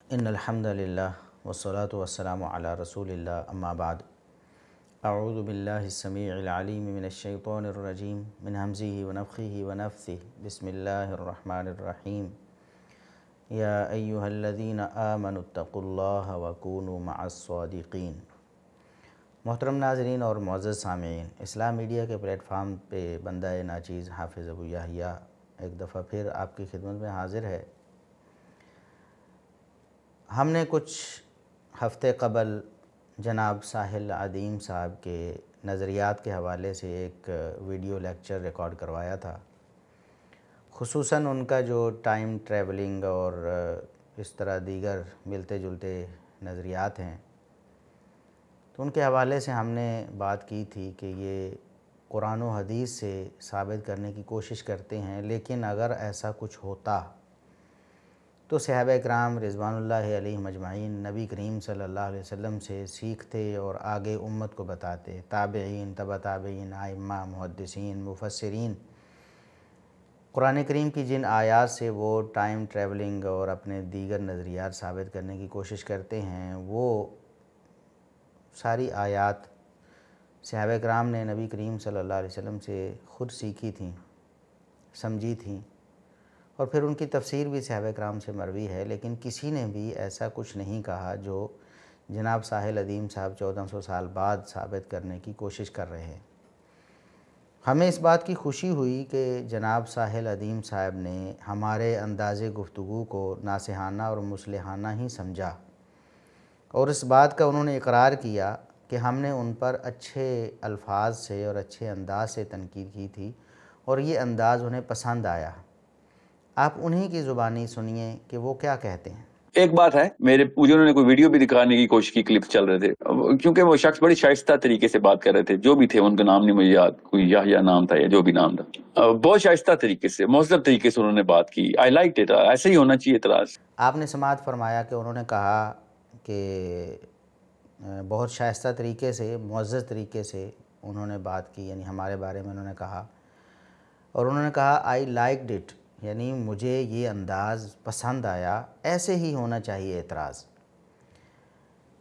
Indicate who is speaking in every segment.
Speaker 1: इन्नल हम्दुलिल्लाह वस्सलातु वस्सलामु अला रसूलिल्लाह अम्मा बाद अऊज़ु बिल्लाहिस समीइल अलीम मिनश शैतानिर रजीम मिन हमज़िहि व नफ़्ख़िहि व नफ़्सिहि बिस्मिल्लाहिर रहमानिर रहीम या अय्युहल्लज़ीना आमनुत्तक़ुल्लाह व कूनू मअस सादिक़ीन। मोहतरम नाज़रीन और मुअज़्ज़ज़ सामीईन, इस्लाम मीडिया के प्लेटफार्म पे बंदा नाचीज़ हाफ़िज़ अबू याहिया एक दफ़ा फिर आपकी खिदमत में हाज़िर है। हमने कुछ हफ़्ते क़बल जनाब साहिल अदीम साहब के नज़रियात के हवाले से एक वीडियो लेक्चर रिकॉर्ड करवाया था। ख़ुसूसन उनका जो टाइम ट्रैवलिंग और इस तरह दीगर मिलते जुलते नज़रियात हैं, तो उनके हवाले से हमने बात की थी कि ये कुरान व हदीस से साबित करने की कोशिश करते हैं, लेकिन अगर ऐसा कुछ होता तो सहाबा-ए-किराम रिज़वानुल्लाहि अलैहिम अजमाइन नबी करीम सल्लल्लाहु अलैहि वसल्लम से सीखते और आगे उम्मत को बताते। ताबईन, तबा ताबईन, आइम्मा, मुहद्दिसीन, मुफस्सिरीन कुरान करीम की जिन आयात से वो टाइम ट्रैवलिंग और अपने दीगर नज़रियात साबित करने की कोशिश करते हैं, वो सारी आयात सहाबा-ए-किराम ने नबी करीम सल्लल्लाहु अलैहि वसल्लम से ख़ुद सीखी थीं, समझी थीं और फिर उनकी तफसीर भी सहाबा-ए-किराम से मरवी है। लेकिन किसी ने भी ऐसा कुछ नहीं कहा जो जनाब साहिल अदीम साहब 1400 साल बाद साबित करने की कोशिश कर रहे हैं। हमें इस बात की खुशी हुई कि जनाब साहिल अदीम साहब ने हमारे अंदाज़े गुफ्तगू को नासिहाना और मुसलिहाना ही समझा और इस बात का उन्होंने इकरार किया कि हमने उन पर अच्छे अल्फाज से और अच्छे अंदाज से तनकीद की थी और ये अंदाज़ उन्हें पसंद आया। आप उन्हीं की ज़ुबानी सुनिए कि वो क्या कहते हैं।
Speaker 2: एक बात है, मुझे उन्होंने कोई वीडियो भी दिखाने की कोशिश की, क्लिप्स चल रहे थे, क्योंकि वो शख्स बड़ी शाइस्ता तरीके से बात कर रहे थे। जो भी थे, उनका नाम नहीं मुझे याद, कोई याहिया नाम था या जो भी नाम था, बहुत शाइस्ता तरीके से, मुहज़्ज़ब तरीके से उन्होंने बात की। I like it. ऐसे ही होना चाहिए इतराज़।
Speaker 1: आपने समाअत फरमाया कि उन्होंने कहा कि बहुत शाइस्ता तरीके से, मुअज़्ज़ज़ तरीके से उन्होंने बात की, यानी हमारे बारे में उन्होंने कहा। और उन्होंने कहा आई लाइक्ड इट, यानी मुझे ये अंदाज़ पसंद आया, ऐसे ही होना चाहिए एतराज़।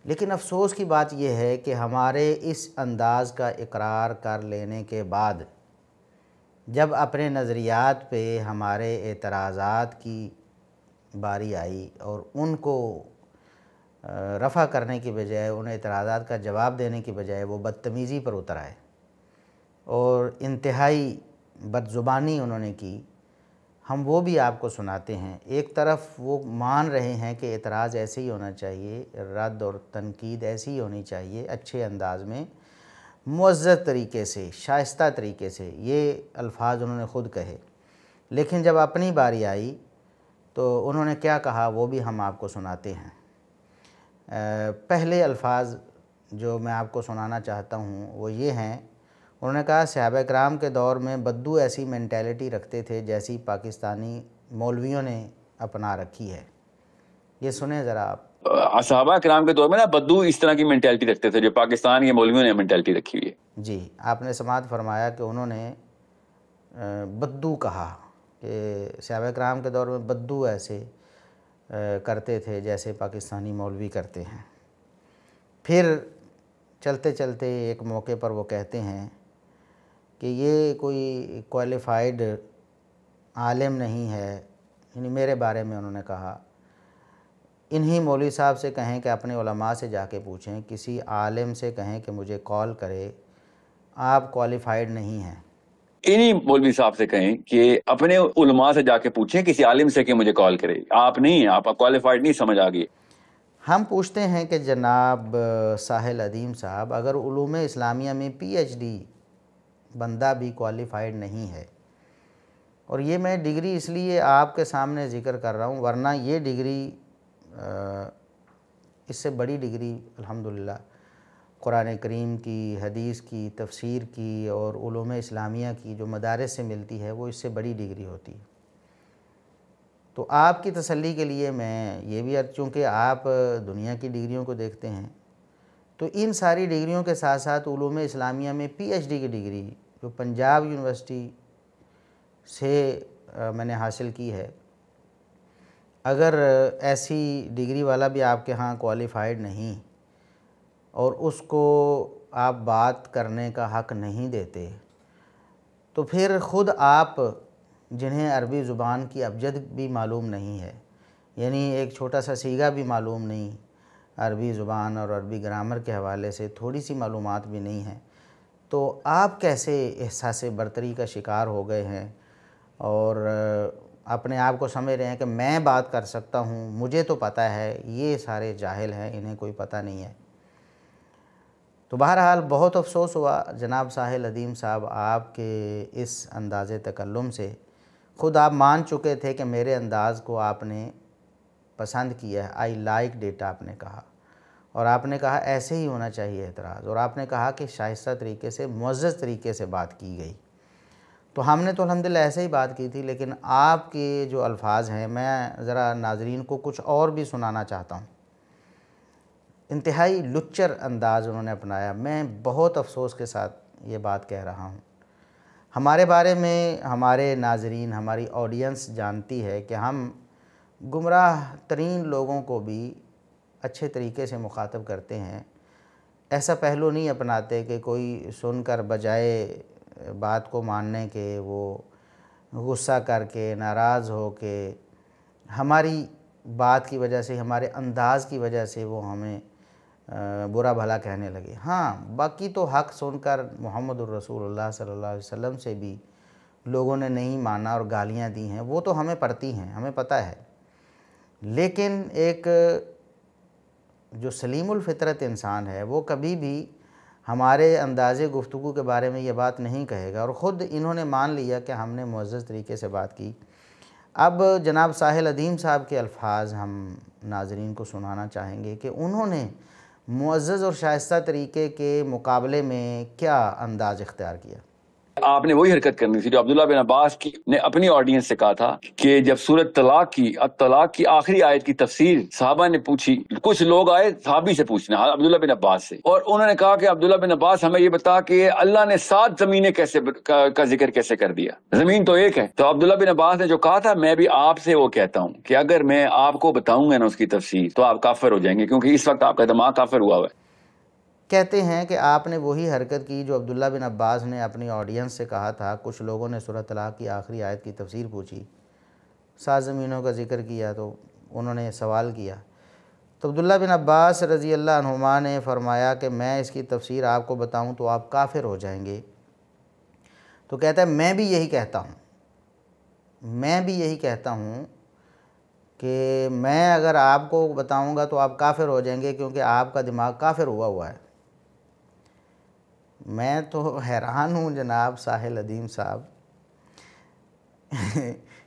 Speaker 1: लेकिन अफसोस की बात यह है कि हमारे इस अंदाज़ का इकरार कर लेने के बाद जब अपने नज़रियात पे हमारे एतराज़ात की बारी आई और उनको रफ़ा करने की बजाय, उन एतराज़ात का जवाब देने की बजाय वो बदतमीज़ी पर उतर आए और इंतहाई बदज़ुबानी उन्होंने की, हम वो भी आपको सुनाते हैं। एक तरफ वो मान रहे हैं कि एतराज़ ऐसे ही होना चाहिए, रद्द और तनकीद ऐसी ही होनी चाहिए, अच्छे अंदाज में, मुअज़्ज़ज़ तरीके से, शाइस्ता तरीके से, ये अल्फाज उन्होंने ख़ुद कहे। लेकिन जब अपनी बारी आई तो उन्होंने क्या कहा वो भी हम आपको सुनाते हैं। पहले अल्फाज जो मैं आपको सुनाना चाहता हूँ वो ये हैं। उन्होंने कहा सहाबा-ए-किराम के दौर में बद्दू ऐसी मेंटालिटी रखते थे जैसी पाकिस्तानी मौलवियों ने अपना रखी है। ये सुने ज़रा आप।
Speaker 2: सहाबा-ए-किराम के दौर में ना बद्दू इस तरह की मेंटालिटी रखते थे जो पाकिस्तान के मौलवियों ने मेंटालिटी रखी हुई है।
Speaker 1: जी, आपने समाअत फरमाया कि उन्होंने बद्दू कहा कि सहाबा-ए-किराम के दौर में बद्दू ऐसे करते थे जैसे पाकिस्तानी मौलवी करते हैं। फिर चलते चलते एक मौके पर वो कहते हैं कि ये कोई क्वालिफ़ाइड आलिम नहीं है, यानी मेरे बारे में उन्होंने कहा। इन्हीं मौलवी साहब से कहें कि अपने उलमा से जाके पूछें, किसी आलिम से कहें कि मुझे कॉल करे, आप क्वालिफ़ाइड नहीं हैं।
Speaker 2: इन्हीं मौलवी साहब से कहें कि अपने उलमा से जाके पूछें, किसी आलिम से कि मुझे कॉल करे, आप नहीं हैं, आप क्वालिफ़ाइड नहीं, समझ आ गई।
Speaker 1: हम पूछते हैं कि जनाब साहिल अदीम साहब, अगर उलूम इस्लामिया में PhD बंदा भी क्वालिफ़ाइड नहीं है, और ये मैं डिग्री इसलिए आपके सामने ज़िक्र कर रहा हूँ, वरना ये डिग्री इससे बड़ी डिग्री अल्हम्दुलिल्लाह कुरान करीम की, हदीस की, तफसीर की और उलूम इस्लामिया की जो मदारिस से मिलती है, वो इससे बड़ी डिग्री होती है। तो आपकी तसल्ली के लिए मैं ये भी चूँकि आप दुनिया की डिग्रियों को देखते हैं, तो इन सारी डिग्रियों के साथ साथ उलूम इस्लामिया में PhD की डिग्री जो पंजाब यूनिवर्सिटी से मैंने हासिल की है, अगर ऐसी डिग्री वाला भी आपके यहाँ क्वालिफ़ाइड नहीं और उसको आप बात करने का हक़ नहीं देते, तो फिर ख़ुद आप जिन्हें अरबी ज़ुबान की अबजद भी मालूम नहीं है, यानी एक छोटा सा सीगा भी मालूम नहीं, अरबी ज़ुबान और अरबी ग्रामर के हवाले से थोड़ी सी मालूमात भी नहीं है, तो आप कैसे एहसास बरतरी का शिकार हो गए हैं और अपने आप को समझ रहे हैं कि मैं बात कर सकता हूँ, मुझे तो पता है, ये सारे जाहिल हैं, इन्हें कोई पता नहीं है। तो बहरहाल बहुत अफसोस हुआ जनाब साहिल अदीम साहब, आपके इस अंदाज़े तकल्लुम से ख़ुद आप मान चुके थे कि मेरे अंदाज़ को आपने पसंद किया है, आई लाइक इट आपने कहा, और आपने कहा ऐसे ही होना चाहिए एतराज़, और आपने कहा कि शाइस्ता तरीके से मुअज़्ज़ज़ तरीके से बात की गई। तो हमने तो अल्हम्दुलिल्लाह ऐसे ही बात की थी, लेकिन आपके जो अल्फाज हैं, मैं ज़रा नाज़रीन को कुछ और भी सुनाना चाहता हूँ। इंतहाई लुच्चर अंदाज़ उन्होंने अपनाया। मैं बहुत अफसोस के साथ ये बात कह रहा हूँ। हमारे बारे में हमारे नाज़रीन, हमारी ऑडियंस जानती है कि हम गुमराह तरीन लोगों को भी अच्छे तरीके से मुखातब करते हैं। ऐसा पहलू नहीं अपनाते कि कोई सुनकर बजाय बात को मानने के वो गुस्सा करके, नाराज़ हो के, हमारी बात की वजह से, हमारे अंदाज़ की वजह से वो हमें बुरा भला कहने लगे। हाँ, बाकी तो हक़ सुनकर मुहम्मदुर रसूलुल्लाह सल्लल्लाहु अलैहि वसल्लम से भी लोगों ने नहीं माना और गालियाँ दी हैं, वो तो हमें पड़ती हैं, हमें पता है। लेकिन एक जो सलीमुल फ़ितरत इंसान है, वो कभी भी हमारे अंदाज़े गुफ्तगू के बारे में ये बात नहीं कहेगा, और ख़ुद इन्होंने मान लिया कि हमने मुअज़्ज़ज़ तरीके से बात की। अब जनाब साहिल अदीम साहब के अल्फाज हम नाज़रीन को सुनाना चाहेंगे कि उन्होंने मुअज़्ज़ज़ और शाइस्ता तरीके के मुकाबले में क्या अंदाज़ इख्तियार किया।
Speaker 2: आपने वही हरकत करनी थी जो अब्दुल्ला बिन अब्बास की ने अपनी ऑडियंस से कहा था कि जब सूरत तलाक की आखिरी आयत की तफसीर साहबा ने पूछी, कुछ लोग आए साहबी से पूछने, अब्दुल्ला बिन अब्बास से, और उन्होंने कहा कि अब्दुल्ला बिन अब्बास हमें ये बता कि अल्लाह ने 7 ज़मीनें का जिक्र कैसे कर दिया, ज़मीन तो एक है। तो अब्दुल्ला बिन अब्बास ने जो कहा था, मैं भी आपसे वो कहता हूँ कि अगर मैं आपको बताऊंगा ना उसकी तफसीर तो आप काफिर हो जाएंगे, क्योंकि इस वक्त आपका दिमाग काफिर हुआ है।
Speaker 1: कहते हैं कि आपने वही हरकत की जो अब्दुल्ला बिन अब्बास ने अपनी ऑडियंस से कहा था। कुछ लोगों ने सूरह तलाक की आखिरी आयत की तफसीर पूछी, 7 ज़मीनों का जिक्र किया, तो उन्होंने सवाल किया। तो अब्दुल्ला बिन अब्बास रज़ी अल्लाह अन्हुमा ने फरमाया कि मैं इसकी तफसीर आपको बताऊं तो आप काफिर हो जाएंगे। तो कहता है मैं भी यही कहता हूँ, मैं भी यही कहता हूँ कि मैं अगर आपको बताऊँगा तो आप काफिर हो जाएंगे, क्योंकि आपका दिमाग काफिर हुआ है। मैं तो हैरान हूँ जनाब साहिल अदीम साहब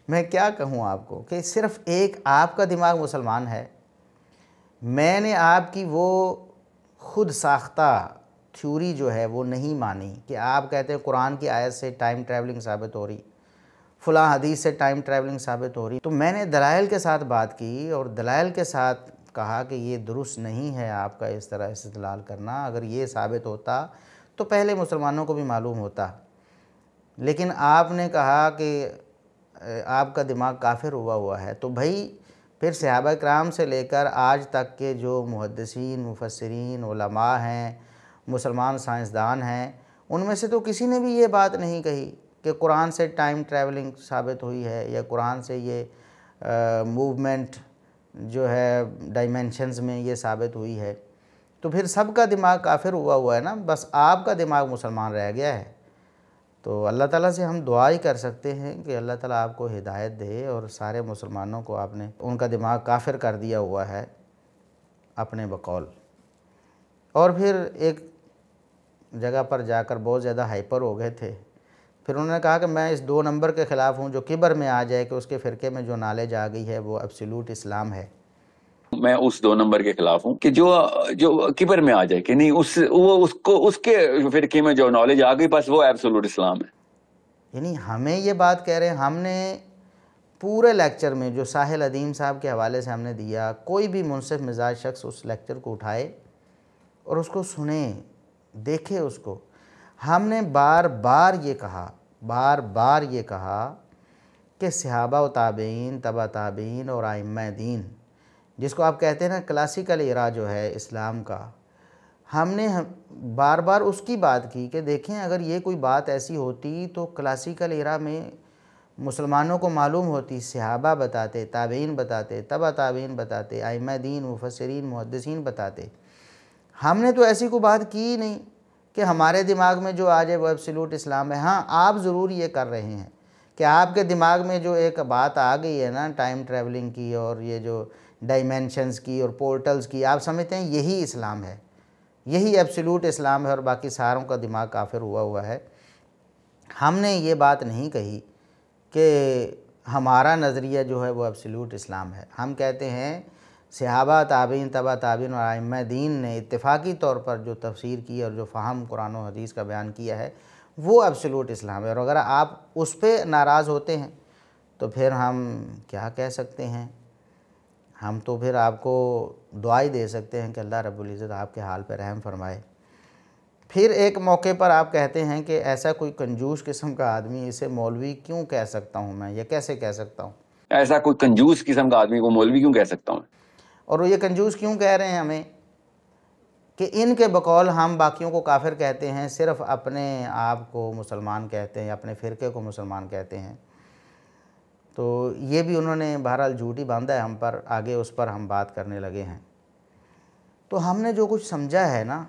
Speaker 1: मैं क्या कहूँ आपको कि सिर्फ़ एक आपका दिमाग मुसलमान है। मैंने आपकी वो ख़ुद साख्ता थ्योरी जो है वो नहीं मानी कि आप कहते हैं कुरान की आयत से टाइम ट्रैवलिंग साबित हो रही, फ़लाँ हदीस से टाइम ट्रैवलिंग साबित हो रही। तो मैंने दलाइल के साथ बात की और दलाइल के साथ कहा कि ये दुरुस्त नहीं है आपका इस तरह इस्तेदलाल करना। अगर ये साबित होता तो पहले मुसलमानों को भी मालूम होता, लेकिन आपने कहा कि आपका दिमाग काफिर हुआ है। तो भाई फिर सहाबा किराम से लेकर आज तक के जो मुहद्दिसीन, मुफस्सिरीन, उलमा हैं, मुसलमान साइंसदान हैं, उनमें से तो किसी ने भी ये बात नहीं कही कि कुरान से टाइम ट्रैवलिंग साबित हुई है या कुरान से ये मूवमेंट जो है डायमेंशंस में ये साबित हुई है। तो फिर सबका दिमाग काफिर हुआ है ना, बस आपका दिमाग मुसलमान रह गया है। तो अल्लाह ताला से हम दुआ ही कर सकते हैं कि अल्लाह ताला आपको हिदायत दे, और सारे मुसलमानों को आपने उनका दिमाग काफिर कर दिया हुआ है अपने बकौल। और फिर एक जगह पर जाकर बहुत ज़्यादा हाइपर हो गए थे। फिर उन्होंने कहा कि मैं इस 2 नंबर के ख़िलाफ़ हूँ जो किबर में आ जाए कि उसके फ़िरके में जो नॉलेज आ गई है वो एब्सोल्यूट इस्लाम है।
Speaker 2: मैं उस 2 नंबर के खिलाफ हूँ कि जो किबर में आ जाए कि नहीं, उसके फिरके में जो नॉलेज आ गई बस वो एब्सोल्यूट इस्लाम है।
Speaker 1: यानी हमें ये बात कह रहे हैं। हमने पूरे लेक्चर में जो साहिल अदीम साहब के हवाले से हमने दिया, कोई भी मुनसिफ मिजाज शख्स उस लेक्चर को उठाए और उसको सुने, देखे उसको। हमने बार बार ये कहा कि सहाबा व ताबईन, तबा ताबईन और आइम्मा दीन, जिसको आप कहते हैं ना क्लासिकल एरा जो है इस्लाम का, हमने बार बार उसकी बात की कि देखें अगर ये कोई बात ऐसी होती तो क्लासिकल एरा में मुसलमानों को मालूम होती, सहाबा बताते, ताबईन बताते, तबा ताबईन बताते, आइम्मा दीन, मुफस्सिरीन, मुहद्दिसीन बताते। हमने तो ऐसी कोई बात की ही नहीं कि हमारे दिमाग में जो आ जाए वो एब्सोल्यूट इस्लाम है। हाँ, आप ज़रूर ये कर रहे हैं कि आपके दिमाग में जो एक बात आ गई है ना टाइम ट्रैवलिंग की और ये जो डायमेंशंस की और पोर्टल्स की, आप समझते हैं यही इस्लाम है, यही एब्सोल्यूट इस्लाम है और बाकी सारों का दिमाग काफिर हुआ है। हमने ये बात नहीं कही कि हमारा नज़रिया जो है वो एब्सोल्यूट इस्लाम है। हम कहते हैं सहाबा, ताबीन, तबा ताबीन और आइम्मा दीन ने इत्तेफाकी तौर पर जो तफसीर की और जो फ़हम कुरान और हदीस का बयान किया है वो एब्सोल्यूट इस्लाम है। और अगर आप उस पर नाराज़ होते हैं तो फिर हम क्या कह सकते हैं, हम तो फिर आपको दुआ ही दे सकते हैं कि अल्लाह रब्बुल इज़्ज़त आपके हाल पर रहम फरमाए। फिर एक मौके पर आप कहते हैं कि ऐसा कोई कंजूस किस्म का आदमी, इसे मौलवी क्यों कह सकता हूँ मैं, या कैसे कह सकता हूँ?
Speaker 2: ऐसा कोई कंजूस किस्म का आदमी को मौलवी क्यों कह सकता हूँ?
Speaker 1: और ये कंजूस क्यों कह रहे हैं हमें कि इनके बकौल हम बाकियों को काफिर कहते हैं, सिर्फ़ अपने आप को मुसलमान कहते हैं, अपने फ़िरके को मुसलमान कहते हैं। तो ये भी उन्होंने बहरहाल झूठ ही बांधा है हम पर, आगे उस पर हम बात करने लगे हैं। तो हमने जो कुछ समझा है ना,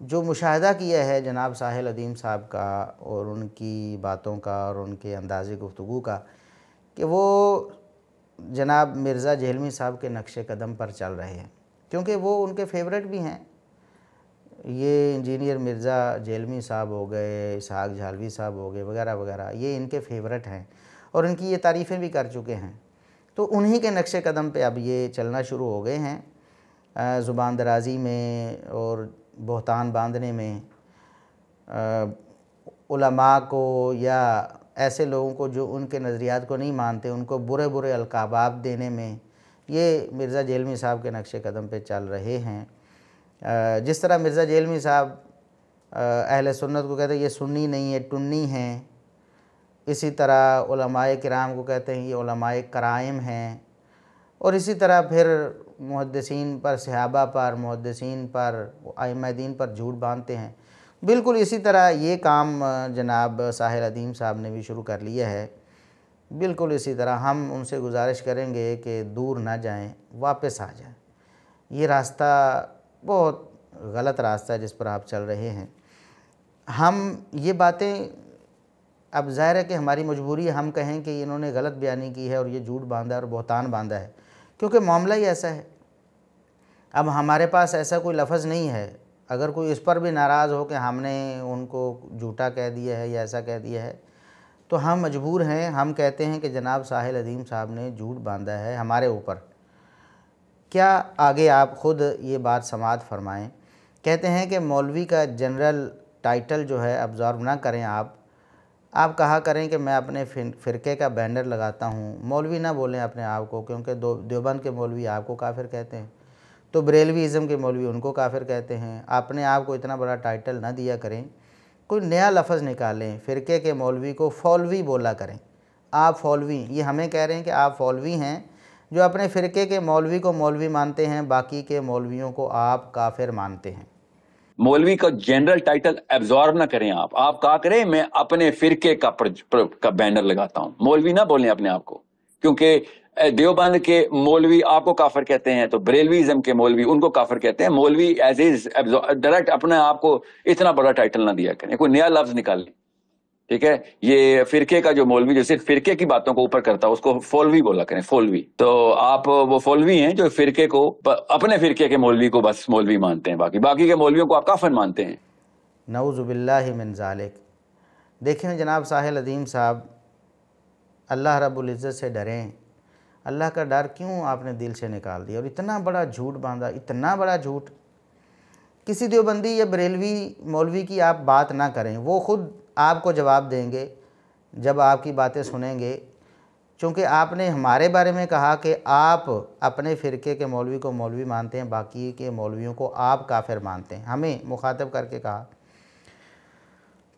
Speaker 1: जो मुशाहिदा किया है जनाब साहिल अदीम साहब का और उनकी बातों का और उनके अंदाज़े गुफ्तगू का, कि वो जनाब मिर्ज़ा जेहलमी साहब के नक्शे कदम पर चल रहे हैं, क्योंकि वो उनके फेवरेट भी हैं। ये इंजीनियर मिर्ज़ा जेहलमी साहब हो गए, इसहाक झालवी साहब हो गए, वगैरह वगैरह, ये इनके फेवरेट हैं और इनकी ये तारीफ़ें भी कर चुके हैं। तो उन्हीं के नक्शे कदम पे अब ये चलना शुरू हो गए हैं, ज़ुबान दराज़ी में और बहतान बांधने में, उलमा को या ऐसे लोगों को जो उनके नज़रियात को नहीं मानते उनको बुरे बुरे अलकाबात देने में, ये मिर्ज़ा जेहलमी साहब के नक्शे कदम पे चल रहे हैं। जिस तरह मिर्ज़ा जेहलमी साहब अहले सुन्नत को कहते हैं ये सुन्नी नहीं है, टुन्नी हैं, इसी तरह उलमाए किराम को कहते हैं ये उलमाए कराइम हैं, और इसी तरह फिर मुहद्दिसीन पर, सहाबा पर, मुहद्दिसीन पर, आइम्मा दीन पर झूठ बांधते हैं। बिल्कुल इसी तरह ये काम जनाब साहिल अदीम साहब ने भी शुरू कर लिया है। बिल्कुल इसी तरह हम उनसे गुजारिश करेंगे कि दूर ना जाएं, वापस आ जाएं। ये रास्ता बहुत गलत रास्ता है जिस पर आप चल रहे हैं। हम ये बातें, अब ज़ाहिर है कि हमारी मजबूरी है हम कहें कि इन्होंने गलत बयानी की है और ये झूठ बांधा और बहतान बांधा है, क्योंकि मामला ही ऐसा है। अब हमारे पास ऐसा कोई लफ्ज़ नहीं है, अगर कोई इस पर भी नाराज़ हो कि हमने उनको झूठा कह दिया है या ऐसा कह दिया है, तो हम मजबूर हैं, हम कहते हैं कि जनाब साहिल अदीम साहब ने झूठ बांधा है हमारे ऊपर। क्या आगे आप ख़ुद ये बात समाअत फरमाएँ। कहते हैं कि मौलवी का जनरल टाइटल जो है अब्ज़ॉर्व ना करें आप कहा करें कि मैं अपने फ़िरके का बैनर लगाता हूँ। मौलवी ना बोलें अपने आप को, क्योंकि देवबंद के मौलवी आपको काफिर कहते हैं, तो बरेलवीज़म के मौलवी उनको काफिर कहते हैं। अपने आप को इतना बड़ा टाइटल ना दिया करें, कोई नया लफ्ज़ निकालें। फ़िरके के मौलवी को फौलवी बोला करें, आप फौलवी। ये हमें कह रहे हैं कि आप फौलवी हैं जो अपने फ़िरके के मौलवी को मौलवी मानते हैं, बाकी के मौलवियों को आप काफिर मानते हैं।
Speaker 2: मौलवी का जनरल टाइटल एब्जॉर्ब ना करें। आप कहा करें मैं अपने फिरके का बैनर लगाता हूं। मौलवी ना बोलें अपने आप को, क्योंकि देवबंद के मौलवी आपको काफिर कहते हैं, तो बरेलवीज़म के मौलवी उनको काफिर कहते हैं। मौलवी एज इज डायरेक्ट अपने आप को इतना बड़ा टाइटल ना दिया करें, कोई नया लफ्ज निकाल लें, ठीक है। ये फिरके का जो मौलवी जो सिर्फ फिरके की बातों को ऊपर करता है उसको फौलवी बोला करें, फौलवी। तो आप वो फौलवी हैं जो फिरके को, अपने फिरके के मौलवी को बस मौलवी मानते हैं, बाकी के मौलवियों को आप काफिर मानते हैं।
Speaker 1: नऊज़ु बिल्लाहि मिन ज़ालिक। देखें जनाब साहिल अदीम साहब, अल्लाह रब्बुल इज़्ज़त से डरें। अल्लाह का डर क्यों आपने दिल से निकाल दिया और इतना बड़ा झूठ बांधा, इतना बड़ा झूठ। किसी देवबंदी या बरेलवी मौलवी की आप बात ना करें, वो ख़ुद आपको जवाब देंगे जब आपकी बातें सुनेंगे, क्योंकि आपने हमारे बारे में कहा कि आप अपने फ़िरके के मौलवी को मौलवी मानते हैं, बाकी के मौलवियों को आप काफिर मानते हैं, हमें मुखातब करके कहा।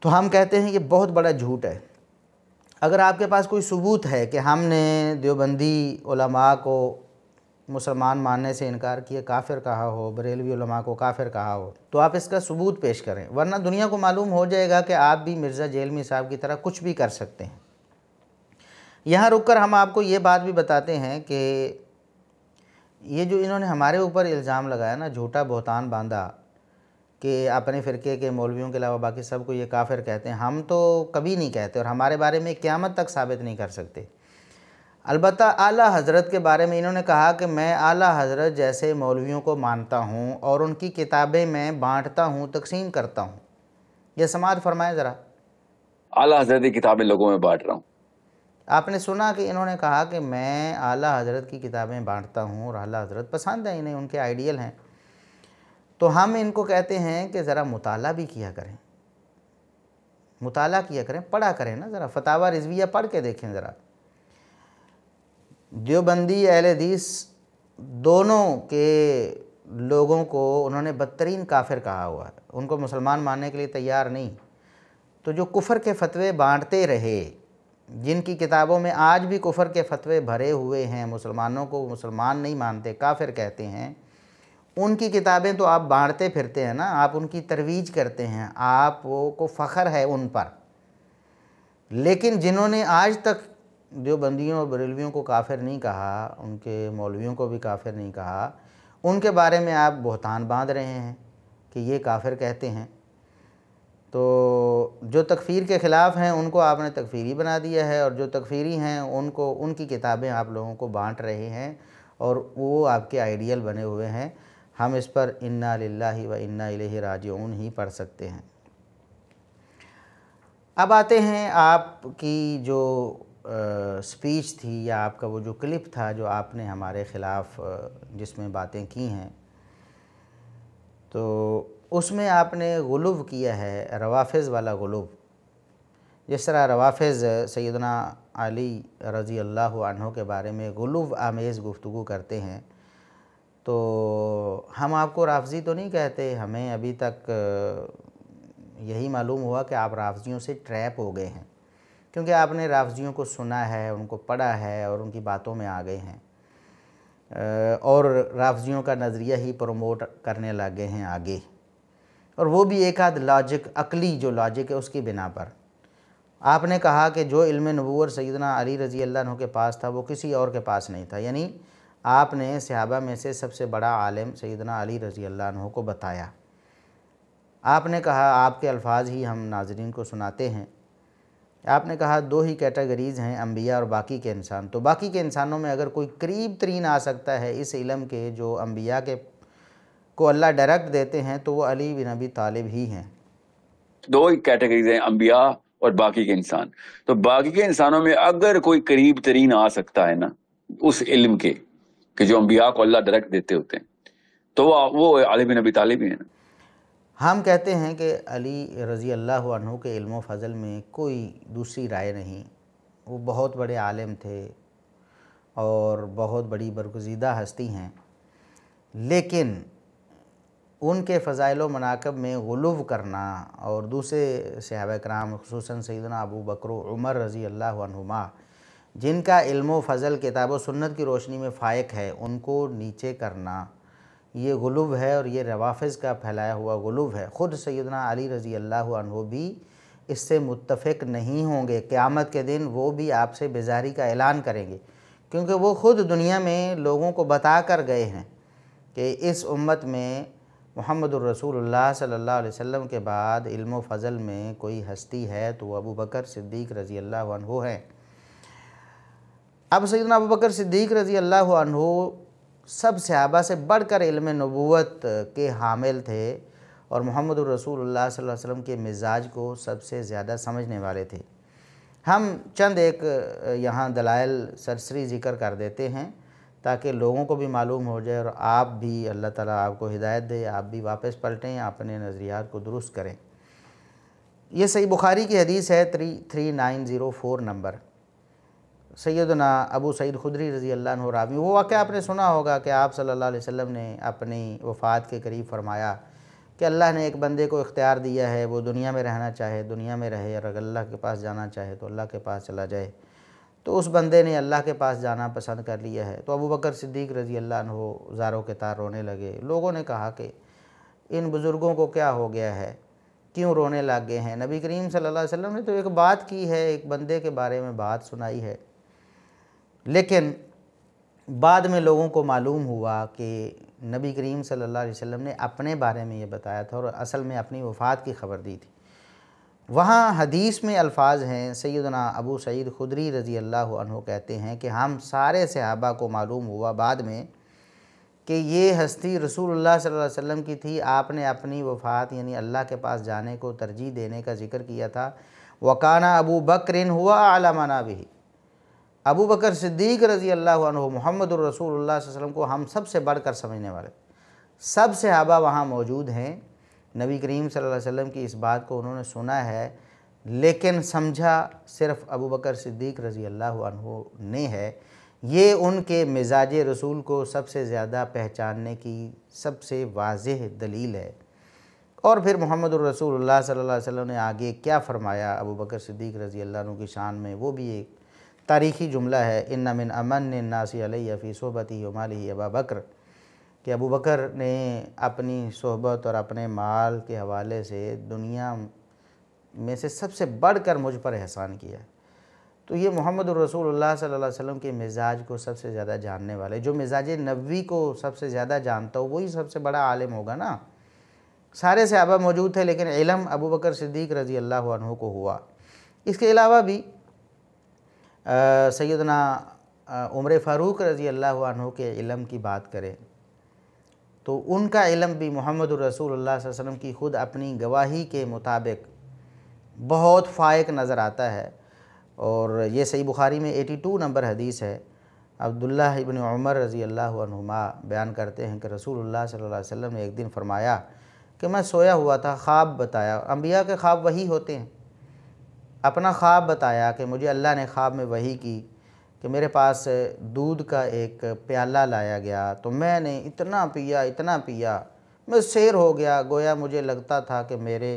Speaker 1: तो हम कहते हैं ये बहुत बड़ा झूठ है। अगर आपके पास कोई सबूत है कि हमने देवबंदी उलमा को मुसलमान मानने से इनकार किया, काफिर कहा हो, बरेलवी उलमा को काफिर कहा हो, तो आप इसका सबूत पेश करें, वरना दुनिया को मालूम हो जाएगा कि आप भी मिर्ज़ा जेलमी साहब की तरह कुछ भी कर सकते हैं। यहाँ रुककर हम आपको ये बात भी बताते हैं कि ये जो इन्होंने हमारे ऊपर इल्ज़ाम लगाया ना, झूठा बहतान बांधा कि अपने फ़िरके के मौलवियों के अलावा बाकी सबको ये काफिर कहते हैं, हम तो कभी नहीं कहते और हमारे बारे में क़यामत तक साबित नहीं कर सकते। अलबत्ता आला हज़रत के बारे में इन्होंने कहा कि मैं आला हज़रत जैसे मौलवियों को मानता हूँ और उनकी किताबें मैं बांटता हूँ, तकसीम करता हूँ। ये समाअत फरमाएं ज़रा।
Speaker 2: आला हज़रत की किताबें लोगों में बांट रहा हूँ।
Speaker 1: आपने सुना कि इन्होंने कहा कि मैं आला हज़रत की किताबें बांटता हूँ और आला हज़रत पसंद है इन्हें, उनके आइडियल हैं। तो हम इनको कहते हैं कि ज़रा मुताला भी किया करें, मुताला किया करें, पढ़ा करें ना, ज़रा फतावा रिज़विया पढ़ के देखें ज़रा। देवबंदी अहले हदीस दोनों के लोगों को उन्होंने बदतरीन काफिर कहा हुआ है, उनको मुसलमान मानने के लिए तैयार नहीं। तो जो कुफर के फतवे बांटते रहे, जिनकी किताबों में आज भी कुफर के फतवे भरे हुए हैं, मुसलमानों को मुसलमान नहीं मानते, काफिर कहते हैं, उनकी किताबें तो आप बांटते फिरते हैं ना, आप उनकी तरवीज करते हैं, आप वो को फ़ख्र है उन पर। लेकिन जिन्होंने आज तक देवबंदियों और बरेलवियों को काफिर नहीं कहा, उनके मौलवियों को भी काफिर नहीं कहा, उनके बारे में आप बहतान बांध रहे हैं कि ये काफिर कहते हैं। तो जो तकफ़ीर के ख़िलाफ़ हैं उनको आपने तकफ़ीरी बना दिया है, और जो तकफ़ीरी हैं उनको उनकी किताबें आप लोगों को बांट रहे हैं और वो आपके आइडियल बने हुए हैं। हम इस पर इन्ना लिल्लाहि व इन्ना इलैहि राजिऊन ही पढ़ सकते हैं। अब आते हैं आपकी जो स्पीच थी या आपका वो जो क्लिप था जो आपने हमारे ख़िलाफ़ जिसमें बातें की हैं, तो उसमें आपने गुलूव किया है, रवाफ़िज़ वाला गुलूव। जिस तरह रवाफ़िज़ सैयदना अली रज़ी अल्लाह अन्हु के बारे में गुलूव आमेज़ गुफ्तगू करते हैं, तो हम आपको राफ़ज़ी तो नहीं कहते, हमें अभी तक यही मालूम हुआ कि आप राफ़ज़ियों से ट्रैप हो गए हैं, क्योंकि आपने राफ़ज़ियों को सुना है, उनको पढ़ा है और उनकी बातों में आ गए हैं और राफ़ज़ियों का नज़रिया ही प्रमोट करने लग गए हैं आगे, और वो भी एक आध लॉजिक, अकली जो लॉजिक है उसकी बिना पर। आपने कहा कि जो इल्म नबूवत सैयदना अली रज़ी अल्लाह अन्हु के पास था वो किसी और के पास नहीं था, यानी आपने सहाबा में से सबसे बड़ा आलिम सैयदना अली रज़ी अल्लाह अन्हु को बताया। आपने कहा, आपके अल्फाज ही हम नाज़रीन को सुनाते हैं, आपने कहा दो ही कैटेगरीज़ हैं, अंबिया और बाकी के इंसान। तो बाकी के इंसानों में अगर कोई करीब तरीन आ सकता है इस इल्म के जो अंबिया के को अल्लाह डायरेक्ट देते हैं, तो वो अली बिन अबी तालिब ही हैं।
Speaker 2: दो ही कैटेगरीज हैं, अंबिया और बाकी के इंसान। तो बाकी के इंसानों में अगर कोई करीब तरीन आ सकता है ना उस इल्म के कि जो अंबिया को अल्लाह डायरेक्ट देते होते हैं, तो वो अली बिन अबी तालिब ही है ना।
Speaker 1: हम कहते हैं कि अली रज़ी अल्लाह अन्हु के इल्म व फ़ज़ल में कोई दूसरी राय नहीं। वो बहुत बड़े आलिम थे और बहुत बड़ी बरगुज़ीदा हस्ती हैं, लेकिन उनके फ़ज़ाइल व मनाक़िब में गुलूव करना और दूसरे सहाबा किराम ख़ुसूसन सैयदना अबू बकर उमर रज़ी अल्लाह अन्हुमा जिनका इल्म व फ़ज़ल किताब व सुन्नत की रोशनी में फ़ायक है, उनको नीचे करना, ये गुलूव है और ये रवाफ़िज़ का फैलाया हुआ गुलूव है। ख़ुद सैयदना अली रज़ी अल्लाह अन्हु भी इससे मुत्तफ़िक़ नहीं होंगे। क़यामत के दिन वो भी आपसे बेज़ारी का ऐलान करेंगे, क्योंकि वो ख़ुद दुनिया में लोगों को बता कर गए हैं कि इस उम्मत में मुहम्मदुर रसूलुल्लाह सल्लल्लाहु अलैहि वसल्लम के बाद इल्म व फ़ज़ल में कोई हस्ती है तो अबू बकर सिद्दीक़ रज़ी अल्लाह अन्हु हैं। अब सैयदना अबू बकर सिद्दीक़ रज़ी अल्लाह अन्हु सब सहाबा से बढ़कर इल्म नबूवत के हामिल थे और मुहम्मदुर रसूलुल्लाह सल्लल्लाहु अलैहि वसल्लम के मिजाज को सबसे ज़्यादा समझने वाले थे। हम चंद एक यहाँ दलाइल सरसरी ज़िक्र कर देते हैं ताकि लोगों को भी मालूम हो जाए और आप भी, अल्लाह ताला आपको हिदायत दे, आप भी वापस पलटें, अपने नज़रियात को दुरुस्त करें। ये सही बुखारी की हदीस है 3904 नंबर। सैयदना अबू सईद खुदरी रज़ी अल्लाह अन्हु रावी, वो वाक़या आपने सुना होगा कि आप सल्लल्लाहु अलैहि वसल्लम ने अपनी वफ़ात के करीब फ़रमाया कि अल्लाह ने एक बंदे को इख्तियार दिया है, वो दुनिया में रहना चाहे दुनिया में रहे, और अगर अल्लाह के पास जाना चाहे तो अल्लाह के पास चला जाए। तो उस बंदे ने अल्लाह के पास जाना पसंद कर लिया है। तो अबू बकर सिद्दीक़ रज़ी अल्लाह अन्हु ज़ारों के तार रोने लगे। लोगों ने कहा कि इन बुज़ुर्गों को क्या हो गया है, क्यों रोने लग गए हैं? नबी करीम सल्लल्लाहु अलैहि वसल्लम ने तो एक बात की है, एक बंदे के बारे में बात सुनाई है, लेकिन बाद में लोगों को मालूम हुआ कि नबी करीम सल्लल्लाहु अलैहि वसल्लम ने अपने बारे में ये बताया था और असल में अपनी वफ़ात की ख़बर दी थी। वहाँ हदीस में अल्फाज हैं, सैयदना अबू सईद खुदरी रज़ी अल्लाह अन्हु कहते हैं कि हम सारे सहाबा को मालूम हुआ बाद में कि ये हस्ती रसूलुल्लाह सल्लल्लाहु अलैहि वसल्लम की थी। आपने अपनी वफ़ात यानी अल्लाह के पास जाने को तरजीह देने का ज़िक्र किया था। वकाना अबू बकरिन हुआ अला मनाबिही, अबू बकर सिद्दीक़ रज़ी अल्लाह अन्हु मुहम्मदुर रसूलुल्लाह सल्लल्लाहु अलैहि वसल्लम को हम सबसे बढ़कर समझने वाले सब सहाबा वहाँ मौजूद हैं। नबी करीम सल्लल्लाहु अलैहि वसल्लम की इस बात को उन्होंने सुना है, लेकिन समझा सिर्फ़ अबू बकर सिद्दीक़ रज़ी अल्लाह अन्हु ने है। ये उनके मिजाज रसूल को सबसे ज़्यादा पहचानने की सबसे वाज़ेह दलील है। और फिर मुहम्मदुर रसूलुल्लाह सल्लल्लाहु अलैहि वसल्लम ने आगे क्या फ़रमाया अबू बकर सिद्दीक़ रज़ी अल्लाह अन्हु की शान में, वो भी एक तारीख़ी जुमला है, इन्ना मिन अमन नासी अलैया फ़ी सोहबती व मालिही अबा बकर, कि अबू बकर ने अपनी सोहबत और अपने माल के हवाले से दुनिया में से सबसे बढ़कर मुझ पर एहसान किया। तो ये मोहम्मद रसूलुल्लाह सल्लल्लाहु अलैहि वसल्लम के मिजाज को सबसे ज़्यादा जानने वाले, जो मिजाज नबवी को सबसे ज़्यादा जानता हो वही सबसे बड़ा आलिम होगा ना। सारे सहाबा मौजूद थे, लेकिन इल्म अबू बकर सिद्दीक़ रज़ी अल्लाह अन्हु को हुआ। इसके अलावा भी सैयदना उमर फ़ारूक रज़ी अल्लाह अन्हु के इल्म की बात करें तो उनका इल्म भी मोहम्मद रसूलुल्लाह सल्लल्लाहु अलैहि वसल्लम की ख़ुद अपनी गवाही के मुताबिक बहुत फ़ायक नज़र आता है। और ये सही बुखारी में 82 नंबर हदीस है। अब्दुल्लाह इब्न उमर रज़ी अल्लाह अन्हुमा बयान करते हैं कि रसूलुल्लाह सल्लल्लाहु अलैहि वसल्लम ने एक दिन फरमाया कि मैं सोया हुआ था, ख्वाब बताया। अम्बिया के ख्वाब वही होते हैं। अपना ख्वाब बताया कि मुझे अल्लाह ने ख्वाब में वही की कि मेरे पास दूध का एक प्याला लाया गया, तो मैंने इतना पिया मैं सैर हो गया, गोया मुझे लगता था कि मेरे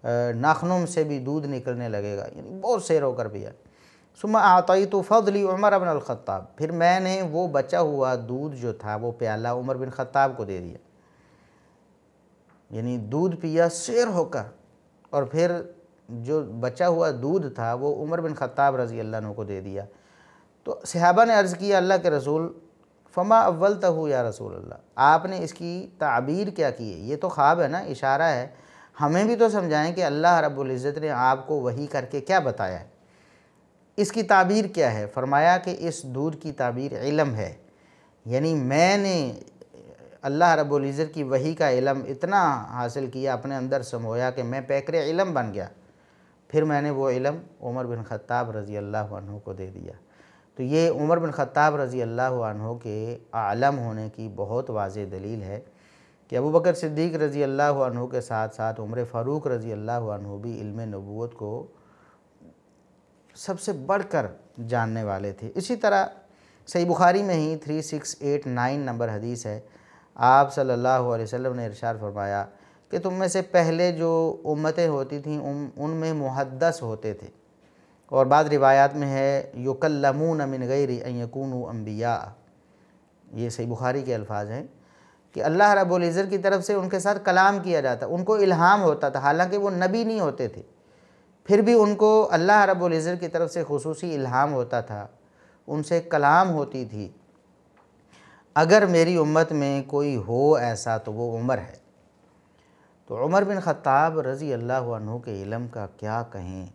Speaker 1: नाखनों से भी दूध निकलने लगेगा, यानी बहुत सैर होकर पिया। सुम्मा आतईतु फ़ज़ली उमर इब्न अल-ख़त्ताब, फिर मैंने वो बचा हुआ दूध जो था वो प्याला उमर बिन ख़त्ताब को दे दिया, यानी दूध पिया सैर होकर, और फिर जो बचा हुआ दूध था वो उमर बिन ख़त्ताब रज़ी अल्लाह अन्हु को दे दिया। तो सहाबा ने अर्ज़ किया अल्लाह के रसूल, फ़मा अव्वलतहु या रसूल अल्लाह, आपने इसकी ताबीर क्या की है? ये तो ख्वाब है ना, इशारा है, हमें भी तो समझाएं कि अल्लाह रब्बुल इज़्ज़त ने आपको वही करके क्या बताया है, इसकी ताबीर क्या है? फरमाया कि इस दूध की ताबीर इल्म है, यानी मैंने अल्लाह रब्बुल इज़्ज़त की वही का इल्म इतना हासिल किया, अपने अंदर समोया कि मैं पैकरे इल्म बन गया। फिर मैंने वो इल्म उमर बिन ख़त्ताब रज़ी अल्लाह अन्हु को दे दिया। तो ये उमर बिन ख़त्ताब रज़ी अल्लाह अन्हु के आलम होने की बहुत वाज़ेह दलील है कि अबू बकर सिद्दीक़ रज़ी अल्लाह अन्हु के साथ साथ उमर फ़ारूक रज़ी अल्लाह अन्हु भी इल्म नबूवत को सबसे बढ़कर जानने वाले थे। इसी तरह सही बुखारी में ही 3689 नंबर हदीस है, आप सल्लल्लाहु अलैहि वसल्लम ने इरशाद फरमाया कि तुम में से पहले जो उम्मतें होती थीं उनमें मुहद्दस होते थे, और बाद रिवायात में है युकल्लमून मिन गैरि अन यकूनू अंबिया। ये सही बुखारी के अल्फाज हैं कि अल्लाह रब्बुल इज़्ज़त की तरफ से उनके साथ कलाम किया जाता, उनको इल्हाम होता था, हालांकि वो नबी नहीं होते थे, फिर भी उनको अल्लाह रब्बुल इज़्ज़त की तरफ से खुसूसी इल्हाम होता था, उनसे कलाम होती थी। अगर मेरी उम्मत में कोई हो ऐसा तो वो उमर है। तो उमर बिन ख़त्ताब रज़ी अल्लाह अन्हु के इल्म का क्या कहें,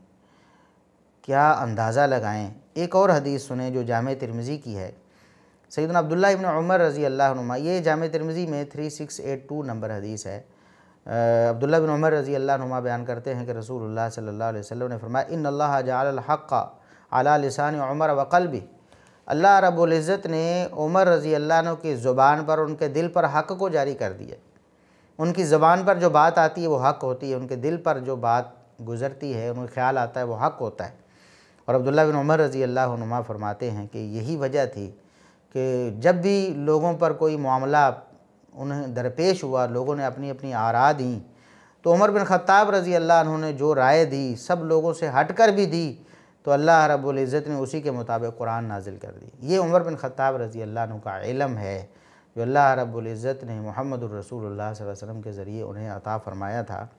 Speaker 1: क्या अंदाज़ा लगाएं। एक और हदीस सुने जो जामे तिरमिज़ी की है, सैयदना अब्दुल्लाह इब्न उमर रज़ी अल्लाह अन्हुमा, ये जामे तिरमिज़ी में 3682 नंबर हदीस है। अब्दुल्लाह बिन उमर रज़ी अल्लाह अन्हुमा बयान करते हैं कि रसूलुल्लाह सल्लल्लाहु अलैहि वसल्लम ने फरमाया इन्नल्लाह जअलल हक़्क़ अला लिसानि उमर व क़ल्बी, अल्लाह रब्बुल इज़्ज़त ने उमर रज़ी अल्लाह अन्हु की ज़ुबान पर, उनके दिल पर हक़ को जारी कर दिया। उनकी ज़ुबान पर जो बात आती है वो हक़ होती है, उनके दिल पर जो बात गुज़रती है, उनका ख्याल आता है वो हक़ होता है। और अब्दुल्लाह बिन उमर रज़ी अल्लाह अन्हुमा फरमाते हैं कि यही वजह थी कि जब भी लोगों पर कोई मामला उन्हें दरपेश हुआ, लोगों ने अपनी अपनी आरा दी, तो उमर बिन ख़त्ताब रज़ी अल्लाह अन्हु ने जो राय दी, सब लोगों से हट कर भी दी, तो अल्लाह रब्बुल इज़्ज़त ने उसी के मुताबिक कुरान नाजिल कर दी। ये उमर बिन ख़त्ताब रज़ी अल्लाह अन्हु का इल्म है जो अल्लाह रब्बुल इज़्ज़त ने मुहम्मदुर रसूलुल्लाह सल्लल्लाहु अलैहि वसल्लम के ज़रिए उन्हें अता फ़रमाया था।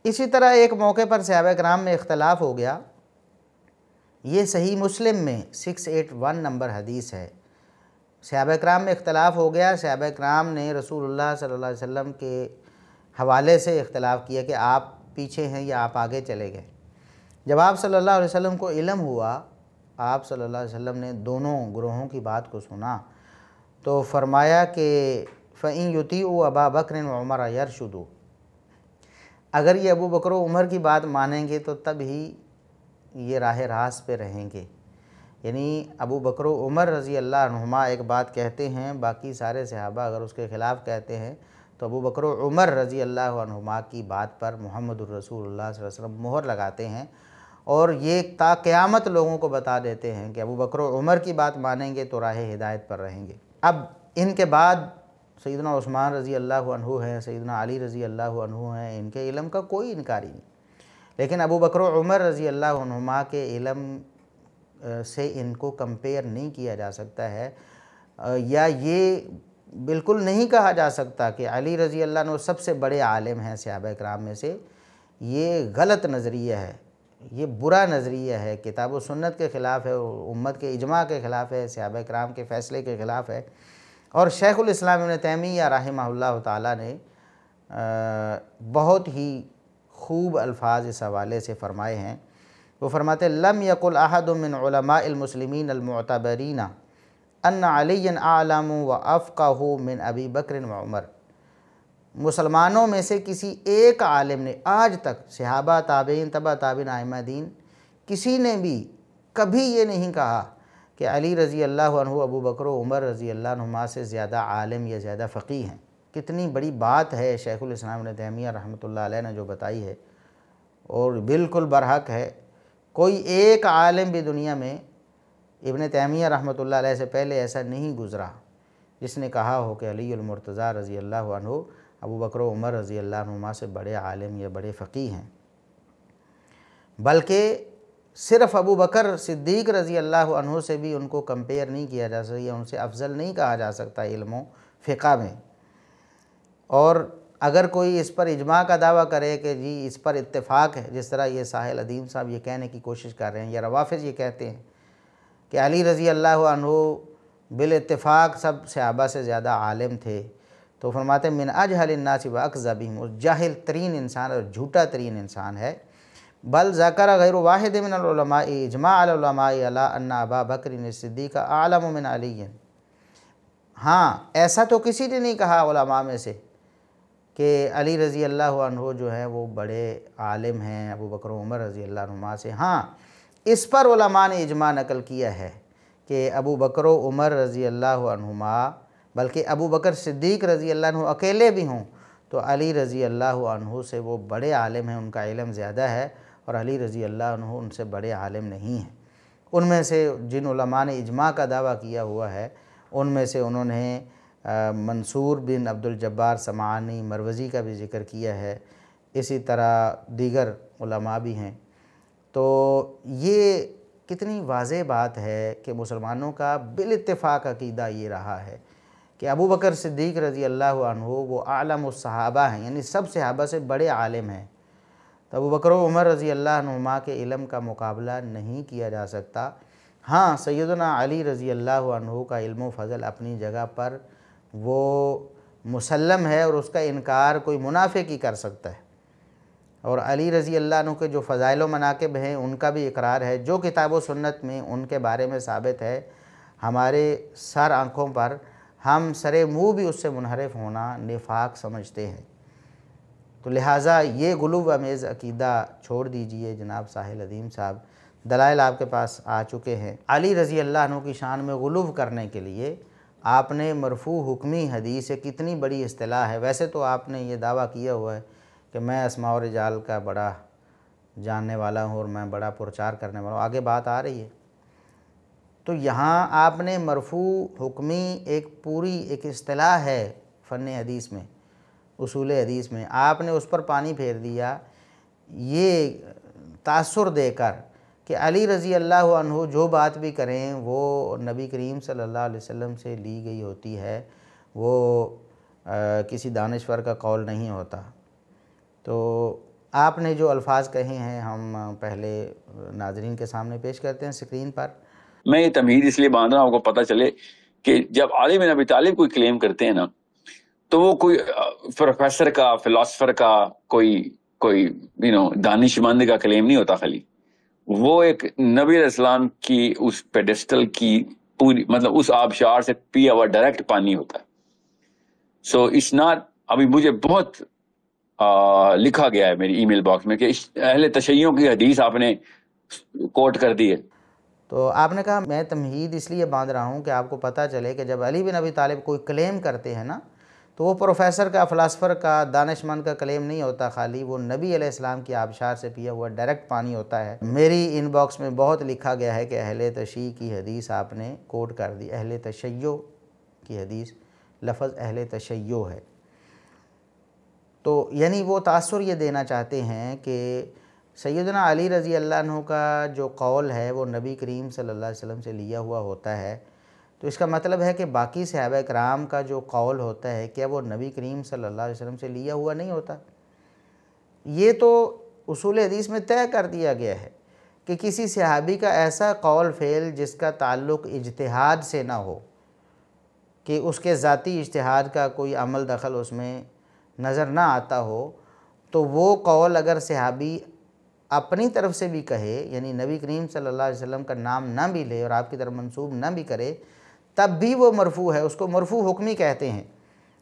Speaker 1: इसी तरह एक मौके पर सहाबा किराम में इख्तलाफ हो गया। ये सही मुस्लिम में 681 नंबर हदीस है। सहाबा किराम में इख्तलाफ हो गया। सहाबा किराम ने रसूलुल्लाह सल्लल्लाहु अलैहि वसल्लम के हवाले से इख्तलाफ किया कि आप पीछे हैं या आप आगे चले गए। जब आप सल्लल्लाहु अलैहि वसल्लम को इल्म हुआ, आप सल्लल्लाहु अलैहि वसल्लम ने दोनों ग्रोहों की बात को सुना तो फरमाया कि फ़इन युतीउ अबा बकर व उमर यरशुदू, अगर ये अबू बकर व उमर की बात मानेंगे तो तब ही ये राह रास्त पे रहेंगे। यानी अबू बकर व उमर रज़ी अल्लाह अन्हुमा एक बात कहते हैं, बाकी सारे सहाबा अगर उसके ख़िलाफ़ कहते हैं तो अबू बकर व उमर रज़ी अल्लाह अन्हुमा की बात पर मुहम्मदुर रसूलुल्लाह सल्लल्लाहु अलैहि वसल्लम मोहर लगाते हैं और ये ता क़यामत लोगों को बता देते हैं कि अबू बकर व उमर की बात मानेंगे तो राह हिदायत पर रहेंगे। अब इनके बाद सैयदना उस्मान रज़ी अल्लाह अन्हु हैं, सैयदना अली रज़ी अल्लाह अन्हु हैं, इनके इल्म का कोई इनकारी नहीं। लेकिन अबू बकर व उमर रज़ी अल्लाह अन्हुमा के इल्म से इनको कंपेयर नहीं किया जा सकता है, या ये बिल्कुल नहीं कहा जा सकता कि अली रज़ी अल्लाह अन्हु सबसे बड़े आलिम हैं सहाबा किराम में से। ये गलत नज़रिया है, ये बुरा नज़रिया है, किताब व सुन्नत के ख़िलाफ़ है, उम्मत के इजमा के ख़िलाफ़ है, सहाबा किराम के फ़ैसले के ख़िलाफ़ है। और शेखुल इस्लाम इब्न तैमिया रहमहुल्लाह ताला ने बहुत ही खूब अल्फाज इस हवाले से फ़रमाए हैं। वो फरमाते लम यकुल अहदुम मिन उलमाइल मुस्लिमीन अल मुअतबरीना अन्ना अलियन आलम व अफ़क़हु मिन अबी बकर व उमर। मुसलमानों में से किसी एक आलिम ने आज तक सहाबा ताबईन तबा ताबीन आइम्मा दीन किसी ने भी कभी ये नहीं कहा कि अली रज़ी अल्लाह अन्हु अबू बकर व उमर रज़ी अल्लाह अन्हुमा से ज़्यादा आलिम या ज़्यादा फ़क़ीह हैं। कितनी बड़ी बात है शेखुल इस्लाम इब्न तैमिया रहमतुल्लाह अलैह ने जो बताई है, और बिल्कुल बरहक है। कोई एक आलिम भी दुनिया में इब्न तैमिया रहमतुल्लाह अलैह से पहले ऐसा नहीं गुज़रा जिसने कहा हो कि अली मुर्तज़ा रज़ी अल्लाह अन्हु अबू बकर व उमर रज़ी अल्लाह अन्हुमा से बड़े आलिम या बड़े फ़क़ीह हैं। बल्कि सिर्फ़ अबू बकर सिद्दीक़ रज़ी अल्लाह अन्हु से भी उनको कंपेयर नहीं किया जा सकता, उनसे अफजल नहीं कहा जा सकता इल्म फ़िक़ा में। और अगर कोई इस पर इजमा का दावा करे कि जी इस पर इत्तेफाक है, जिस तरह ये साहिल अदीम साहब ये कहने की कोशिश कर रहे हैं, या रवाफ़िज़ ये कहते हैं कि अली रज़ी अल्लाह अन्हु बिल इत्तेफाक सब सहाबा से ज़्यादा आलिम थे, तो फरमाते मिन अजहलिन नास व अकज़बिहिम, वो जाहिल तरीन इंसान और झूठा तरीन इंसान है। बल ज़कर गैर वाहिद मिन उलमा इजमा अल उलमा अला अन्ना अबा बकर सिद्दीक़ आलम मिन अली। हाँ, ऐसा तो किसी ने नहीं कहा उलमा में से कि अली रज़ी अल्लाह अन्हु जो है वो बड़े आलिम हैं अबू बकर उमर रज़ी अल्लाह अन्हुमा से। हाँ, इस पर उलमा ने इजमा नकल किया है कि अबू बकर उमर रज़ी अल्लाह अन्हुमा, बल्कि अबू बकर सिद्दीक़ रज़ी अल्लाह अन्हु अकेले भी हों तो अली रज़ी अल्लाह अन्हु से वो बड़े आलिम हैं, उनका इल्म ज़्यादा है, और अली रज़ी अल्लाह अन्हु उनसे बड़े आलिम नहीं हैं। उनमें से जिन उलमा ने इजमा का दावा किया हुआ है उनमें से उन्होंने मंसूर बिन अब्दुल जब्बार समानी मरवज़ी का भी ज़िक्र किया है, इसी तरह दीगर उलमा भी हैं। तो ये कितनी वाज़ेह बात है कि मुसलमानों का बिल इत्तिफ़ाक़ अक़ीदा ये रहा है कि अबू बकर सिद्दीक़ रज़ी अल्लाह अन्हु वो आलम उस सहाबा हैं, यानी सब सहाबा से बड़े आलिम हैं। तो अबू बकर उमर रज़ी अल्लाह अन्हुमा के इल्म का मुकाबला नहीं किया जा सकता। हाँ, सैयदना अली रज़ी अल्लाह अन्हु का इल्म फ़ज़ल अपनी जगह पर वो मुसल्लम है और उसका इनकार कोई मुनाफिक ही कर सकता है। और अली रज़ी अल्लाह अन्हु के जो फ़ज़ाइल व मनाक़िब हैं उनका भी इकरार है, जो किताब व सुन्नत में उनके बारे में साबित है, हमारे सर आँखों पर हम सरे मुँह भी उससे मुनहरिफ होना निफाक समझते हैं। तो लिहाजा ये गुलूव अमेज़ अक़ीदा छोड़ दीजिए। जनाब साहिल अदीम साहब दलाइल आपके पास आ चुके हैं। अली रज़ी अल्लाह अन्हु की शान में गुलूव करने के लिए आपने मरफ़ू हुक्मी हदीस से कितनी बड़ी इस्तिलाह है। वैसे तो आपने ये दावा किया हुआ है कि मैं अस्मा और रिजाल का बड़ा जानने वाला हूँ और मैं बड़ा प्रचार करने वाला हूँ, आगे बात आ रही है। तो यहाँ आपने मरफ़ू हुक्मी एक पूरी एक इस्तिलाह है फ़न हदीस में, उसूल हदीस में, आपने उस पर पानी फेर दिया ये तासुर देकर कि अली रज़ी अल्लाह अन्हु जो बात भी करें वो नबी करीम सल्लल्लाहु अलैहि वसल्लम से ली गई होती है, वो किसी दानिश्वर का कौल नहीं होता। तो आपने जो अल्फाज कहे हैं हम पहले नाज़रीन के सामने पेश करते हैं स्क्रीन पर।
Speaker 2: मैं ये तमहीद इसलिए बांध रहा हूँ, आपको पता चले कि जब अली बिन अबी तालिब कोई क्लेम करते हैं ना, तो वो कोई प्रोफेसर का, फिलोसफर का, कोई दानिशमंद का क्लेम नहीं होता खाली, वो एक नबी इस्लाम की उस पेडेस्टल की पूरी, मतलब उस आबशार से पिया हुआ डायरेक्ट पानी होता है। सो इट्स नॉट, अभी मुझे बहुत लिखा गया है मेरी ईमेल बॉक्स में कि अहले तशय्युं की हदीस आपने कोट कर दी है।
Speaker 1: तो आपने कहा मैं तमहीद इसलिए बांध रहा हूँ कि आपको पता चले कि जब अली बिन अबी तालिब कोई क्लेम करते हैं ना, तो वो प्रोफेसर का, फ़िलासफ़र का, दानिशमंद का क्लेम नहीं होता खाली, वो नबी अलैहिस्सलाम की आबशार से पिया हुआ डायरेक्ट पानी होता है। मेरी इनबॉक्स में बहुत लिखा गया है कि अहले तशय्युं की हदीस आपने कोट कर दी, अहले तशय्युं की हदीस, लफ्ज़ अहले तशय्युं है। तो यानी वो तासुर ये देना चाहते हैं कि सैयदना अली रज़ी अल्लाह अन्हु का जो कौल है वो नबी करीम सल्लल्लाहु अलैहि वसल्लम से लिया हुआ होता है। तो इसका मतलब है कि बाकी सहाबा कराम का जो कौल होता है क्या वो नबी करीम सल्लल्लाहु अलैहि वसल्लम से लिया हुआ नहीं होता? ये तो उसूल हदीस में तय कर दिया गया है कि किसी सहाबी का ऐसा कौल फ़ेल जिसका ताल्लुक़ इज्तिहाद से ना हो, कि उसके ज़ाती इज्तिहाद का कोई अमल दखल उसमें नज़र ना आता हो, तो वो कौल अगर सहाबी अपनी तरफ से भी कहे, यानी नबी करीम सल्लल्लाहु अलैहि वसल्लम का नाम ना भी ले और आपकी तरफ मंसूब ना भी करे, तब भी वो मरफ़ू है, उसको मरफ़ू हुक्मी कहते हैं।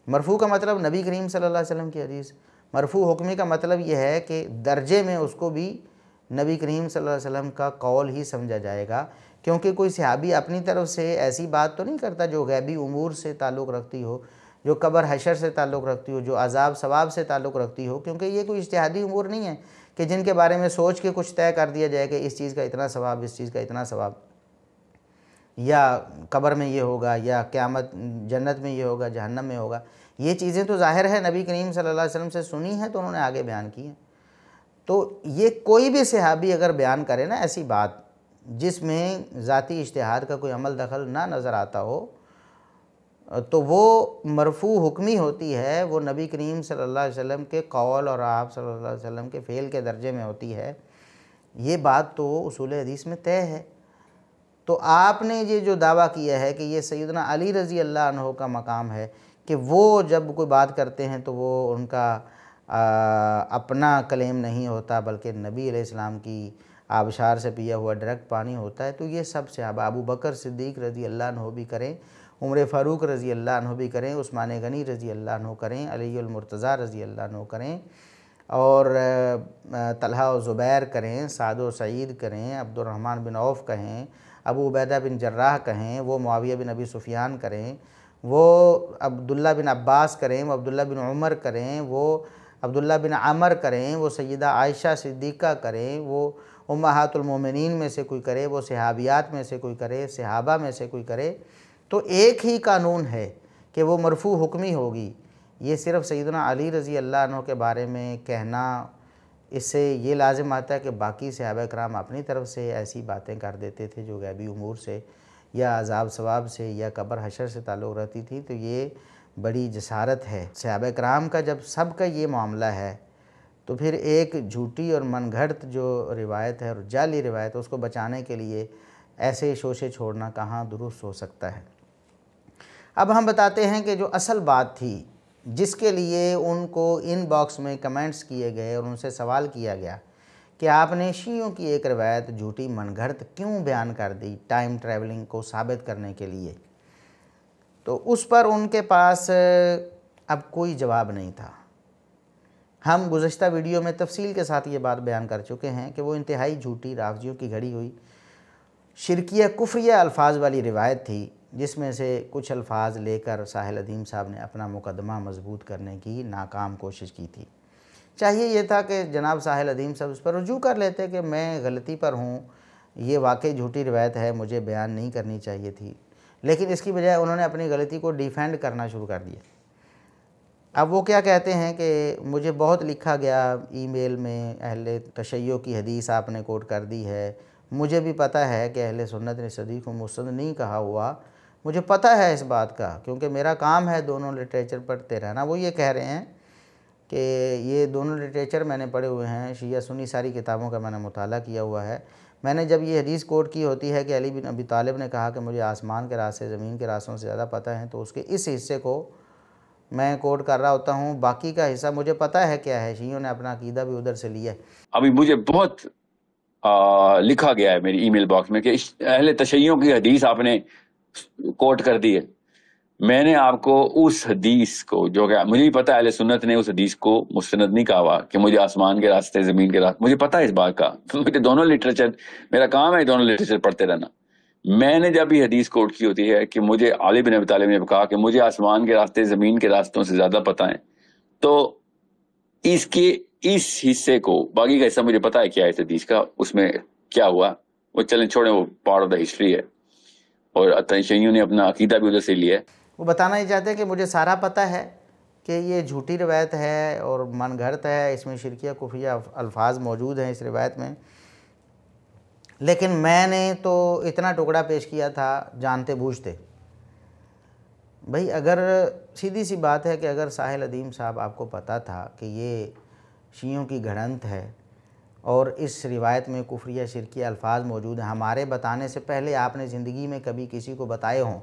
Speaker 1: मरफ़ू का मतलब नबी करीम सल्लल्लाहु अलैहि वसल्लम की हदीस, मरफ़ू हुक्मी का मतलब यह है कि दर्जे में उसको भी नबी करीम सल्लल्लाहु अलैहि वसल्लम का कौल ही समझा जाएगा, क्योंकि कोई सहाबी अपनी तरफ से ऐसी बात तो नहीं करता जो गैबी उमूर से ताल्लुक़ रखती हो, जो कब्र हशर से ताल्लुक़ रखती हो, जो अज़ाब सवाब से ताल्लुक़ रखती हो, क्योंकि ये कोई इज्तिहादी उमूर नहीं है कि जिनके बारे में सोच के कुछ तय कर दिया जाए कि इस चीज़ का इतना सवाब, इस चीज़ का इतना सवाब, या कब्र में ये होगा, या क़यामत जन्नत में ये होगा, जहन्नम में होगा। ये चीज़ें तो ज़ाहिर है नबी करीम सल्लल्लाहु अलैहि वसल्लम से सुनी है तो उन्होंने आगे बयान की हैं। तो ये कोई भी सहाबी अगर बयान करे ना ऐसी बात जिसमें ज़ाती इज्तिहाद का कोई अमल दखल ना नज़र आता हो, तो वो मरफ़ू हुक्मी होती है, वो नबी करीम सल्लल्लाहु अलैहि वसल्लम के कौल और आप सल्लल्लाहु अलैहि वसल्लम के फ़ेल के दर्जे में होती है। ये बात तो उसूल हदीस में तय है। तो आपने ये जो दावा किया है कि ये सैयदना अली रज़ी अल्लाह अन्हु का मकाम है कि वो जब कोई बात करते हैं तो वो उनका अपना क्लेम नहीं होता, बल्कि नबी अलैहिस्सलाम की आबशार से पिया हुआ डायरेक्ट पानी होता है, तो ये सब सहाबा, अबू बकर सिद्दीक़ रज़ी अल्लाह अन्हु भी करें, उमर फ़ारूक रज़ी अल्लाह अन्हु भी करें, उस्मान गनी रज़ी अल्लाह अन्हु करें, अलीउल मुर्तज़ा रज़ी अल्लाह अन्हु करें, और तलहा और ज़ुबैर करें, साद व सईद करें, अब्दुर्रहमान बिन औफ़ कहें, अबू उबैदा बिन जर्राह कहें, वो मुआविया बिन अबी सुफ़ियान करें, वो अब्दुल्ला बिन अब्बास करें, वो अब्दुल्ला बिन उमर करें, वो अब्दुल्ला बिन अमर करें, वो सैयदा आयशा सिद्दीक़ा करें, वो उम्महातुल मोमिनीन में से कोई करे, वो सहाबियात में से कोई करे, सहाबा में से कोई करे, तो एक ही कानून है कि वो मरफ़ू हुक्मी होगी। ये सिर्फ़ सैयदना अली रज़ी अल्लाह अन्हु के बारे में कहना, इससे ये लाजिम आता है कि बाकी सहाबा कराम अपनी तरफ से ऐसी बातें कर देते थे जो गैबी उमूर से या अज़ाब सवाब से या कब्र हशर से ताल्लुक़ रहती थी। तो ये बड़ी जसारत है सहाबा कराम का। जब सब का ये मामला है तो फिर एक झूठी और मनगढ़ंत जो रिवायत है और जाली रिवायत है, उसको बचाने के लिए ऐसे शोशे छोड़ना कहाँ दुरुस्त हो सकता है। अब हम बताते हैं कि जो असल बात थी जिसके लिए उनको इनबॉक्स में कमेंट्स किए गए और उनसे सवाल किया गया कि आपने शियों की एक रवायत झूठी मनगढ़ंत क्यों बयान कर दी टाइम ट्रैवलिंग को साबित करने के लिए, तो उस पर उनके पास अब कोई जवाब नहीं था। हम गुज़श्ता वीडियो में तफसील के साथ ये बात बयान कर चुके हैं कि वो इंतहाई झूठी राफ़िज़ियों की घड़ी हुई शिरकिया कुफ्रिया अल्फाज वाली रिवायत थी, जिसमें से कुछ अल्फाज लेकर साहिल अदीम साहब ने अपना मुकदमा मजबूत करने की नाकाम कोशिश की थी। चाहिए ये था कि जनाब साहिल अदीम साहब उस पर रुजू कर लेते कि मैं गलती पर हूँ, ये वाकई झूठी रिवायत है, मुझे बयान नहीं करनी चाहिए थी, लेकिन इसकी बजाय उन्होंने अपनी गलती को डिफेंड करना शुरू कर दिया। अब वो क्या कहते हैं कि मुझे बहुत लिखा गया ईमेल में, अहले तशय्यो की हदीस आपने कोट कर दी है, मुझे भी पता है कि अहले सुन्नत ने सदीक़ को मुस्नद नहीं कहा हुआ, मुझे पता है इस बात का, क्योंकि मेरा काम है दोनों लिटरेचर पढ़ते रहना। वो ये कह रहे हैं कि ये दोनों लिटरेचर मैंने पढ़े हुए हैं, शिया सुन्नी सारी किताबों का मैंने मुताला किया हुआ है। मैंने जब ये हदीस कोट की होती है कि अली बिन अबी तालिब ने कहा कि मुझे आसमान के रास्ते ज़मीन के रास्तों से ज़्यादा पता है, तो उसके इस हिस्से को मैं कोट कर रहा होता हूँ, बाकी का हिस्सा मुझे पता है क्या है। शियों ने अपना अकीदा भी उधर से लिया है।
Speaker 2: अभी मुझे बहुत लिखा गया है मेरी ईमेल बॉक्स में कि अहले तशय्युं की हदीस आपने कोट कर दी है। मैंने आपको उस हदीस को, जो कि मुझे भी पता है अहले सुन्नत ने उस हदीस को मुस्तनद नहीं कहा हुआ कि मुझे आसमान के रास्ते ज़मीन के रास्ते, मुझे पता है इस बात का। मुझे दोनों लिटरेचर, मेरा काम है दोनों लिटरेचर पढ़ते रहना। मैंने जब ये हदीस कोट की होती है कि मुझे अली बिन अबी तालिब ने कहा कि मुझे आसमान के रास्ते ज़मीन के रास्तों से ज़्यादा पता है, तो इसके इस हिस्से को, बाकी का हिस्सा मुझे पता है क्या है इस हदीस का, उसमें क्या हुआ वो चलें छोड़ें, वो पार्ट ऑफ द हिस्ट्री है, और तशय्युं ने अपना अकीदा भी उधर से लिया है।
Speaker 1: वो बताना ही चाहते हैं कि मुझे सारा पता है कि ये झूठी रवायत है और मनगढ़ंत है, इसमें शिरकिया कुफिया अल्फाज मौजूद हैं इस रिवायत में, लेकिन मैंने तो इतना टुकड़ा पेश किया था जानते बूझते। भाई अगर सीधी सी बात है कि अगर साहिल अदीम साहब आपको पता था कि ये शियों की गढ़ंत है और इस रिवायत में कुफरिया शिरकिया अल्फाज मौजूद हैं, हमारे बताने से पहले आपने ज़िंदगी में कभी किसी को बताए हों,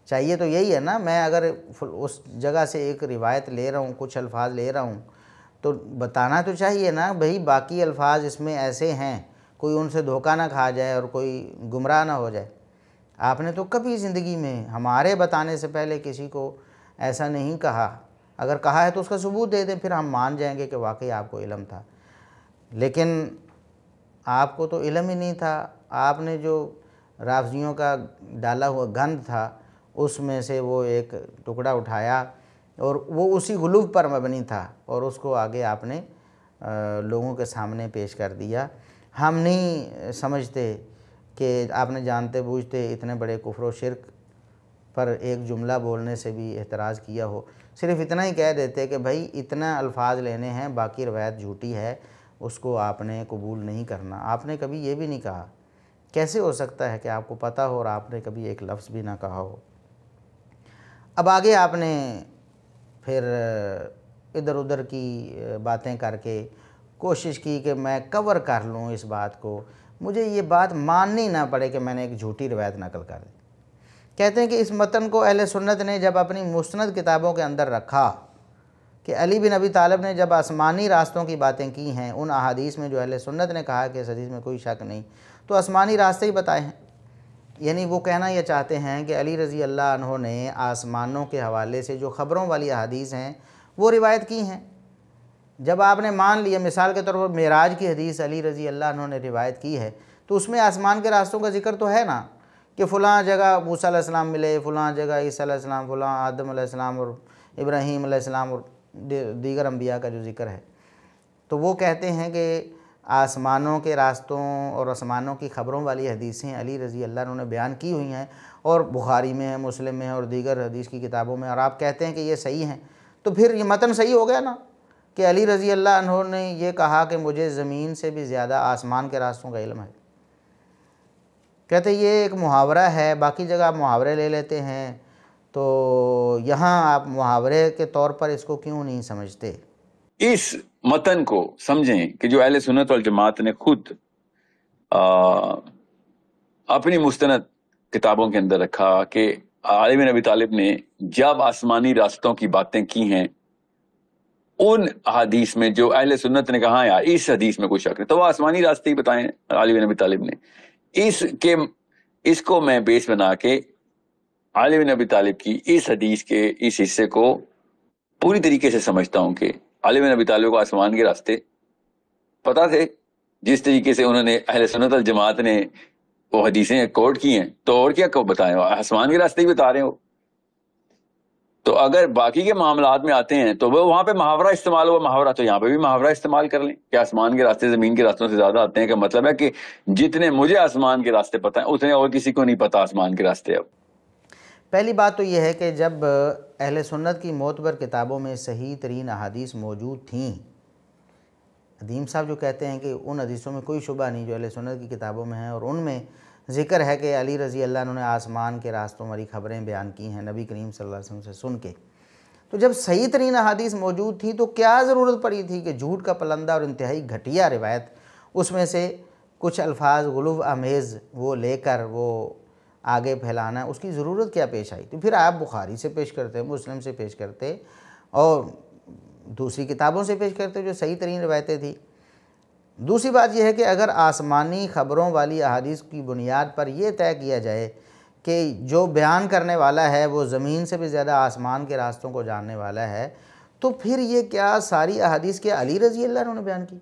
Speaker 1: चाहिए तो यही है ना। मैं अगर उस जगह से एक रिवायत ले रहा हूँ, कुछ अल्फाज ले रहा हूँ, तो बताना तो चाहिए ना भाई बाकी अल्फाज इसमें ऐसे हैं, कोई उनसे धोखा ना खा जाए और कोई गुमराह ना हो जाए। आपने तो कभी ज़िंदगी में हमारे बताने से पहले किसी को ऐसा नहीं कहा। अगर कहा है तो उसका सबूत दे दें, फिर हम मान जाएंगे कि वाकई आपको इल्म था, लेकिन आपको तो इल्म ही नहीं था। आपने जो राफ़ज़ियों का डाला हुआ गंद था उसमें से वो एक टुकड़ा उठाया और वो उसी गुलूब पर मबनी था और उसको आगे आपने लोगों के सामने पेश कर दिया। हम नहीं समझते कि आपने जानते बूझते इतने बड़े कुफ्र व शिर्क पर एक जुमला बोलने से भी एतराज़ किया हो। सिर्फ़ इतना ही कह देते कि भाई इतना अल्फाज लेने हैं, बाकी रवायत झूठी है, उसको आपने कबूल नहीं करना। आपने कभी ये भी नहीं कहा। कैसे हो सकता है कि आपको पता हो और आपने कभी एक लफ्ज़ भी ना कहा हो। अब आगे आपने फिर इधर उधर की बातें करके कोशिश की कि मैं कवर कर लूँ इस बात को, मुझे ये बात माननी ना पड़े कि मैंने एक झूठी रवायत नकल कर दी। कहते हैं कि इस मतन को अहले सुन्नत ने जब अपनी मुस्नद किताबों के अंदर रखा कि अली बिन अबी तालिब ने जब आसमानी रास्तों की बातें की हैं, उन अहादीस में जो अहले सुन्नत ने कहा कि इस हदीस में कोई शक नहीं, तो आसमानी रास्ते ही बताए हैं। यानी वो कहना यह चाहते हैं कि अली रज़ी अल्लाह अन्हो ने आसमानों के हवाले से जो ख़बरों वाली अहादीस हैं वो रिवायत की हैं। जब आपने मान लिया मिसाल के तौर पर मेराज की हदीस अली रज़ी अल्लाह अन्हो ने रिवायत की है, तो उसमें आसमान के रास्तों का जिक्र तो है ना कि फ़लाँ जगह मूसा अलैहिस्सलाम मिले, फ़लाँ जगह ईसा अलैहिस्सलाम, फ़लाँ आदम अलैहिस्सलाम और इब्राहीम अलैहिस्सलाम और दीगर अम्बिया का जो जिक्र है। तो वो कहते हैं कि आसमानों के रास्तों और आसमानों की ख़बरों वाली हदीसें अली रज़ी अल्लाह अन्हु ने बयान की हुई हैं और बुखारी में है, मुस्लिम में है और दीगर हदीस की किताबों में, और आप कहते हैं कि ये सही हैं, तो फिर ये मतन सही हो गया ना कि अली रज़ी अल्लाह अन्हु ने ये कहा कि मुझे ज़मीन से भी ज़्यादा आसमान के रास्तों का इल्म है। कहते ये एक मुहावरा है, बाकी जगह आप मुहावरे ले लेते हैं, तो यहाँ आप मुहावरे के तौर पर इसको क्यों नहीं समझते।
Speaker 2: इस मतन को समझें कि जो अहले सुन्नत वल जमात ने खुद अपनी मुस्तनद किताबों के अंदर रखा कि अली बिन अबी तालिब ने जब आसमानी रास्तों की बातें की हैं, उन हदीस में जो अहले सुन्नत ने कहा यार इस हदीस में कोई शक नहीं, तो वो आसमानी रास्ते ही बताए अली बिन अबी तालिब ने। इसको मैं बेस बना के अली बिन अबी तालिब की इस हदीस के इस हिस्से को पूरी तरीके से समझता हूं कि अली बिन अबी तालिब को आसमान के रास्ते पता थे, जिस तरीके से उन्होंने अहले सुन्नत वल जमात ने वो हदीसें कोट की हैं, तो और क्या कब बताएं, आसमान के रास्ते ही बता रहे हो। तो अगर बाकी के मामलात में आते हैं तो वो वहां पे मुहावरा इस्तेमाल हुआ मुहावरा, तो यहाँ पे भी मुहावरा इस्तेमाल कर लें कि आसमान के रास्ते जमीन के रास्तों से ज्यादा आते हैं, का मतलब है कि जितने मुझे आसमान के रास्ते पता है उतने और किसी को नहीं पता आसमान के रास्ते। अब
Speaker 1: पहली बात तो ये है कि जब अहले सुन्नत की मोतबर किताबों में सही तरीन अहादीस मौजूद थीं, अदीम साहब जो कहते हैं कि उन हदीसों में कोई शुबा नहीं जो अहले सुन्नत की किताबों में है, और उनमें ज़िक्र है कि अली रज़ी अल्लाह अन्हु ने आसमान के रास्तों वाली ख़बरें बयान की हैं नबी करीम सल्लल्लाहु अलैहि वसल्लम से सुन के। तो जब सही तरीन अहादीस मौजूद थी तो क्या ज़रूरत पड़ी थी कि झूठ का पलंदा और इंतहाई घटिया रिवायत, उसमें से कुछ अल्फाज गुलूव आमेज़ वो लेकर वो आगे फैलाना, उसकी ज़रूरत क्या पेश आई? तो फिर आप बुखारी से पेश करते, मुस्लिम से पेश करते और दूसरी किताबों से पेश करते जो सही तरीन रिवायतें थी। दूसरी बात यह है कि अगर आसमानी ख़बरों वाली अहादीस की बुनियाद पर यह तय किया जाए कि जो बयान करने वाला है वो ज़मीन से भी ज़्यादा आसमान के रास्तों को जानने वाला है, तो फिर ये क्या सारी अहादीस के अली रज़ी अल्लाह अन्हु ने बयान की?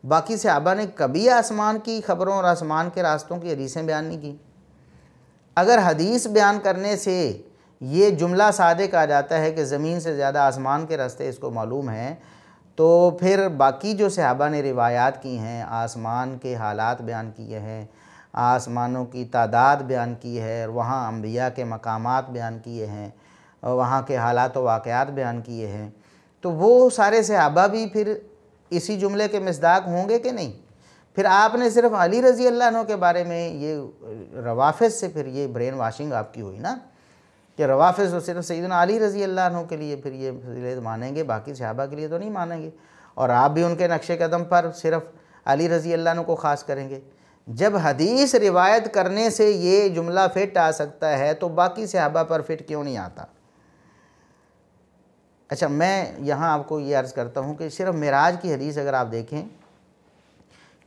Speaker 1: बाकी सहाबा ने कभी आसमान की ख़बरों और आसमान के रास्तों की हदीसें बयान नहीं की। अगर हदीस बयान करने से ये जुमला सादिक आ जाता है कि ज़मीन से ज़्यादा आसमान के रास्ते इसको मालूम हैं, तो फिर बाकी जो सहाबा ने रिवायात की हैं, आसमान के हालात बयान किए हैं, आसमानों की तादाद बयान की है, वहाँ अंबिया के मकामात बयान किए हैं, वहाँ के हालात व वाक़यात बयान किए हैं, तो वो सारे सहाबा भी फिर इसी जुमले के मिस्दाक होंगे कि नहीं? फिर आपने सिर्फ अली रज़ी अल्लाह अन्हु के बारे में ये रवाफ़िज़ से फिर ये ब्रेन वाशिंग आपकी हुई ना कि रवाफ़िज़ तो सिर्फ सैयदना अली रज़ी अल्लाह अन्हु के लिए फिर ये फजीलत मानेंगे, बाकी सहाबा के लिए तो नहीं मानेंगे, और आप भी उनके नक्शे कदम पर सिर्फ अली रज़ी अल्लाह अन्हु को ख़ास करेंगे। जब हदीस रिवायत करने से ये जुमला फिट आ सकता है तो बाकी सहाबा पर फिट क्यों नहीं आता? अच्छा, मैं यहाँ आपको ये अर्ज़ करता हूँ कि सिर्फ मिराज की हदीस अगर आप देखें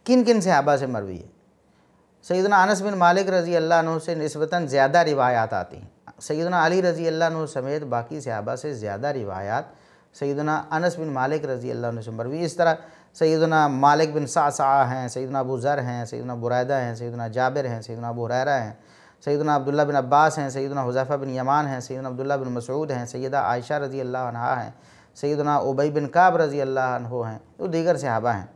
Speaker 1: किन किन सहाबा से मरवी है। सैयदना अनस बिन मालिक रज़ी अल्लाह अन्हु से निस्बतन ज़्यादा रिवायात आती हैं। सैयदना अली रज़ी अल्लाह अन्हु समेत बाकी सहाबा से ज़्यादा रिवायात सैयदना अनस बिन मालिक रज़ी अल्लाह अन्हु से मरवी। इस तरह सैयदना मालिक बिन सासा हैं, सैयदना अबू ज़र हैं, सैयदना बुरैदा हैं, सैयदना जाबिर हैं, सैयदना अबू हुरैरा हैं, सैयदना अब्दुल्ला बिन अब्बास हैं, सैयदना हुज़ैफ़ा बिन यमान हैं, सैयदना अब्दुल्ला बिन मसऊद हैं, सैयदा आयशा रज़ी अल्लाह अन्हा हैं, सैयदना उबई बिन काब रज़ी अल्लाह अन्हु हैं, तो दीगर सहाबा हैं।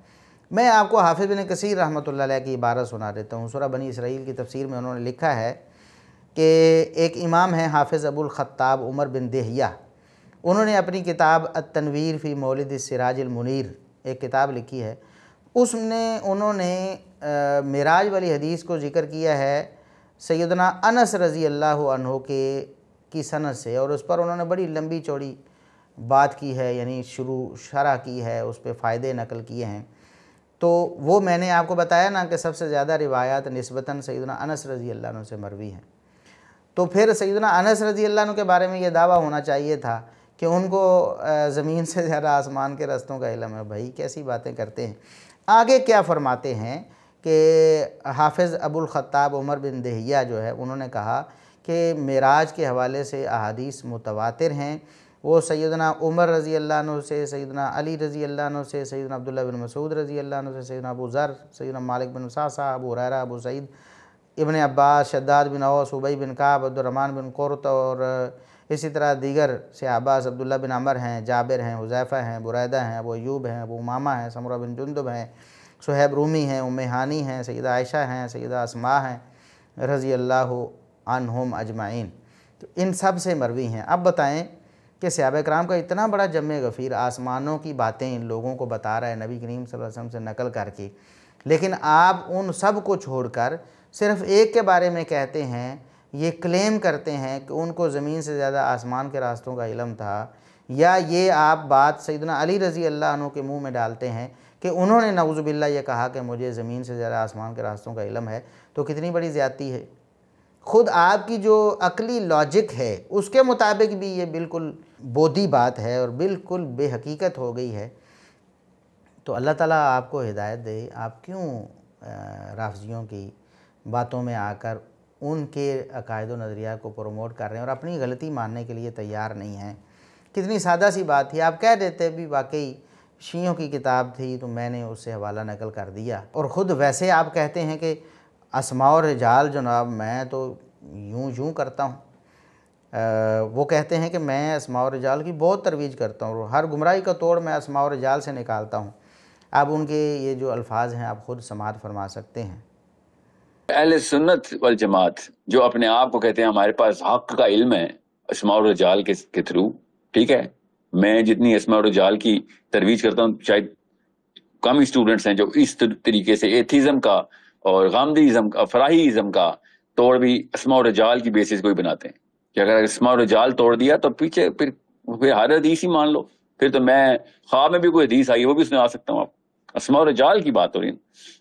Speaker 1: मैं आपको हाफिज़ बिन कसीर रहमतुल्लाह अलैह की इबारत सुना देता हूँ। सूरह बनी इसराइल की तफसीर में उन्होंने लिखा है कि एक इमाम हैं हाफिज़ अबुल ख़त्ताब उमर बिन देहिया, उन्होंने अपनी किताब अत-तनवीर फ़ी मौलिद सिराजिल मुनीर एक किताब लिखी है, उसमें उन्होंने मिराज वाली हदीस को ज़िक्र किया है सैयदना अनस रज़ी अल्लाह अन्हु की सनद से, और उस पर उन्होंने बड़ी लंबी चौड़ी बात की है, यानी शुरू शरह की है, उस पर फ़ायदे नकल किए हैं। तो वो मैंने आपको बताया ना कि सबसे ज़्यादा रिवायात निस्बतन सैयदना अनस रज़ी अल्लाह अन्हु से मरवी हैं। तो फिर सैयदना अनस रज़ी अल्लाह अन्हु के बारे में ये दावा होना चाहिए था कि उनको ज़मीन से ज़्यादा आसमान के रास्तों का इल्म है। भाई कैसी बातें करते हैं। आगे क्या फ़रमाते हैं कि हाफिज़ अबुल ख़त्ताब उमर बिन देहिया जो है उन्होंने कहा कि मिराज के हवाले से अहादीस मुतवातिर हैं। वो सैयदना उमर रज़ी अल्लाह अन्हु से, सैयदना अली रज़ी अल्लाह अन्हु से, सैयदना अब्दुल्ला बिन मसूद रज़ी अल्लाह अन्हु से, सैयदना अबू ज़र, सैयदना मालिक बिन सासा, अबू हुरैरा, अबू सईद इब्न अब्बास, शद्दाद बिन औस, उबई बिन काब, अब्दुर्रहमान बिन कुरत और इसी तरह दीगर सहाबा अब्दुल्ला बिन अमर हैं, जाबिर हैं, हुज़ैफ़ा हैं, बुरैदा हैं, अबू अय्यूब हैं, अबू उमामा हैं, समरा बिन जुंदुब हैं, सुहैब रूमी हैं, उम्मे हानी हैं, सैयदा आयशा हैं, सैयदा अस्मा हैं रज़ी अल्लाह अन्हुम अजमाइन। तो इन सब से मरवी हैं। अब बताएं कि सहाबा कराम का इतना बड़ा जम्मे गफ़ीर आसमानों की बातें इन लोगों को बता रहा है नबी करीम सल्लल्लाहु अलैहि वसल्लम से नकल करके, लेकिन आप उन सब को छोड़कर सिर्फ़ एक के बारे में कहते हैं, ये क्लेम करते हैं कि उनको ज़मीन से ज़्यादा आसमान के रास्तों का इल्म था, या ये आप बात सैयदना अली रज़ी अल्लाह अन्हु के मुँह में डालते हैं कि उन्होंने नऊज़ुबिल्लाह ये कहा कि मुझे ज़मीन से ज़्यादा आसमान के रास्तों का इल्म है। तो कितनी बड़ी ज़्यादती है। ख़ुद आपकी जो अकली लॉजिक है उसके मुताबिक भी ये बिल्कुल बोधी बात है और बिल्कुल बेहकीकत हो गई है। तो अल्लाह ताला आपको हिदायत दे, आप क्यों राफ़िज़ियों की बातों में आकर उनके अकायद व नज़रिया को प्रमोट कर रहे हैं और अपनी गलती मानने के लिए तैयार नहीं हैं। कितनी सादा सी बात थी, आप कह देते भी वाकई शीयों की किताब थी तो मैंने उससे हवाला नकल कर दिया। और ख़ुद वैसे आप कहते हैं कि अस्मा और रिजाल जनाब मैं तो यूँ करता हूँ। वो कहते हैं कि मैं अस्मा और रिजाल की बहुत तरवीज करता हूँ और हर गुमराही का तोड़ मैं अस्मा और रिजाल से निकालता हूँ। अब उनके ये जो अल्फाज हैं आप ख़ुद समाअत फरमा सकते हैं।
Speaker 2: अहले सुन्नत वल जमात जो अपने आप को कहते हैं हमारे पास हक का इल्म है अस्मा और रिजाल के थ्रू, ठीक है, मैं जितनी अस्मा और रिजाल की तरवीज करता हूँ शायद कम स्टूडेंट्स हैं जो इस तरीके से एथिज्म का और गामदीज़म का फराहीज़म का तोड़ भी अस्मा और रिजाल की बेसिस को ही बनाते हैं कि अगर अस्मा और रिजाल तोड़ दिया तो पीछे फिर हर हदीस ही मान लो, फिर तो मैं ख्वाब में भी कोई हदीस आई वो भी सुना सकता हूँ। आप अस्मा और रिजाल की बात हो रही है,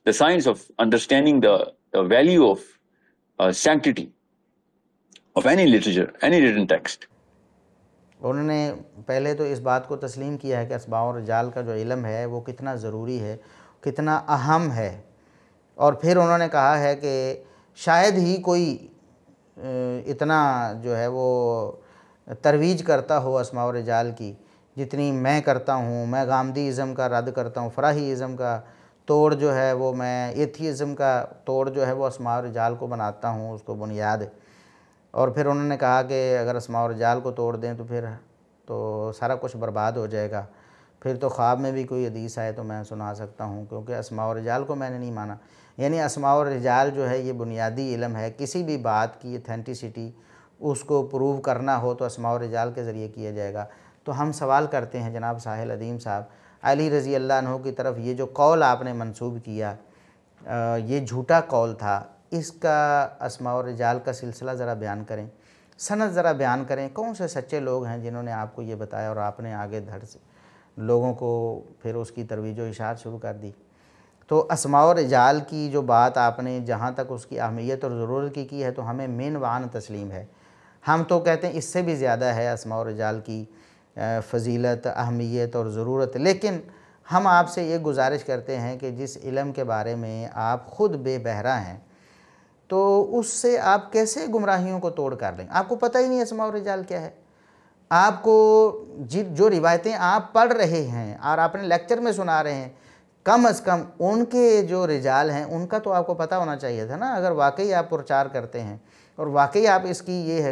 Speaker 2: the science of understanding the value of sanctity of any literature, any written text.
Speaker 1: उन्होंने पहले तो इस बात को तस्लीम किया है कि अस्मा और रिजाल का जो इल्म है वो कितना ज़रूरी है, कितना अहम है, और फिर उन्होंने कहा है कि शायद ही कोई इतना जो है वो तरवीज करता हो अस्मा और रिजाल की जितनी मैं करता हूँ। मैं गामदीज़म का रद्द करता हूँ, फराहीज़म का तोड़ जो है वो, मैं एथिज़म का तोड़ जो है वो अस्मा और रिजाल को बनाता हूँ, उसको बुनियाद। और फिर उन्होंने कहा कि अगर अस्मा और रिजाल को तोड़ दें तो फिर तो सारा कुछ बर्बाद हो जाएगा, फिर तो ख्वाब में भी कोई हदीस आए तो मैं सुना सकता हूँ, क्योंकि अस्मा और रिजाल को मैंने नहीं माना। यानी अस्मा और रिजाल जो है ये बुनियादी इल्म है, किसी भी बात की ऑथेंटिसिटी उसको प्रूव करना हो तो अस्मा और रिजाल के ज़रिए किया जाएगा। तो हम सवाल करते हैं जनाब साहिल अदीम साहब, अली रज़ी अल्लाह अन्हु की तरफ ये जो कौल आपने मंसूब किया ये झूठा कौल था, इसका अस्मा और रिजाल का सिलसिला ज़रा बयान करें, सनद ज़रा बयान करें, कौन से सच्चे लोग हैं जिन्होंने आपको ये बताया और आपने आगे धड़ से लोगों को फिर उसकी तरवीज व इशाअत शुरू कर दी। तो अस्मा और रिजाल की जो बात आपने जहाँ तक उसकी अहमियत और ज़रूरत की है तो हमें मेन वान तस्लीम है। हम तो कहते हैं इससे भी ज़्यादा है अस्मा और रिजाल की फ़जीलत, अहमियत और ज़रूरत। लेकिन हम आपसे ये गुजारिश करते हैं कि जिस इल्म के बारे में आप ख़ुद बेबहरा हैं तो उससे आप कैसे गुमराहियों को तोड़ कर लें। आपको पता ही नहीं अस्मा और रिजाल क्या है, आपको जो रिवायतें आप पढ़ रहे हैं और आपने लेक्चर में सुना रहे हैं, कम अज़ कम उनके जो रिजाल हैं उनका तो आपको पता होना चाहिए था ना। अगर वाकई आप प्रचार करते हैं और वाकई आप इसकी ये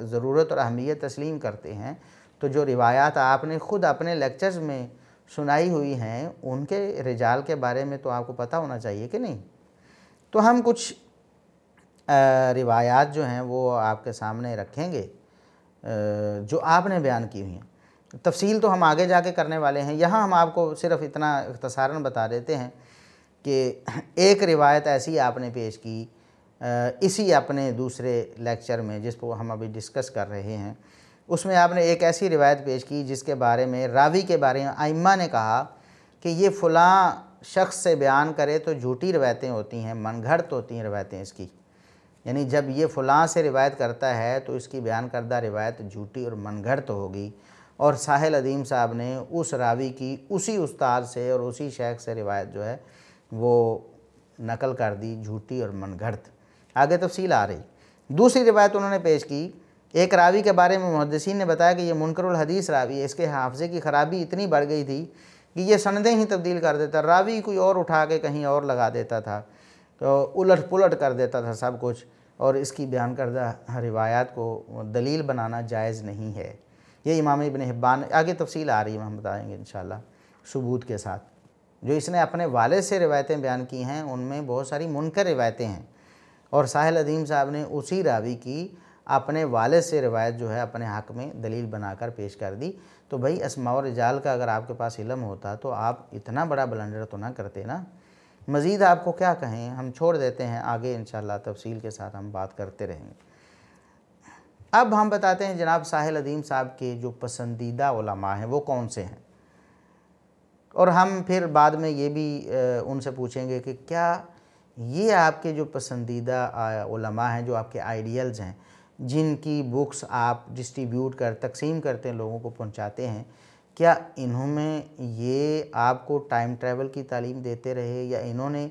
Speaker 1: ज़रूरत और अहमियत तस्लीम करते हैं तो जो रिवायात आपने ख़ुद अपने लेक्चर्स में सुनाई हुई हैं उनके रिजाल के बारे में तो आपको पता होना चाहिए कि नहीं। तो हम कुछ रिवायात जो हैं वो आपके सामने रखेंगे जो आपने बयान की हुई हैं। तफसील तो हम आगे जाके करने वाले हैं, यहाँ हम आपको सिर्फ इतना इख्तसारन बता देते हैं कि एक रिवायत ऐसी आपने पेश की इसी अपने दूसरे लेक्चर में जिसको हम अभी डिस्कस कर रहे हैं, उसमें आपने एक ऐसी रिवायत पेश की जिसके बारे में रावी के बारे में आइम्मा ने कहा कि ये फ़लाँ शख्स से बयान करे तो झूठी रिवायतें होती हैं, मनगढ़ंत होती हैं रिवायतें इसकी। यानी जब ये फ़लाँ से रिवायत करता है तो इसकी बयान करदा रिवायत झूठी और मनगढ़ंत होगी। और साहिल अदीम साहब ने उस रावी की उसी उस्ताद से और उसी शेख से रिवायत जो है वो नकल कर दी झूठी और मनगढ़ंत। आगे तफसील आ रही। दूसरी रिवायत उन्होंने पेश की, एक रावी के बारे में मुहद्दिसीन ने बताया कि ये मुनकरुल हदीस रावी है, इसके हाफ़ज़े की ख़राबी इतनी बढ़ गई थी कि ये सनदें ही तब्दील कर देता, रावी कोई और उठा के कहीं और लगा देता था, तो उलट पुलट कर देता था सब कुछ, और इसकी बयान करदा रिवायात को दलील बनाना जायज़ नहीं है। ये इमाम इब्न हिब्बान, आगे तफसील आ रही है, हम बताएंगे इंशाअल्लाह सबूत के साथ। जो इसने अपने वालिद से रिवायतें बयान की हैं उनमें बहुत सारी मुनकर रिवायतें हैं, और साहिल अदीम साहब ने उसी रावी की अपने वालिद से रिवायत जो है अपने हक़ में दलील बनाकर पेश कर दी। तो भाई अस्मा और रिजाल का अगर आपके पास इल्म होता तो आप इतना बड़ा ब्लंडर तो ना करते ना। मज़ीद आपको क्या कहें, हम छोड़ देते हैं, आगे इंशाअल्लाह तफसील के साथ हम बात करते रहेंगे। अब हम बताते हैं जनाब साहिल अदीम साहब के जो पसंदीदा उलमा हैं वो कौन से हैं, और हम फिर बाद में ये भी उनसे पूछेंगे कि क्या ये आपके जो पसंदीदा उलमा हैं, जो आपके आइडियल्स हैं, जिनकी बुक्स आप डिस्ट्रीब्यूट कर तकसीम करते हैं, लोगों को पहुंचाते हैं, क्या इन्होंने ये आपको टाइम ट्रैवल की तालीम देते रहे, या इन्होंने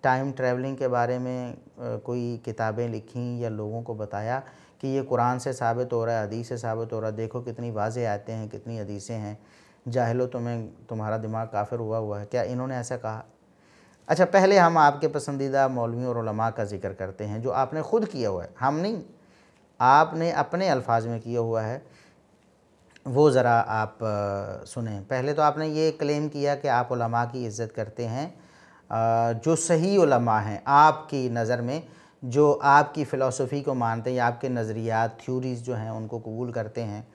Speaker 1: टाइम ट्रैवलिंग के बारे में कोई किताबें लिखी या लोगों को बताया कि ये कुरान से साबित हो रहा है, हदीस से साबित हो रहा है, देखो कितनी वाज़ेह आयतें हैं, कितनी हदीसें हैं, जाहिलो तुम्हारा दिमाग काफिर हुआ है, क्या इन्होंने ऐसा कहा? अच्छा, पहले हम आपके पसंदीदा मौलवी और उलमा का जिक्र करते हैं जो आपने ख़ुद किया हुआ है, हम नहीं, आपने अपने अल्फाज में किया हुआ है, वो ज़रा आप सुने। पहले तो आपने ये क्लेम किया कि आप उलमा की इज़्ज़त करते हैं, जो सही उलमा हैं आपकी नज़र में, जो आपकी फ़िलासफ़ी को मानते हैं या आपके नज़रियात थ्योरीज़ जो हैं उनको कबूल करते हैं।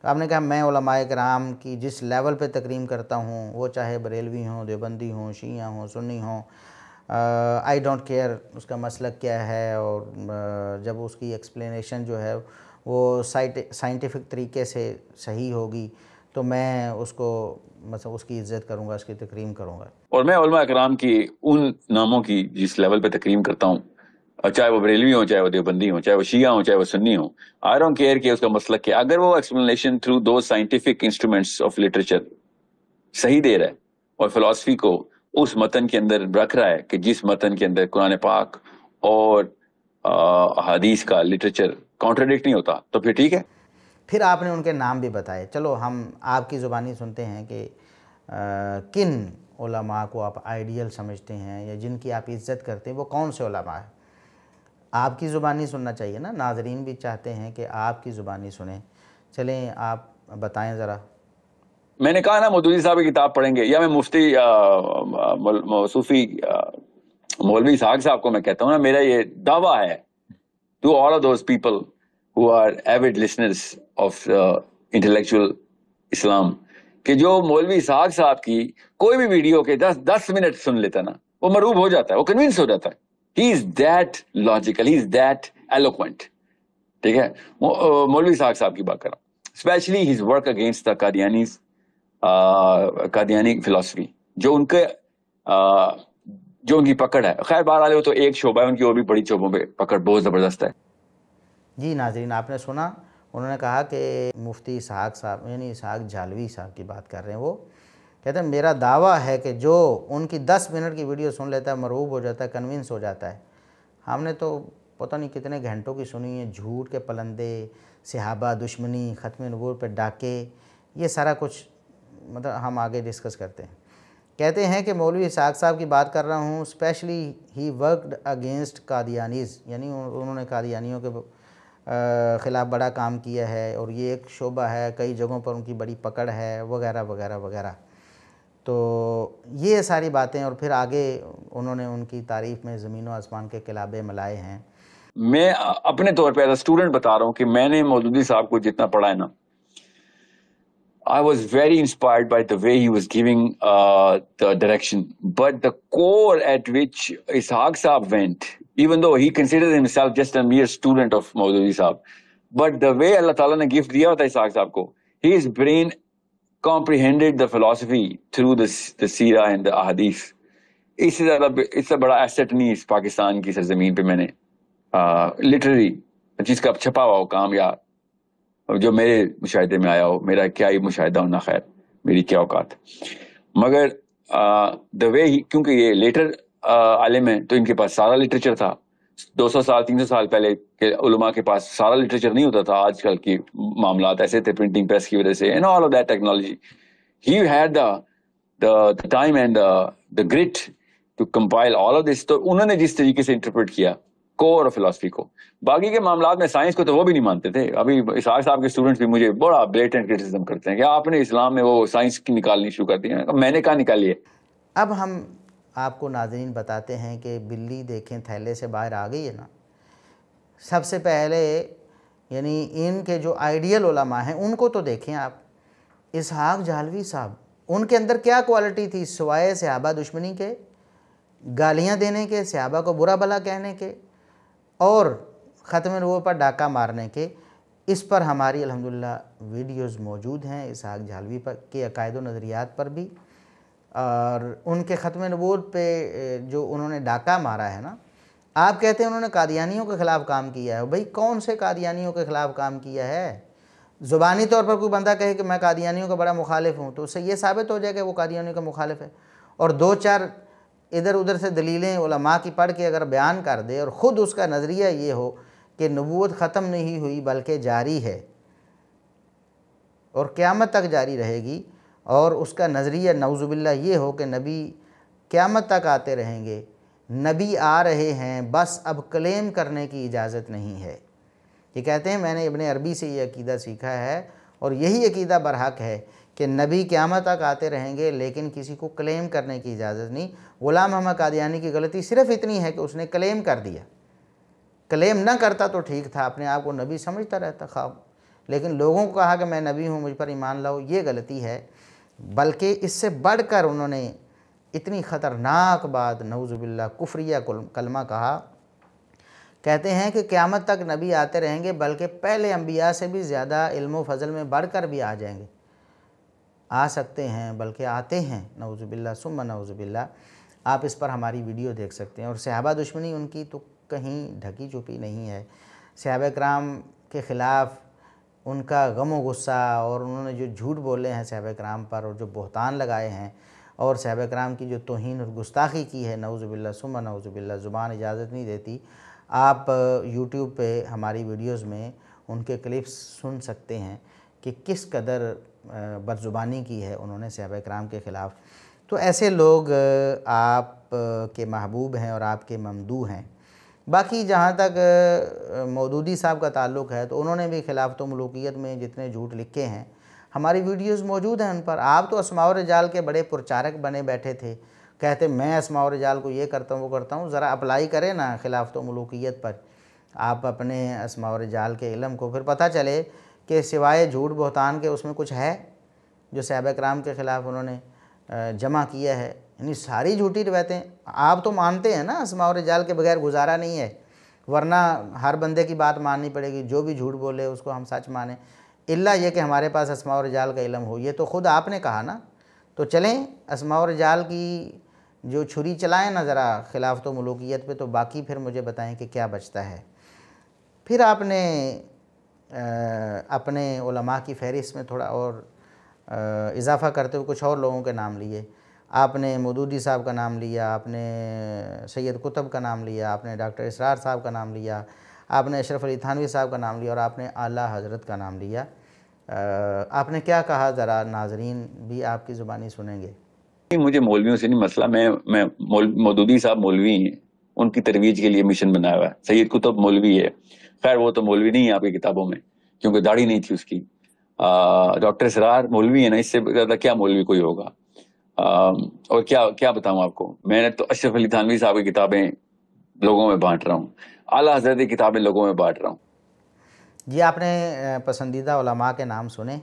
Speaker 1: आपने कहा मैं उलमाए किराम की जिस लेवल पे तकरीम करता हूँ, वो चाहे बरेलवी हों, देवबंदी हों, शिया हों, सुन्नी हों, आई डोंट केयर उसका मसलक क्या है, और जब उसकी एक्सप्लेनेशन जो है वो साइंटिफिक तरीके से सही होगी तो मैं उसको मतलब उसकी इज़्ज़त करूँगा, उसकी तकरीम करूँगा।
Speaker 2: और मैं उलमा इकराम की उन नामों की जिस लेवल पे तकरीम करता हूँ, चाहे वो बरेलवी हो, चाहे वो देवबंदी हो, चाहे वो शिया हो, चाहे वो सुन्नी हो, आई डोंट केयर कि उसका मसलक क्या, अगर वो एक्सप्लेनेशन थ्रू दो साइंटिफिक इंस्ट्रूमेंट्स ऑफ लिटरेचर सही दे रहा है और फिलॉसफी को उस मतन के अंदर रख रहा है कि जिस मतन के अंदर कुरान पाक और हदीस का लिटरेचर कॉन्ट्राडिक्ट नहीं होता, तो फिर ठीक है।
Speaker 1: फिर आपने उनके नाम भी बताए। चलो हम आपकी ज़ुबानी सुनते हैं कि किन उलमा को आप आइडियल समझते हैं या जिनकी आप इज़्ज़त करते हैं, वो कौन से उलमा है? आपकी ज़ुबानी सुनना चाहिए ना, नाज़रीन भी चाहते हैं कि आपकी ज़ुबानी सुने। चलें आप बताएं ज़रा।
Speaker 2: मैंने कहा ना मौदूदी साहब की किताब पढ़ेंगे, या मैं मुफ्ती सूफी मौलवी इसहाक साहब को मैं कहता हूँ ना, मेरा ये दावा है to all of those people who are avid listeners of intellectual Islam कि जो मौलवी इसहाक साहब की कोई भी वीडियो के 10 मिनट सुन लेता ना, वो मरूब हो जाता है, वो कन्विंस हो जाता है। He is that logical, he is that eloquent. ठीक है, मौलवी इसहाक साहब की बात कर रहा हूँ, specially his work against the Qadiani philosophy, जो उनकी पकड़ है। खैर बहरहाल वो तो एक शोबा है, उनकी और भी बड़ी शोबों पे पकड़ बहुत ज़बरदस्त है।
Speaker 1: जी नाज़रीन, आपने सुना, उन्होंने कहा कि मुफ्ती इसहाक साहब यानी इसहाक झालवी साहब की बात कर रहे हैं। वो कहते हैं मेरा दावा है कि जो उनकी 10 मिनट की वीडियो सुन लेता है, मरूब हो जाता है, कन्विंस हो जाता है। हमने तो पता नहीं कितने घंटों की सुनी है, झूठ के पलंदे, सहाबा दुश्मनी, ख़त्म नबूवत पे डाके, ये सारा कुछ मतलब हम आगे डिस्कस करते हैं। कहते हैं कि मौलवी इसहाक साहब की बात कर रहा हूँ, specially he worked against Qadianis, यानी उन्होंने कादियानियों के ख़िलाफ़ बड़ा काम किया है और ये एक शोबा है, कई जगहों पर उनकी बड़ी पकड़ है, वगैरह वगैरह वगैरह। तो ये सारी बातें, और फिर आगे उन्होंने उनकी तारीफ़ में ज़मीन व आसमान के किलाबे मिलाए हैं।
Speaker 2: मैं अपने तौर पे एज अ स्टूडेंट बता रहा हूँ कि मैंने मौदूदी साहब को जितना पढ़ा है ना, I was very inspired by the way he was giving the direction. But the core at which Ishaq Saab went, even though he considered himself just a mere student of Maududi Saab, but the way Allah Ta'ala ne gift diya tha Ishaq Saab ko, his brain comprehended the philosophy through the Seerah and the Ahadith. इससे बड़ा asset नहीं इस पाकिस्तान की सरजमीन पे मैंने literary जिसका छपा हुआ हो काम या जो मेरे मुशाहिदे में आया हो, मेरा क्या ही मुशाहिदा होना, खैर मेरी क्या औकात, मगर द वे ही, क्योंकि ये लेटर आलिम है तो इनके पास सारा लिटरेचर था। 200 साल 300 साल पहले के उलमा के पास सारा लिटरेचर नहीं होता था, आजकल की मामलात ऐसे थे प्रिंटिंग प्रेस की वजह से and all of that technology. He had the time and the grit to compile all of this. तो उन्होंने जिस तरीके से इंटरप्रेट किया कोर ऑफ फिलॉसफी को, बाकी के मामलात में साइंस को तो वो भी नहीं मानते थे। अभी इसहाक साहब के स्टूडेंट्स भी मुझे बड़ा ब्लेटेंट क्रिटिसिज्म करते हैं कि आपने इस्लाम में वो साइंस की निकालनी शुरू कर दी है। मैंने कहा निकाली है।
Speaker 1: अब हम आपको नाज़रीन बताते हैं कि बिल्ली देखें थैले से बाहर आ गई है ना। सबसे पहले यानी इनके जो आइडियल उलमा हैं उनको तो देखें आप। इसहाक झालवी साहब, उनके अंदर क्या क्वालिटी थी सिवाय सहाबा दुश्मनी के, गालियाँ देने के, सहाबा को बुरा भला कहने के और ख़त्म नबूवत पर डाका मारने के। इस पर हमारी अल्हम्दुलिल्लाह वीडियोज़ मौजूद हैं, इसहाक झालवी पर के अकायद व नज़रियात पर भी, और उनके ख़त्म नबूवत पे जो उन्होंने डाका मारा है ना। आप कहते हैं उन्होंने कादियानियों के ख़िलाफ़ काम किया है, भाई कौन से कादियानियों के ख़िलाफ़ काम किया है? ज़ुबानी तौर पर कोई बंदा कहे कि मैं कादियानियों का बड़ा मुखालिफ हूँ तो उससे ये साबित हो जाए कि वो कादियानियों का मुखालिफ है, और 2-4 इधर उधर से दलीलें उलमा की पढ़ के अगर बयान कर दे और ख़ुद उसका नज़रिया ये हो कि नबूवत ख़त्म नहीं हुई बल्कि जारी है और क़यामत तक जारी रहेगी, और उसका नज़रिया नऊज़ुबिल्लाह ये हो कि नबी क़यामत तक आते रहेंगे, नबी आ रहे हैं, बस अब क्लेम करने की इजाज़त नहीं है। ये कहते हैं मैंने इब्ने अरबी से ये अकीदा सीखा है और यही अकीदा बरहक है कि नबी क़यामत तक आते रहेंगे लेकिन किसी को क्लेम करने की इजाज़त नहीं। ग़ुलाम अहमद कादियानी की गलती सिर्फ इतनी है कि उसने क्लेम कर दिया, क्लेम ना करता तो ठीक था, अपने आप को नबी समझता रहता ख़ाब, लेकिन लोगों को कहा कि मैं नबी हूँ, मुझ पर ईमान लाओ, ये गलती है। बल्कि इससे बढ़कर उन्होंने इतनी ख़तरनाक बात नऊज़ुबिल्लाह कुफ्रिया कलमा कहा। कहते हैं कि क़यामत तक नबी आते रहेंगे, बल्कि पहले अम्बिया से भी ज़्यादा इल्म व फ़ज़ल में बढ़कर भी आ जाएंगे, आ सकते हैं, बल्कि आते हैं। नऊज़ुबिल्लाह सुम्मा नऊज़ुबिल्लाह। आप इस पर हमारी वीडियो देख सकते हैं। और सहाबा दुश्मनी उनकी तो कहीं ढकी छुपी नहीं है। सहाबा कराम के ख़िलाफ़ उनका गम व गुस्सा और उन्होंने जो झूठ बोले हैं सहाबा कराम पर और जो बहतान लगाए हैं और सहाबा कराम की जो तौहीन और गुस्ताखी की है, नऊज़ुबिल्लाह सुम्मा नऊज़ुबिल्लाह, ज़ुबान इजाज़त नहीं देती। आप यूट्यूब पे हमारी वीडियोज़ में उनके क्लिप्स सुन सकते हैं कि किस कदर बदज़ुबानी की है उन्होंने सहाबा कराम के ख़िलाफ़। तो ऐसे लोग आप के महबूब हैं और आपके ममदू हैं। बाकी जहाँ तक मौदूदी साहब का ताल्लुक़ है तो उन्होंने भी खिलाफत मलूकियत में जितने झूठ लिखे हैं हमारी वीडियोज़ मौजूद हैं उन पर। आप तो अस्मा और रिजाल के बड़े प्रचारक बने बैठे थे, कहते मैं अस्मा और रिजाल को ये करता हूँ वो करता हूँ। ज़रा अप्लाई करें ना खिलाफत मलूकियत पर आप अपने अस्मा और रिजाल के इल्म को, फिर पता चले कि सिवाय झूठ बहतान के उसमें कुछ है जो सहाबा कराम के ख़िलाफ़ उन्होंने जमा किया है। यानी सारी झूठी रवायतें आप तो मानते हैं ना, अस्मा और रिजाल के बगैर गुजारा नहीं है, वरना हर बंदे की बात माननी पड़ेगी, जो भी झूठ बोले उसको हम सच माने, इल्ला ये कि हमारे पास अस्मा और रिजाल का इल्म हो। ये तो ख़ुद आपने कहा ना। तो चलें अस्मा और रिजाल की जो छुरी चलाएं ना ज़रा खिलाफत मलूकियत पे, तो बाकी फिर मुझे बताएं कि क्या बचता है। फिर आपने अपने उलमा की फ़हरिस्त में थोड़ा और इजाफ़ा करते हुए कुछ और लोगों के नाम लिए। आपने मौदूदी साहब का नाम लिया, आपने सैयद कुतुब का नाम लिया, आपने डॉक्टर इसरार साहब का नाम लिया, आपने अशरफ अली थानवी साहब का नाम लिया और आपने आला हज़रत का नाम लिया। आपने क्या कहा, ज़रा नाजरीन भी आपकी ज़ुबानी सुनेंगे।
Speaker 2: मुझे मौलवियों से नहीं मसला, मैं मौदूदी साहब मौलवी हैं, उनकी तरवीज के लिए मिशन बनाया हुआ है। सैयद कुतुब मौलवी है, खैर वो तो मौलवी नहीं है आपकी किताबों में क्योंकि दाढ़ी नहीं थी उसकी। डॉक्टर इसरार मौलवी है ना, इससे ज़्यादा क्या मौलवी कोई होगा। और क्या क्या बताऊं आपको, मैंने तो अशरफ अली थानवी साहब की किताबें लोगों में बांट रहा हूँ, आला हज़रत की किताबें लोगों में बांट रहा हूँ।
Speaker 1: जी, आपने पसंदीदा उलमा के नाम सुने।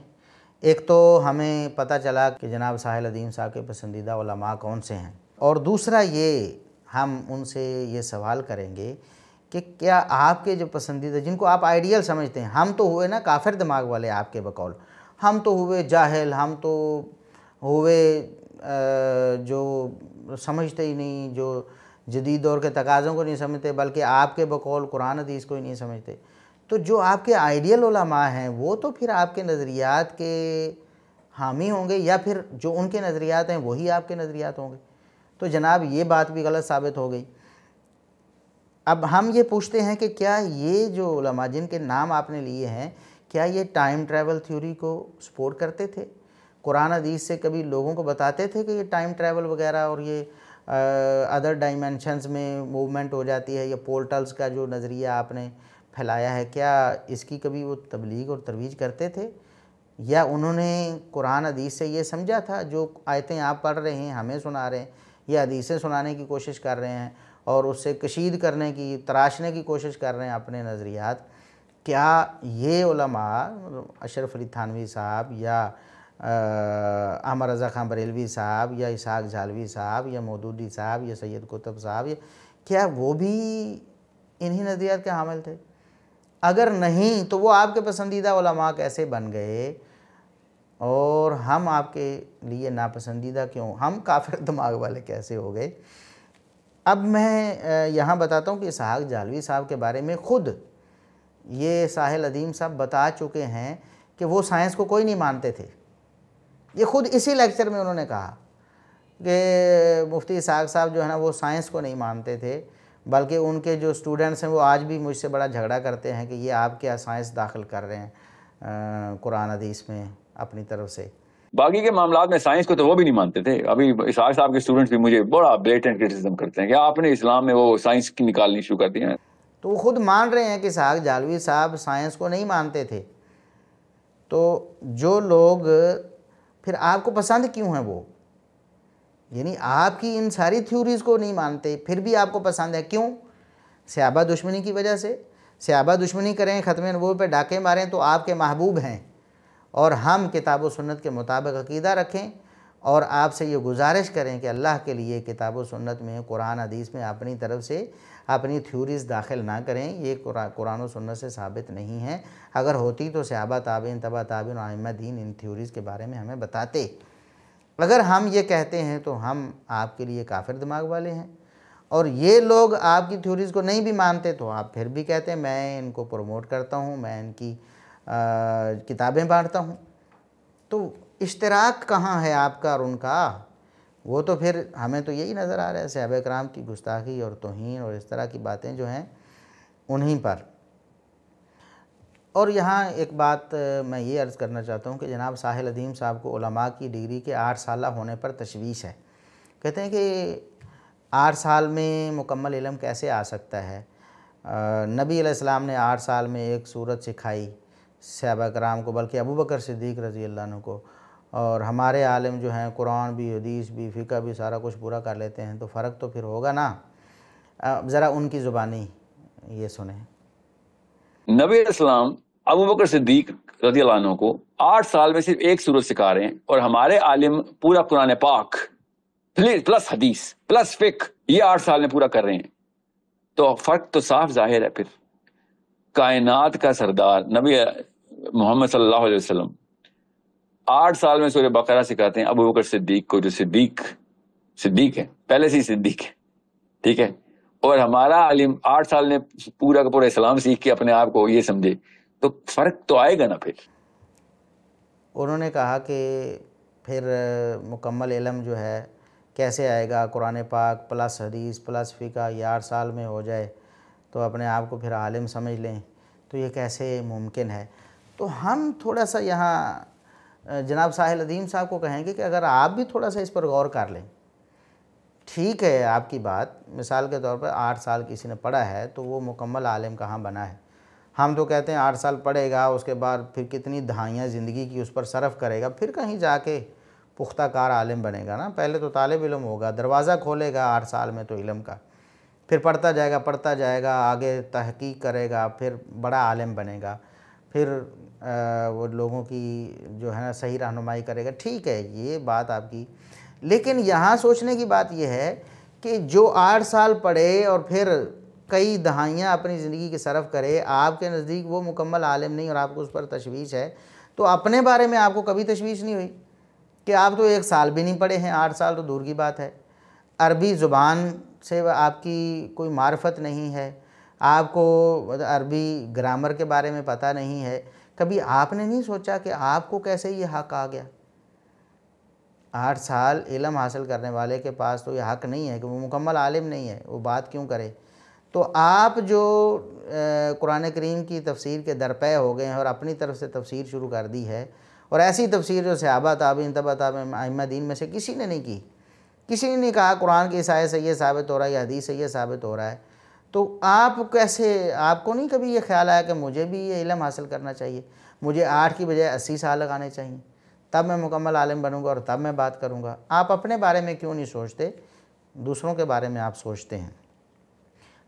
Speaker 1: एक तो हमें पता चला कि जनाब साहिल अदीम साहब के पसंदीदा उलमा कौन से हैं, और दूसरा ये हम उनसे ये सवाल करेंगे कि क्या आपके जो पसंदीदा, जिनको आप आइडियल समझते हैं, हम तो हुए ना काफिर दिमाग वाले आपके बकौल, हम तो हुए जाहिल, हम तो हुए जो समझते ही नहीं, जो जदीद दौर के तकाज़ों को नहीं समझते, बल्कि आपके बकौल कुरान हदीस को ही नहीं समझते। तो जो आपके आइडियल उलमा हैं वो तो फिर आपके नज़रियात के हामी होंगे, या फिर जो उनके नज़रियात हैं वही आपके नज़रियात होंगे। तो जनाब ये बात भी गलत साबित हो गई। अब हम ये पूछते हैं कि क्या ये जो उलमा जिनके नाम आपने लिए हैं, क्या ये टाइम ट्रैवल थ्योरी को सपोर्ट करते थे? कुरान हदीस से कभी लोगों को बताते थे कि ये टाइम ट्रैवल वगैरह और ये अदर डायमेंशंस में मूवमेंट हो जाती है, या पोर्टल्स का जो नज़रिया आपने फैलाया है, क्या इसकी कभी वो तबलीग और तरवीज करते थे, या उन्होंने कुरान हदीस से ये समझा था जो आयतें आप पढ़ रहे हैं हमें सुना रहे हैं, या हदीसें सुनाने की कोशिश कर रहे हैं और उससे कशीद करने की, तराशने की कोशिश कर रहे हैं अपने नज़रियात? क्या ये उलमा अशरफ अली थानवी साहब या अहमद रज़ा ख़ान बरेलवी साहब या इसहाक झालवी साहब या मौदूदी साहब या सैयद कुतुब साहब, या क्या वो भी इन्हीं नज़रियात के हामिल थे? अगर नहीं तो वो आपके पसंदीदा उलमा कैसे बन गए और हम आपके लिए नापसंदीदा क्यों, हम काफिर दिमाग वाले कैसे हो गए? अब मैं यहाँ बताता हूँ कि इसहाक झालवी साहब के बारे में ख़ुद ये साहिल अदीम साहब बता चुके हैं कि वो साइंस को कोई नहीं मानते थे। ये ख़ुद इसी लेक्चर में उन्होंने कहा कि मुफ्ती इसहाक साहब जो है ना वो साइंस को नहीं मानते थे, बल्कि उनके जो स्टूडेंट्स हैं वो आज भी मुझसे बड़ा झगड़ा करते हैं कि ये आप क्या साइंस दाखिल कर रहे हैं कुरान हदीस में अपनी तरफ से।
Speaker 2: बाकी के मामलात में साइंस को तो वो भी नहीं मानते थे। अभी इसहाक साहब के स्टूडेंट्स भी मुझे बड़ा ब्लेटेंट क्रिटिसिज्म करते हैं कि आपने इस्लाम में वो साइंस की निकालनी शुरू कर दी है।
Speaker 1: तो वो खुद मान रहे हैं कि इसहाक झालवी साहब साइंस को नहीं मानते थे। तो जो लोग फिर आपको पसंद क्यों है वो? यानी आपकी इन सारी थ्योरीज़ को नहीं मानते, फिर भी आपको पसंद है, क्यों? सहाबा दुश्मनी की वजह से। सहाबा दुश्मनी करें, ख़त्म नबूवत पे डाके मारें तो आपके महबूब हैं, और हम किताब व सुन्नत के मुताबिक अक़ीदा रखें और आपसे ये गुजारिश करें कि अल्लाह के लिए किताब व सुन्नत में, कुरान हदीस में अपनी तरफ से अपनी थ्योरीज़ दाखिल ना करें। ये कुरान व सुन्नत से साबित नहीं है। अगर होती तो सहाबा, ताबीन, तबा ताबीन और आइम्मा दीन इन थ्योरीज़ के बारे में हमें बताते। अगर हम ये कहते हैं तो हम आपके लिए काफिर दिमाग वाले हैं, और ये लोग आपकी थ्योरीज़ को नहीं भी मानते तो आप फिर भी कहते हैं मैं इनको प्रमोट करता हूँ, मैं इनकी किताबें बांटता हूँ। तो इश्तराक कहाँ है आपका और उनका? वो तो फिर हमें तो यही नज़र आ रहा है, सहाबा कराम की गुस्ताखी और तौहीन और इस तरह की बातें जो हैं उन्हीं पर। और यहाँ एक बात मैं ये अर्ज़ करना चाहता हूँ कि जनाब साहिल अदीम साहब को उलमा की डिग्री के 8 साल होने पर तशवीश है। कहते हैं कि 8 साल में मुकम्मल इल्म कैसे आ सकता है? नबी अलैहिस्सलाम ने 8 साल में एक सूरत सिखाई सहाबा कराम को, बल्कि अबू बकर सिद्दीक़ रज़ी अल्लाह अन्हु को, और हमारे आलिम जो हैं कुरान भी, हदीस भी, फ़िक़्ह भी सारा कुछ पूरा कर लेते हैं, तो फ़र्क तो फिर होगा ना। ज़रा उनकी ज़ुबानी ये सुने।
Speaker 2: नबी अलैहिस्सलाम अबू बकर सिद्दीक रज़ी अल्लाह अन्हु को 8 साल में सिर्फ एक सूरत सिखा रहे हैं, और हमारे आलिम पूरा कुरान पाक प्लस हदीस प्लस फ़िक़्ह ये 8 साल में पूरा कर रहे हैं। तो फ़र्क तो साफ जाहिर है। फिर कायनात का सरदार नबी मोहम्मद सल्लल्लाहु अलैहि वसल्लम 8 साल में सूरह बकरा सिखाते हैं अबू बकर सिद्दीक को, जो सिद्दीक है, पहले से ही सिद्दीक है, ठीक है। और हमारा आलिम 8 साल में पूरा का पूरा इस्लाम सीख के अपने आप को ये समझे, तो फ़र्क तो आएगा ना। फिर
Speaker 1: उन्होंने कहा कि फिर मुकम्मल इल्म जो है कैसे आएगा? कुरान पाक प्लस हदीस प्लस फ़िक़्ह ये 8 साल में हो जाए तो अपने आप को फिर आलिम समझ लें, तो ये कैसे मुमकिन है? तो हम थोड़ा सा यहाँ जनाब साहिल अदीम साहब को कहेंगे कि अगर आप भी थोड़ा सा इस पर गौर कर लें। ठीक है आपकी बात, मिसाल के तौर पर 8 साल किसी ने पढ़ा है तो वो मुकम्मल आलिम कहाँ बना है? हम तो कहते हैं 8 साल पढ़ेगा, उसके बाद फिर कितनी दहाइयाँ ज़िंदगी की उस पर सर्फ करेगा, फिर कहीं जाके पुख्ता कार आलिम बनेगा ना। पहले तो तालिब इल्म होगा, दरवाज़ा खोलेगा 8 साल में तो इल्म का, फिर पढ़ता जाएगा, आगे तहकीक करेगा, फिर बड़ा आलिम बनेगा, फिर वो लोगों की जो है ना सही रहनुमाई करेगा। ठीक है, ये बात आपकी, लेकिन यहाँ सोचने की बात यह है कि जो 8 साल पढ़े और फिर कई दहाइयाँ अपनी ज़िंदगी की सरफ करे, आपके नज़दीक वो मुकम्मल आलिम नहीं और आपको उस पर तशवीश है, तो अपने बारे में आपको कभी तशवीश नहीं हुई कि आप तो 1 साल भी नहीं पढ़े हैं, 8 साल तो दूर की बात है। अरबी ज़ुबान से आपकी कोई मार्फत नहीं है, आपको अरबी ग्रामर के बारे में पता नहीं है, कभी आपने नहीं सोचा कि आपको कैसे ये हक़ आ गया? 8 साल इल्म हासिल करने वाले के पास तो ये हक़ नहीं है कि वो मुकम्मल आलिम नहीं है, वो बात क्यों करे? तो आप जो कुरान करीम की तफसीर के दरपे हो गए हैं और अपनी तरफ से तफसीर शुरू कर दी है, और ऐसी तफसीर जो सहाबा, ताबीन, तबा ताबीन, आइम्मा दीन में से किसी ने नहीं की, किसी ने नहीं कहा कुरान की इस आयत से ये साबित हो रहा है या हदीस से ये साबित हो रहा है, तो आप कैसे, आपको नहीं कभी ये ख्याल आया कि मुझे भी ये इल्म हासिल करना चाहिए, मुझे 8 की बजाय 80 साल लगाने चाहिए, तब मैं मुकम्मल आलिम बनूंगा और तब मैं बात करूंगा? आप अपने बारे में क्यों नहीं सोचते, दूसरों के बारे में आप सोचते हैं?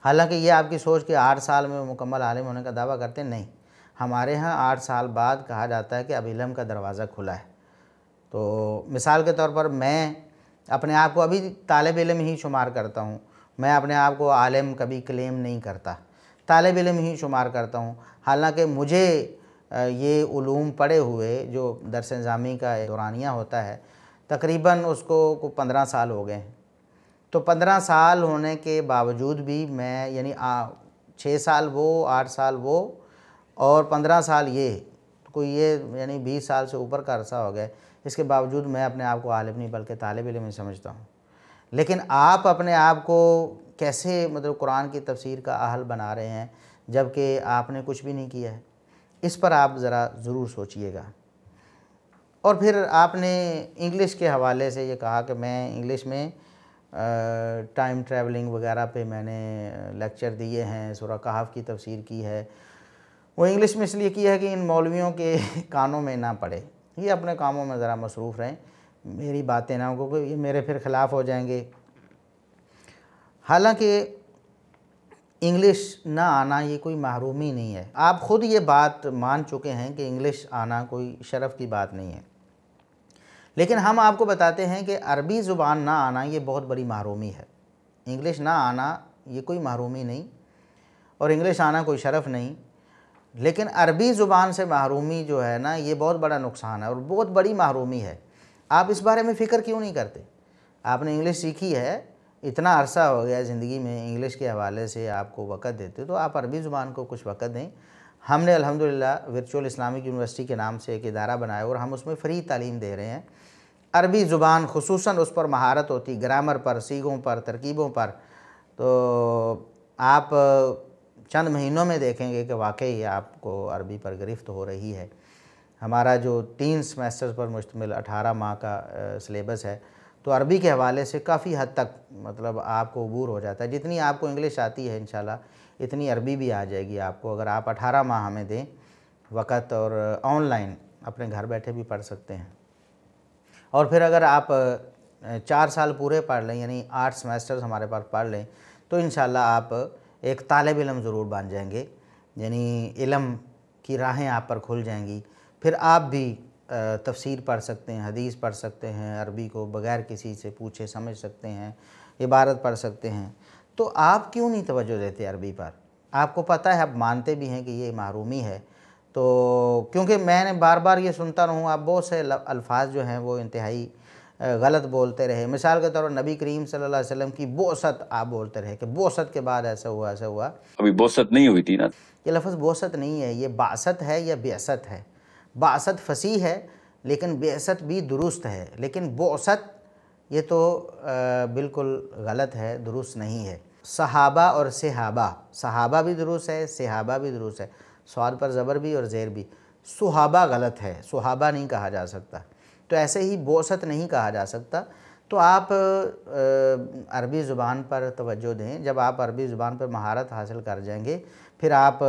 Speaker 1: हालांकि ये आपकी सोच कि 8 साल में मुकम्मल आलिम होने का दावा करते नहीं। हमारे यहाँ 8 साल बाद कहा जाता है कि अब इल्म का दरवाज़ा खुला है। तो मिसाल के तौर पर मैं अपने आप को अभी तालिब इल्म ही शुमार करता हूँ, मैं अपने आप को आलिम कभी क्लेम नहीं करता, तालिब इल्म ही शुमार करता हूँ। हालांकि मुझे ये उलूम पढ़े हुए जो दरस निज़ामी का दौरानिया होता है, तकरीबन उसको 15 साल हो गए हैं। तो 15 साल होने के बावजूद भी मैं, यानी 6 साल वो, 8 साल वो और 15 साल ये, तो कोई ये यानी 20 साल से ऊपर का अरसा हो गया, इसके बावजूद मैं अपने आप को आलिम नहीं बल्कि तालिब इल्म ही समझता हूँ। लेकिन आप अपने आप को कैसे मतलब कुरान की तफसीर का अहल बना रहे हैं जबकि आपने कुछ भी नहीं किया है? इस पर आप ज़रा ज़रूर सोचिएगा। और फिर आपने इंग्लिश के हवाले से ये कहा कि मैं इंग्लिश में टाइम ट्रैवलिंग वगैरह पे मैंने लेक्चर दिए हैं, सूरह कहफ की तफसीर की है। वो इंग्लिश में इसलिए की है कि इन मौलवियों के कानों में ना पड़े, ये अपने कामों में ज़रा मसरूफ़ रहें, मेरी बातें ना हो, क्योंकि ये मेरे फिर ख़िलाफ़ हो जाएंगे। हालांकि इंग्लिश ना आना ये कोई महरूमी नहीं है, आप ख़ुद ये बात मान चुके हैं कि इंग्लिश आना कोई शरफ़ की बात नहीं है, लेकिन हम आपको बताते हैं कि अरबी ज़ुबान ना आना ये बहुत बड़ी महरूमी है। इंग्लिश ना आना ये कोई महरूमी नहीं और इंग्लिश आना कोई शरफ़ नहीं, लेकिन अरबी ज़ुबान से महरूमी जो है ना, ये बहुत बड़ा नुकसान है और बहुत बड़ी महरूमी है। आप इस बारे में फ़िक्र क्यों नहीं करते? आपने इंग्लिश सीखी है, इतना अरसा हो गया ज़िंदगी में, इंग्लिश के हवाले से आपको वक़्त देते, तो आप अरबी ज़ुबान को कुछ वक़्त दें। हमने अल्हम्दुलिल्लाह वर्चुअल इस्लामिक यूनिवर्सिटी के नाम से एक इदारा बनाया और हम उसमें फ़्री तालीम दे रहे हैं। अरबी ज़ुबान खुसूसन उस पर महारत होती, ग्रामर पर, सीगों पर, तरकीबों पर, तो आप चंद महीनों में देखेंगे कि वाकई आपको अरबी पर गिरफ्त हो रही है। हमारा जो 3 सेमेस्टर्स पर मुश्तमिल 18 माह का सिलेबस है, तो अरबी के हवाले से काफ़ी हद तक मतलब आपको अबूर हो जाता है। जितनी आपको इंग्लिश आती है इंशाल्लाह इतनी अरबी भी आ जाएगी आपको, अगर आप 18 माह हमें दें वक़्त, और ऑनलाइन अपने घर बैठे भी पढ़ सकते हैं। और फिर अगर आप 4 साल पूरे पढ़ लें, यानी 8 सेमेस्टर्स हमारे पास पढ़ लें, तो इंशाल्लाह आप एक तालिब इल्म ज़रूर बन जाएंगे, यानी इल्म की राहें आप पर खुल जाएंगी। फिर आप भी तफसीर पढ़ सकते हैं, हदीस पढ़ सकते हैं, अरबी को बग़ैर किसी से पूछे समझ सकते हैं, इबारत पढ़ सकते हैं। तो आप क्यों नहीं तवज्जो देते अरबी पर? आपको पता है, आप मानते भी हैं कि ये महरूमी है, तो क्योंकि मैंने बार बार ये सुनता रहूँ, आप बहुत से अल्फाज जो हैं वो इंतहाई गलत बोलते रहे। मिसाल के तौर पर नबी करीम सल्लल्लाहु अलैहि वसल्लम की बोसत आप बोलते रहे कि बोसत के बाद ऐसा हुआ, ऐसा हुआ।
Speaker 2: अभी बोसत नहीं हुई थी ना।
Speaker 1: ये लफ्ज़ बोसत नहीं है, ये बासत है या बेअसत है। बासत फसीह है लेकिन बेअसत भी दुरुस्त है, लेकिन बोसत ये तो बिल्कुल गलत है, दुरुस्त नहीं है। सहाबा और सहाबा, सहाबा भी दुरुस्त है, सहाबा भी दुरुस्त है, स्वाद पर ज़बर भी और ज़ेर भी। सुहाबा गलत है, सुहाबा नहीं कहा जा सकता, तो ऐसे ही बोसत नहीं कहा जा सकता। तो आप अरबी ज़ुबान पर तवज्जो दें। जब आप अरबी ज़ुबान पर महारत हासिल कर जाएंगे, फिर आप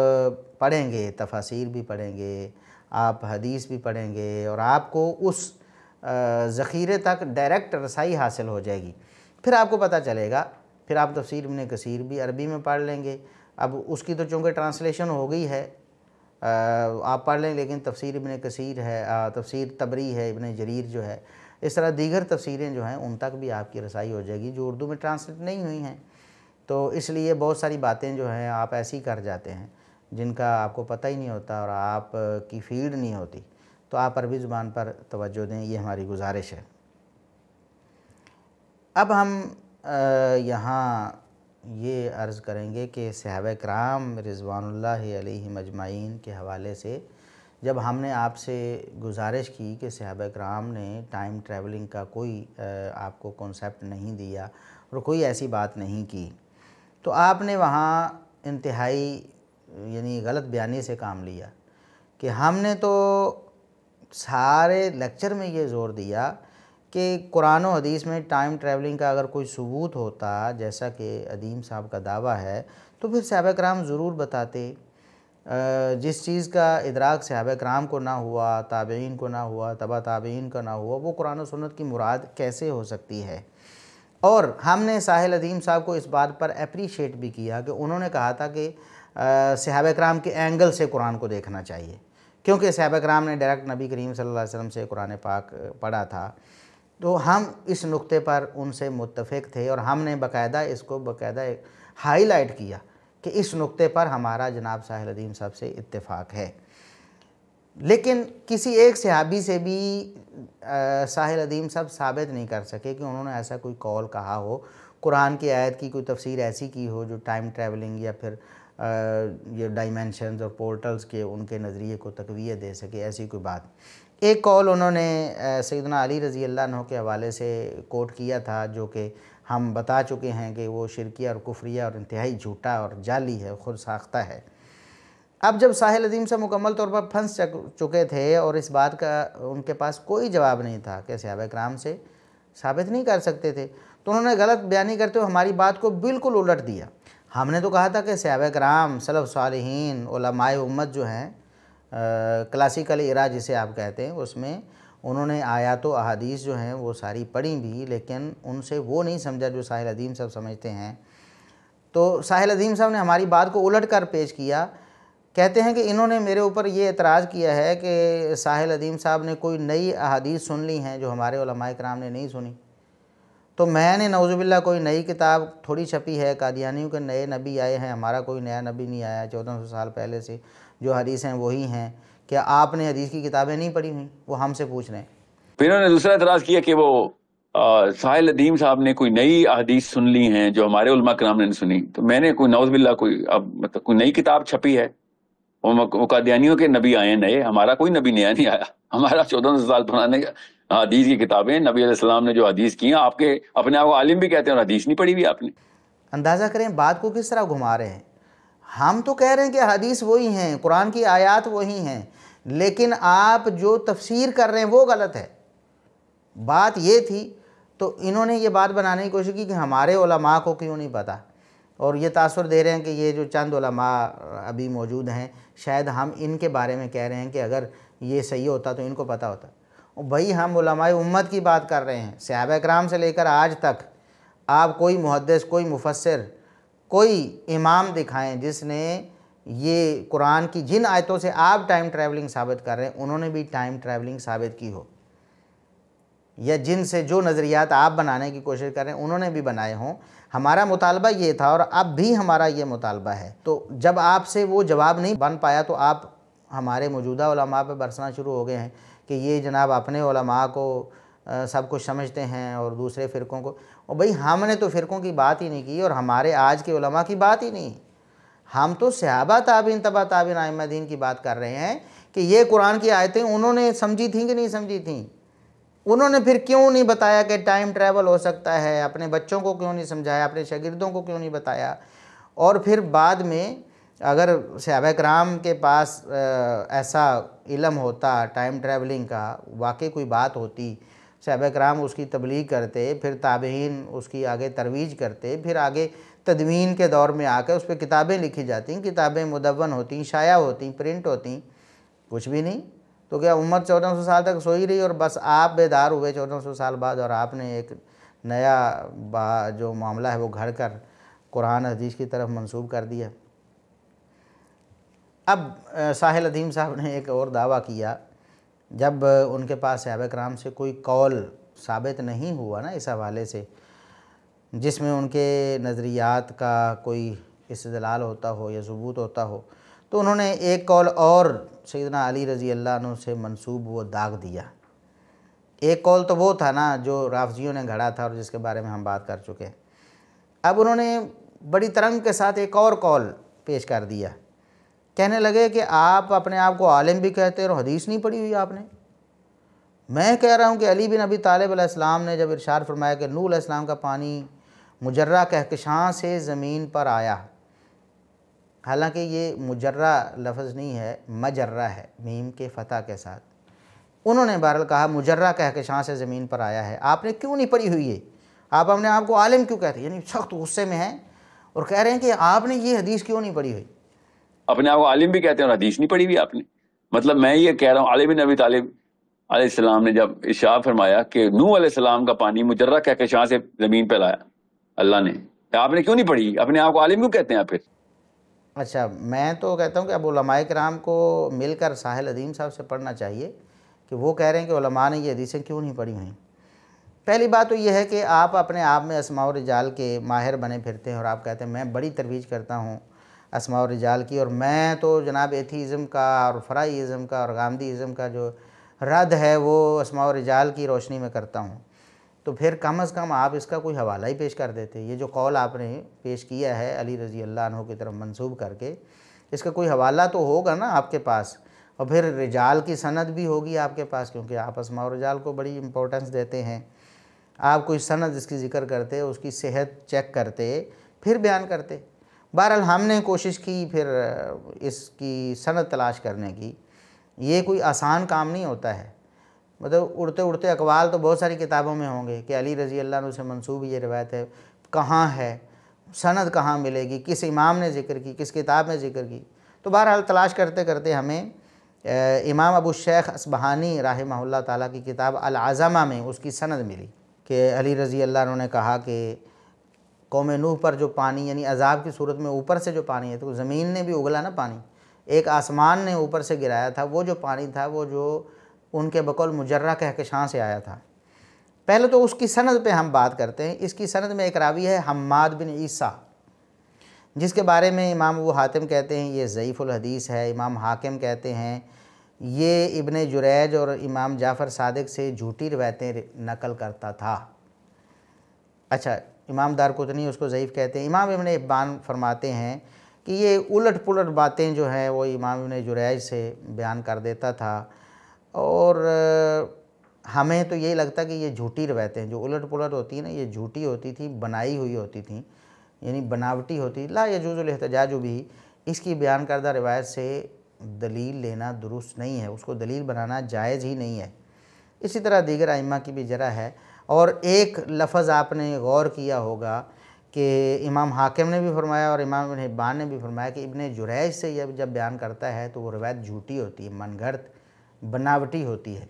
Speaker 1: पढ़ेंगे, तफासीर भी पढ़ेंगे, आप हदीस भी पढ़ेंगे और आपको उस ज़ख़ीरे तक डायरेक्ट रसाई हासिल हो जाएगी। फिर आपको पता चलेगा, फिर आप तफसीर इब्न कसीर भी अरबी में पढ़ लेंगे। अब उसकी तो चूँकि ट्रांसलेशन हो गई है, आप पढ़ लें, लेकिन तफसीर इब्न कसीर है, तफसीर तबरी है, इब्न जरीर जो है, इस तरह दीगर तफसीरें जो हैं उन तक भी आपकी रसाई हो जाएगी जो उर्दू में ट्रांसलेट नहीं हुई हैं। तो इसलिए बहुत सारी बातें जो हैं आप ऐसी कर जाते हैं जिनका आपको पता ही नहीं होता और आप की फ़ीड नहीं होती। तो आप अरबी ज़ुबान पर तवज्जो दें, ये हमारी गुजारिश है। अब हम यहाँ ये अर्ज़ करेंगे कि सहाबा किराम रिज़वानुल्लाहि अलैहिम अजमाइन के हवाले से जब हमने आपसे गुजारिश की कि सहाबा किराम ने टाइम ट्रैवलिंग का कोई आपको कॉन्सेप्ट नहीं दिया और कोई ऐसी बात नहीं की, तो आपने वहाँ इंतहाई यानी गलत बयानी से काम लिया कि हमने तो सारे लेक्चर में ये ज़ोर दिया कि कुरान और हदीस में टाइम ट्रैवलिंग का अगर कोई सबूत होता, जैसा कि अदीम साहब का दावा है, तो फिर सहाबा किराम ज़रूर बताते। जिस चीज़ का इदराक सहाबा किराम को ना हुआ, ताबईन को ना हुआ, तबा ताबईन को ना हुआ, वो कुरान और सुन्नत की मुराद कैसे हो सकती है। और हमने साहिल अदीम साहब को इस बात पर अप्रीशिएट भी किया कि उन्होंने कहा था कि सहाबा किराम के एंगल से कुरान को देखना चाहिए, क्योंकि सहाबा किराम ने डायरेक्ट नबी करीम सल्लल्लाहु अलैहि वसल्लम से कुरान पाक पढ़ा था। तो हम इस नुक्ते पर उनसे मुत्तफ़िक़ थे और हमने बाकायदा हाईलाइट किया कि इस नुक्ते पर हमारा जनाब साहिल अदीम साहब से इत्तेफाक है। लेकिन किसी एक सहाबी से भी साहिल अदीम साहब साबित नहीं कर सके कि उन्होंने ऐसा कोई कौल कहा हो, कुरान की आयत की कोई तफसीर ऐसी की हो जो टाइम ट्रैवलिंग या फिर ये डायमेंशंस और पोर्टल्स के उनके नज़रिए को तक़वियत दे सके, ऐसी कोई बात। एक कौल उन्होंने सैयदना अली रज़ी अल्लाह अन्हु के हवाले से कोट किया था, जो कि हम बता चुके हैं कि वो शिरकिया और कुफ्रिया और इंतहाई झूठा और जाली है, ख़ुद साख्ता है। अब जब साहिल अदीम से मुकम्मल तौर पर फंस चुके थे और इस बात का उनके पास कोई जवाब नहीं था कि सहाबा किराम से साबित नहीं कर सकते थे, तो उन्होंने गलत बयानी करते हुए हमारी बात को बिल्कुल उलट दिया। हमने तो कहा था कि सहाबा किराम, सलफ़ सालिहीन, उलमाए उम्मत जो हैं, क्लासिकल इरा जिसे आप कहते हैं, उसमें उन्होंने आयात व अहादीस जो हैं वो सारी पढ़ी भी, लेकिन उनसे वो नहीं समझा जो साहिल अदीम साहब समझते हैं। तो साहिल अदीम साहब ने हमारी बात को उलट कर पेश किया। कहते हैं कि इन्होंने मेरे ऊपर ये एतराज़ किया है कि साहिल अदीम साहब ने कोई नई अहादीस सुन ली हैं जो हमारे उलमाए किराम ने नहीं सुनी। तो मैंने नौजुबिल्ला कोई नई किताब थोड़ी छपी है, कादियानियों के नए नबी आए हैं, हमारा कोई नया नबी नहीं आया, 1400 साल पहले से जो हदीस हैं वही हैं। क्या आपने हदीस की किताबें नहीं पढ़ी हुई? वो हमसे पूछ रहे हैं।
Speaker 2: फिर उन्होंने दूसरा एतराज़ किया कि वो साहिल अदीम साहब ने कोई नई अहदीस सुन ली हैं जो हमारे उलमा किराम ने नहीं सुनी। तो मैंने कोई नौजुबिल्ला कोई अब मतलब कोई नई किताब छपी है, वो कादियानियों के नबी आए नए, हमारा कोई नबी नया नहीं आया। हमारा 1400 साल पुराने हदीस की किताबें, नबी अलैहिस्सलाम ने जो हदीस की, आपके अपने आप को आलिम भी कहते हैं और हदीस नहीं पढ़ी हुई आपने।
Speaker 1: अंदाज़ा करें बात को किस तरह घुमा रहे हैं। हम तो कह रहे हैं कि हदीस वही हैं, कुरान की आयत वही हैं, लेकिन आप जो तफसीर कर रहे हैं वो गलत है। बात ये थी, तो इन्होंने ये बात बनाने की कोशिश की कि हमारे उलमा को क्यों नहीं पता, और ये तासुर दे रहे हैं कि ये जो चंद उलमा अभी मौजूद हैं शायद हम इनके बारे में कह रहे हैं कि अगर ये सही होता तो इनको पता होता। और भाई हम उलमाए उम्मत की बात कर रहे हैं, सहाबा किराम से लेकर आज तक। आप कोई मुहद्दिस, कोई मुफस्सिर, कोई इमाम दिखाएं जिसने ये कुरान की जिन आयतों से आप टाइम ट्रैवलिंग साबित कर रहे हैं उन्होंने भी टाइम ट्रैवलिंग साबित की हो, या जिनसे जो नज़रियात आप बनाने की कोशिश कर रहे हैं उन्होंने भी बनाए हों। हमारा मुतालबा ये था और अब भी हमारा ये मुतालबा है। तो जब आपसे वो जवाब नहीं बन पाया तो आप हमारे मौजूदा उलमा पे बरसना शुरू हो गए हैं कि ये जनाब अपने उलमा को सब कुछ समझते हैं और दूसरे फ़िरक़ों को। और भाई हमने तो फ़िरक़ों की बात ही नहीं की और हमारे आज के उलमा की बात ही नहीं। हम तो सहाबा ताबीन तबा ताबीन आइम्मा दीन की बात कर रहे हैं कि ये कुरान की आयतें उन्होंने समझी थी कि नहीं समझी थी। उन्होंने फिर क्यों नहीं बताया कि टाइम ट्रैवल हो सकता है, अपने बच्चों को क्यों नहीं समझाया, अपने शागिर्दों को क्यों नहीं बताया। और फिर बाद में अगर सहाबा किराम के पास ऐसा इल्म होता टाइम ट्रैवलिंग का, वाकई कोई बात होती, सहाबा किराम उसकी तबलीग करते, फिर ताबईन उसकी आगे तरवीज करते, फिर आगे तदवीन के दौर में आकर उस पर किताबें लिखी जाती, किताबें मुदव्वन होती, शाया होती, प्रिंट होती, कुछ भी नहीं। तो क्या उम्मत 1400 साल तक सोई रही और बस आप बेदार हुए 1400 साल बाद और आपने एक नया जो मामला है वो घड़ कर कुरान हदीस की तरफ मंसूब कर दिया। अब साहिल अदीम साहब ने एक और दावा किया, जब उनके पास सहाबा किराम से कोई कौल साबित नहीं हुआ ना इस हवाले से जिसमें उनके नज़रियात का कोई इस्तिदलाल होता हो या सबूत होता हो, तो उन्होंने एक कौल और सैयदना अली रज़ी अल्लाह अन्हु से मंसूब वो दाग दिया। एक कौल तो वो था ना जो राफ़ज़ियों ने घड़ा था और जिसके बारे में हम बात कर चुके हैं। अब उन्होंने बड़ी तरंग के साथ एक और कौल पेश कर दिया। कहने लगे कि आप अपने आप को आलिम भी कहते हैं और हदीस नहीं पढ़ी हुई आपने। मैं कह रहा हूँ कि अली बिन अबी तालिब अलैहिस्सलाम ने जब इरशाद फरमाया कि नूह अलैहिस्सलाम का पानी मुजर्रा कहकशां से ज़मीन पर आया, हालांकि ये मुजर्रा लफ्ज़ नहीं है, मजर्रा है मीम के फ़तह के साथ। उन्होंने बहरहाल कहा मुजर्रा कहकशां से ज़मीन पर आया है, आपने क्यों नहीं पढ़ी हुई है? आप अपने आप को आलिम क्यों कहते हैं? यानी सख्त गुस्से में हैं और कह रहे हैं कि आपने ये हदीस क्यों नहीं पढ़ी हुई?
Speaker 2: अपने आप को आलिम भी कहते हैं और हदीस नहीं पढ़ी हुई आपने। मतलब मैं ये कह रहा हूँ, अली बिन अबी तालिब अलैहिस्सलाम ने जब इरशाद फरमाया कि नूह अलैहिस्सलाम का पानी मुजर्रा कहकशां से ज़मीन पर लाया अल्लाह ने, आपने क्यों नहीं पढ़ी? अपने आप को आलिम क्यों कहते हैं आप फिर?
Speaker 1: अच्छा, मैं तो कहता हूँ कि अब उलमाए किराम को मिलकर साहिल अदीम साहब से पढ़ना चाहिए कि वो कह रहे हैं कि उलमा ने ये हदीसें क्यों नहीं पढ़ी हुई। पहली बात तो ये है कि आप अपने आप में अस्मा और रिजाल के माहिर बने फिरते हैं और आप कहते हैं मैं बड़ी तरवीज करता हूँ अस्मा और रिजाल की, और मैं तो जनाब एथीज़म का और फ़राइज़म का और गामदीज़म का जो रद्द है वो अस्मा और रिजाल की रोशनी में करता हूँ। तो फिर कम अज़ कम आप इसका कोई हवाला ही पेश कर देते। ये जो कौल आपने पेश किया है अली रज़ी अल्लाह अन्हु की तरफ मंसूब करके, इसका कोई हवाला तो होगा ना आपके पास, और फिर रिजाल की सनद भी होगी आपके पास, क्योंकि आप अस्मा और रिजाल को बड़ी इंपॉर्टेंस देते हैं। आप कोई सनद इसकी ज़िक्र करते, उसकी सेहत चेक करते, फिर बयान करते। बहरहाल हमने कोशिश की फिर इसकी सनद तलाश करने की। ये कोई आसान काम नहीं होता है, मतलब उड़ते उड़ते अकवाल तो बहुत सारी किताबों में होंगे कि अली रज़ी अल्लाह अन्हु से मंसूब ये रिवायत है, कहाँ है, सनद कहाँ मिलेगी, किस इमाम ने ज़िक्र की, किस किताब में ज़िक्र की। तो बहरहाल तलाश करते करते हमें इमाम अबू शेख असबहानी रहमहुल्लाह ताला की किताब अल अज़मा में उसकी सनद मिली कि अली रज़ी अल्लाह अन्हु ने कहा कि कौम नूह पर जो पानी यानी अज़ाब की सूरत में ऊपर से जो पानी है, तो ज़मीन ने भी उगला ना पानी, एक आसमान ने ऊपर से गिराया था, वो जो पानी था वो जो उनके बकौल मुजर्रा कहकशां से आया था। पहले तो उसकी सनद पे हम बात करते हैं। इसकी सनद में एक रावी है हम्माद बिन ईसा, जिसके बारे में इमाम अबू हातिम कहते हैं ये ज़ईफ़ुल हदीस है। इमाम हाकिम कहते हैं ये इब्ने जुरैज और इमाम जाफ़र सादिक से झूठी रवायतें नकल करता था। अच्छा, इमाम दारकुतनी उसको ज़ईफ़ कहते हैं। इमाम इब्ने इब्बान फरमाते हैं कि ये उलट पुलट बातें जो हैं वो इमाम इब्ने जुरैज से बयान कर देता था, और हमें तो यही लगता कि ये झूठी रवायतें जो उलट पुलट होती हैं ना, ये झूठी होती थी, बनाई हुई होती थी, यानी बनावटी होती। ला यजूज़ुल इहतिजाजु बिही, इसकी बयान करदा रिवायत से दलील लेना दुरुस्त नहीं है, उसको दलील बनाना जायज़ ही नहीं है। इसी तरह दीगर आइम्मा की भी जरा है। और एक लफ्ज़ आपने गौर किया होगा कि इमाम हाकिम ने भी फरमाया और इमाम इब्न हिब्बान ने भी फरमाया कि इब्ने जुरैज से जब बयान करता है तो वो रिवायत झूठी होती है, मनगढ़ंत बनावटी होती है।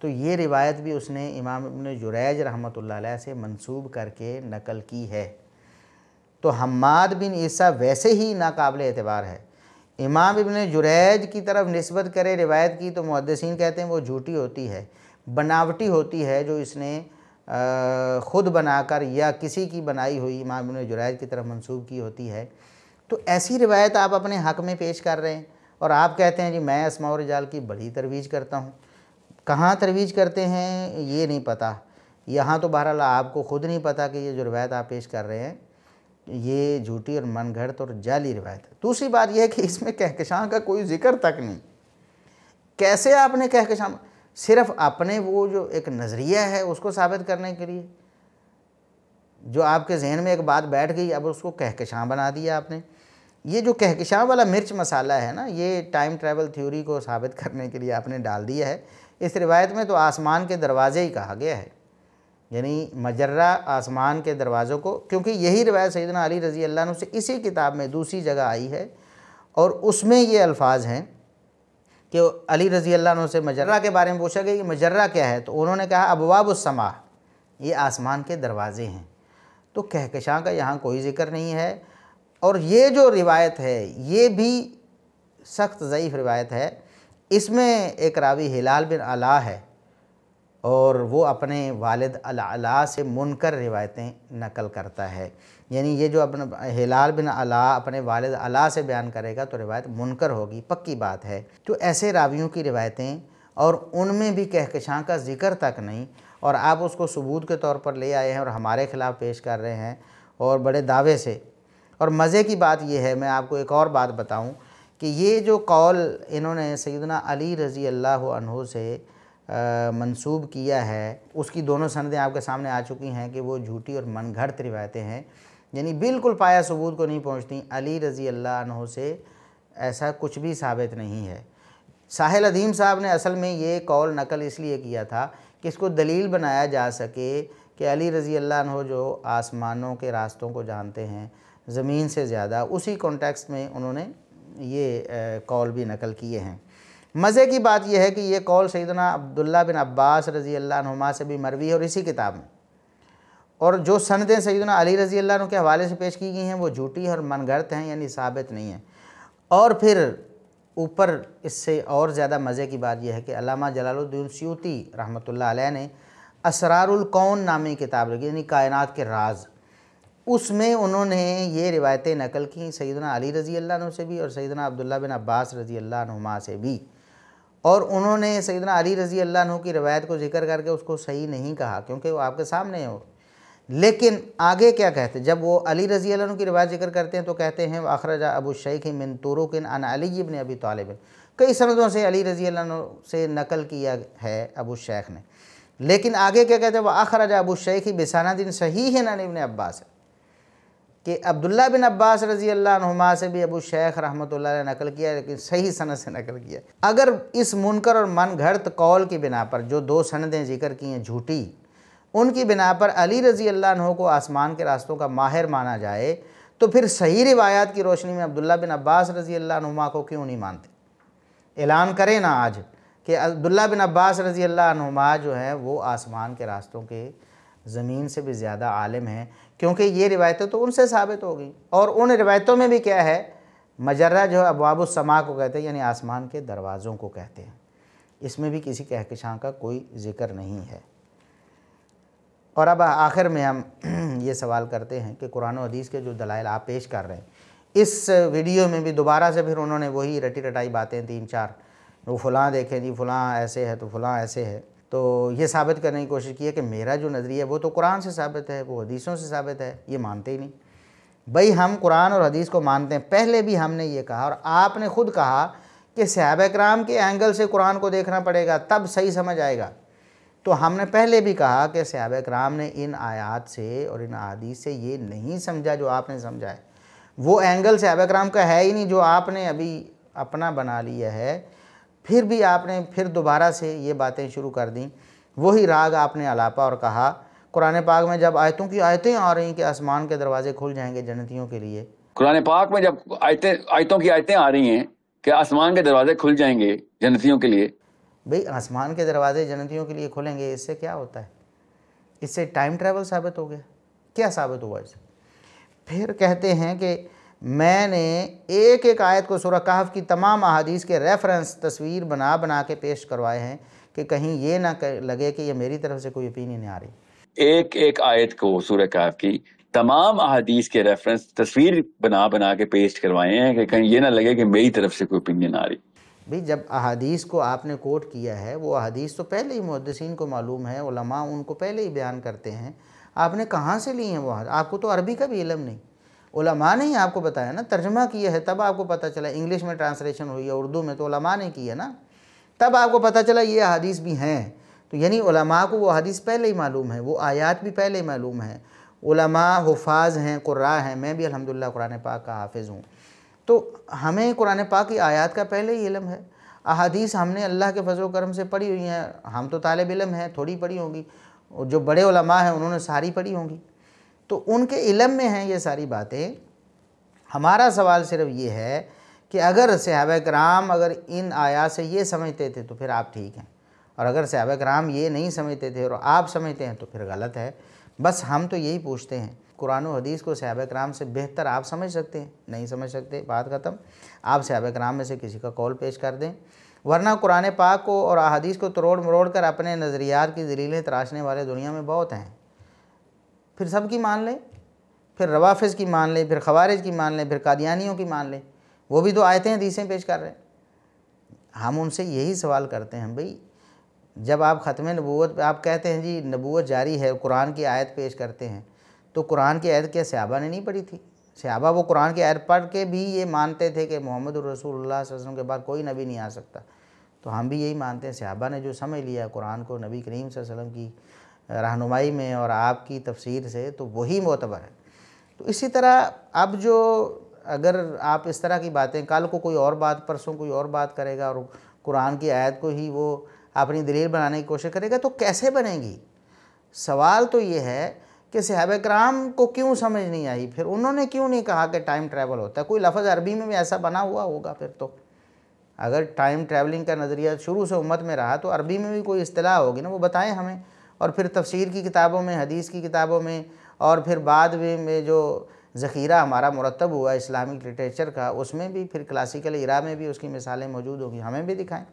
Speaker 1: तो ये रिवायत भी उसने इमाम इब्न जुरैज रहमतुल्लाह अलैह से मंसूब करके नकल की है। तो हम्माद बिन ईसा वैसे ही नाकाबिल एतबार है। इमाम इब्न जुरैज की तरफ निस्बत करे रिवायत की तो मुहद्दिसीन कहते हैं वो झूठी होती है, बनावटी होती है, जो इसने ख़ुद बनाकर या किसी की बनाई हुई इमाम इब्न जुरैज की तरफ मंसूब की होती है। तो ऐसी रिवायत आप अपने हक़ में पेश कर रहे हैं और आप कहते हैं जी मैं अस्मा और रिजाल की बड़ी तरवीज करता हूँ। कहाँ तरवीज करते हैं ये नहीं पता। यहाँ तो बहरहाल आपको ख़ुद नहीं पता कि ये जो रिवायत आप पेश कर रहे हैं ये झूठी और मनगढ़ंत और जाली रिवायत है। दूसरी बात यह है कि इसमें कहकशां का कोई जिक्र तक नहीं। कैसे आपने कहकशां, सिर्फ अपने वो जो एक नज़रिया है उसको साबित करने के लिए, जो आपके जहन में एक बात बैठ गई, अब उसको कहकशां बना दिया आपने। ये जो कहकशां वाला मिर्च मसाला है ना, ये टाइम ट्रैवल थ्योरी को साबित करने के लिए आपने डाल दिया है। इस रिवायत में तो आसमान के दरवाज़े ही कहा गया है, यानी मजर्रा आसमान के दरवाज़ों को, क्योंकि यही रिवायत सैयदना अली रज़ी अल्लाह अन्हु से इसी किताब में दूसरी जगह आई है और उसमें ये अल्फाज हैं कि अली रज़ी अल्लाह अन्हु से मजर्रा के बारे में पूछा गया कि मजर्रा क्या है, तो उन्होंने कहा अबवाबुस समा, ये आसमान के दरवाज़े हैं। तो कहकशां का यहाँ कोई ज़िक्र नहीं है। और ये जो रिवायत है ये भी सख्त ज़ईफ़ रिवायत है। इसमें एक रावी हिलाल बिन अला है और वो अपने वालिद अला से मुनकर रिवायतें नकल करता है। यानी ये जो अपना हिलाल बिन अला अपने वालिद अला से बयान करेगा तो रिवायत मुनकर होगी, पक्की बात है। तो ऐसे रावियों की रिवायतें और उनमें भी कहकशां का ज़िक्र तक नहीं, और आप उसको सबूत के तौर पर ले आए हैं और हमारे ख़िलाफ़ पेश कर रहे हैं और बड़े दावे से। और मज़े की बात यह है, मैं आपको एक और बात बताऊं कि ये जो कौल इन्होंने सैयदना अली रज़ी अल्लाह अन्हु से मंसूब किया है, उसकी दोनों सनदें आपके सामने आ चुकी हैं कि वो झूठी और मनगढ़ंत रिवायतें हैं, यानी बिल्कुल पाया सबूत को नहीं पहुंचती। अली रज़ी अल्लाह अन्हु से ऐसा कुछ भी साबित नहीं है। साहिल अदीम साहब ने असल में ये कौल नकल इसलिए किया था कि इसको दलील बनाया जा सके कि अली रज़ी अल्लाह अन्हु जो आसमानों के रास्तों को जानते हैं ज़मीन से ज़्यादा, उसी कॉन्टेक्स्ट में उन्होंने ये कौल भी नकल किए हैं। मज़े की बात यह है कि ये कौल सैयदना अब्दुल्ला बिन अब्बास रज़ी अल्लाह अन्हुमा से भी मरवी है और इसी किताब में, और जो सनदें सैयदना अली रज़ी अल्लाह अन्हु के हवाले से पेश की गई हैं वो झूठी और मनगढ़ंत हैं, यानी साबित नहीं है। और फिर ऊपर इससे और ज़्यादा मज़े की बात यह है कि अल्लामा जलालुद्दीन सयूती रहमतुल्लाह अलैह ने असरारुल कौन नामी किताब लिखी, यानी कायनात के राज, उसमें उन्होंने ये रिवायतें नकल की सैयदना अली रज़ी अल्लाह अन्हु से भी और सैयदना अब्दुल्ला बिन अब्बास रज़ी अल्लाह अन्हुमा से भी। और उन्होंने सैयदना अली रज़ी अल्लाह अन्हु की रिवायत को जिक्र करके उसको सही नहीं कहा, क्योंकि वो आपके सामने हो। लेकिन आगे क्या कहते हैं, जब वो अली रज़ी अल्लाह अन्हु की रिवायत जिक्र करते हैं तो कहते हैं अखरजा अबू शैख मिन तुरुकिन अन अली इब्न अबी तालिब, कई सनदों से अली रज़ी अल्लाह अन्हु से नकल किया है अबू शैख ने। लेकिन आगे क्या कहते हैं, वह अखरजा अबू शैख बिसनदिन सहीह अन इब्न अब्बास, कि अब्दुल्ला बिन अब्बास रज़ी अल्लाह अन्हुमा से भी अबू शेख रहमतुल्लाह अलैह नकल किया, लेकिन सही सनद से नकल किया। अगर इस मुनकर और मनगढ़ंत कौल की बिना पर जो दो सनदें जिक्र की हैं झूठी, उनकी बिना पर अली रज़ी अल्लाह अन्हु को आसमान के रास्तों का माहिर माना जाए, तो फिर सही रिवायात की रोशनी में अब्दुल्ला बिन अब्बास रज़ी अल्लाह अन्हुमा को क्यों नहीं मानते? ऐलान करें ना आज कि अब्दुल्ला बिन अब्बास रज़ी अल्लाह अन्हुमा जो हैं वो आसमान के रास्तों के ज़मीन से भी ज़्यादा आलिम हैं, क्योंकि ये रिवायतें तो उनसे साबित हो गई। और उन रिवायतों में भी क्या है, मजर्रा जो है अबवाबुस समा को कहते हैं, यानी आसमान के दरवाज़ों को कहते हैं। इसमें भी किसी कहकशां का कोई ज़िक्र नहीं है। और अब आखिर में हम ये सवाल करते हैं कि कुरान और हदीस के जो दलाइल आप पेश कर रहे हैं, इस वीडियो में भी दोबारा से फिर उन्होंने वही रटी रटाई बातें 3-4, वो फ़लाँ देखें जी, फ़लाँ ऐसे है तो फ़लाँ ऐसे है, तो ये साबित करने की कोशिश की है कि मेरा जो नज़रिया है वो तो कुरान से साबित है, वो हदीसों से साबित है। ये मानते ही नहीं भाई। हम कुरान और हदीस को मानते हैं। पहले भी हमने ये कहा और आपने ख़ुद कहा कि सहाबा किराम के एंगल से कुरान को देखना पड़ेगा, तब सही समझ आएगा। तो हमने पहले भी कहा कि सहाबा किराम ने इन आयात से और इन अहादीस से ये नहीं समझा जो आपने समझा है। वो एंगल सहाबा किराम का है ही नहीं जो आपने अभी अपना बना लिया है। फिर भी आपने फिर दोबारा से ये बातें शुरू कर दी, वही राग आपने अलापा और कहा कुरान पाक में जब आयतों की आयतें आ रही कि आसमान के दरवाजे खुल जाएंगे जन्नतियों के लिए।
Speaker 2: कुरान पाक में जब आयतों की आयतें आ रही हैं कि आसमान के दरवाजे खुल जाएंगे जन्नतियों के लिए,
Speaker 1: भाई आसमान के दरवाजे जन्नतियों के लिए खुलेंगे, इससे क्या होता है? इससे टाइम ट्रैवल साबित हो गया। क्या साबित हुआ इससे? फिर कहते हैं कि मैंने एक एक आयत को सूरह कहफ की तमाम अहादीस के रेफरेंस तस्वीर बना बना के पेश करवाए हैं कि कहीं ये ना लगे कि ये मेरी तरफ से कोई ओपिनियन आ रही।
Speaker 2: एक एक आयत को सूरह कहफ की तमाम अहादीस के रेफरेंस तस्वीर बना बना के पेश करवाए हैं कि कहीं ये ना लगे कि मेरी तरफ से कोई ओपिनियन आ रही।
Speaker 1: भाई जब अहादीस को आपने कोट किया है, वो अहादीस तो पहले ही मुहद्दिसीन को मालूम है, उलमा उनको पहले ही बयान करते हैं। आपने कहाँ से ली हैं वो? आपको तो अरबी का भी इल्म नहीं, उलमा ने ही आपको बताया ना, तर्जमा किया है तब आपको पता चला। इंग्लिश में ट्रांसलेशन हुई है, उर्दू में तो उलमा ने की है ना, तब आपको पता चला ये हदीस भी हैं। तो यानी उलमा को वो हदीस पहले ही मालूम है, वो आयात भी पहले ही मालूम है। उलमा हुफ़ाज़ हैं, कुर्रा हैं, मैं भी अल्हम्दुलिल्लाह कुरान पाक का हाफिज़ हूँ, तो हमें कुरान पाक की आयात का पहले ही इल्म है। अहादीस हमने अल्लाह के फजल करम से पढ़ी हुई हैं। हम तो तालिब इल्म हैं, थोड़ी पढ़ी होंगी, जो बड़े उलमा हैं उन्होंने सारी पढ़ी होंगी, तो उनके इल्म में हैं ये सारी बातें। हमारा सवाल सिर्फ ये है कि अगर सहाबा किराम अगर इन आयात से ये समझते थे तो फिर आप ठीक हैं, और अगर सहाबा किराम ये नहीं समझते थे और आप समझते हैं तो फिर गलत है। बस हम तो यही पूछते हैं, कुरान और हदीस को सहाबा किराम से बेहतर आप समझ सकते हैं? नहीं समझ सकते, बात ख़त्म। आप सहाबा किराम में से किसी का कौल पेश कर दें, वरना कुरान पाक को और अहादीस को तोड़ मरोड़ कर अपने नज़रियात की दलीलें तराशने वाले दुनिया में बहुत हैं। फिर सबकी मान लें, फिर रवाफ़िज़ की मान लें, फिर ख़वारिज की मान लें, फिर कादियानियों की मान लें, वो भी तो आयतें हदीसें पेश कर रहे हैं। हम उनसे यही सवाल करते हैं, भाई जब आप ख़त्म नबूवत पे आप कहते हैं जी नबूवत जारी है, कुरान की आयत पेश करते हैं, तो कुरान की आयत क्या सहाबा ने नहीं पढ़ी थी? सहाबा वो कुरान की आयत पढ़ के भी ये मानते थे कि मोहम्मद रसूलुल्लाह सल्लल्लाहु अलैहि वसल्लम के बाद कोई नबी नहीं आ सकता। तो हम भी यही मानते हैं, सहाबा ने जो समझ लिया कुरान को नबी करीम सल्लल्लाहु अलैहि वसल्लम की रहनुमाई में और आपकी तफसीर से, तो वही मोतबर है। तो इसी तरह अब जो अगर आप इस तरह की बातें, कल को कोई और बात, परसों कोई और बात करेगा और कुरान की आयत को ही वो अपनी दलील बनाने की कोशिश करेगा, तो कैसे बनेगी? सवाल तो ये है कि सहाबा किराम को क्यों समझ नहीं आई? फिर उन्होंने क्यों नहीं कहा कि टाइम ट्रैवल होता है? कोई लफ्ज़ अरबी में भी ऐसा बना हुआ होगा फिर तो। अगर टाइम ट्रैवलिंग का नज़रिया शुरू से उम्मत में रहा तो अरबी में भी कोई इस्तिलाह होगी ना, वो बताएं हमें। और फिर तफसीर की किताबों में, हदीस की किताबों में, और फिर बाद में जो ज़ख़ीरा हमारा मुरतब हुआ इस्लामिक लिटरेचर का, उसमें भी फिर क्लासिकल इरा में भी उसकी मिसालें मौजूद होंगी। हमें भी दिखाएं,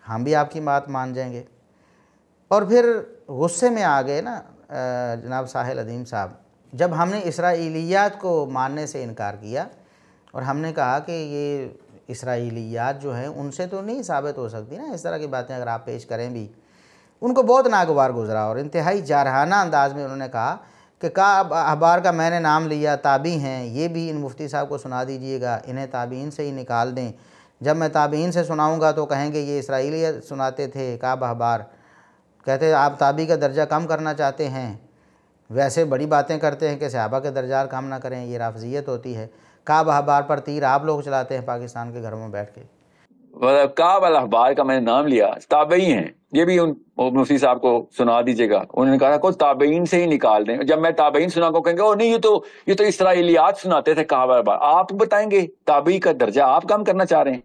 Speaker 1: हम भी आपकी बात मान जाएंगे। और फिर गुस्से में आ गए ना जनाब साहिल अदीम साहब, जब हमने इसराइलियात को मानने से इनकार किया और हमने कहा कि ये इसराइलियात जो हैं उनसे तो नहीं साबित हो सकती ना, इस तरह की बातें अगर आप पेश करें भी। उनको बहुत नागवार गुजरा और इंतहाई जारहाना अंदाज में उन्होंने कहा कि काब अहबार का मैंने नाम लिया, ताबी हैं, ये भी इन मुफ्ती साहब को सुना दीजिएगा, इन्हें ताबीन से ही निकाल दें। जब मैं ताबीन से सुनाऊंगा तो कहेंगे ये इसराइलियत सुनाते थे। काब अहबार कहते आप ताबी का दर्जा कम करना चाहते हैं, वैसे बड़ी बातें करते हैं कि सहाबा के दर्जा कम ना करें, ये राफजियत होती है। काब अहबार पर तीर आप लोग चलाते हैं पाकिस्तान के घरों में बैठ के।
Speaker 2: काब अहबार का मैंने नाम लिया, ताबई हैं, ये भी उन मुफ्ती साहब को सुना दीजिएगा। उन्होंने कहा को ताबईन से ही निकाल दें। जब मैं ताबईन सुना को कहेंगे ओ नहीं ये तो इसराइलियात सुनाते थे काब अहबार। आप बताएंगे ताबई का दर्जा आप कम करना चाह रहे हैं?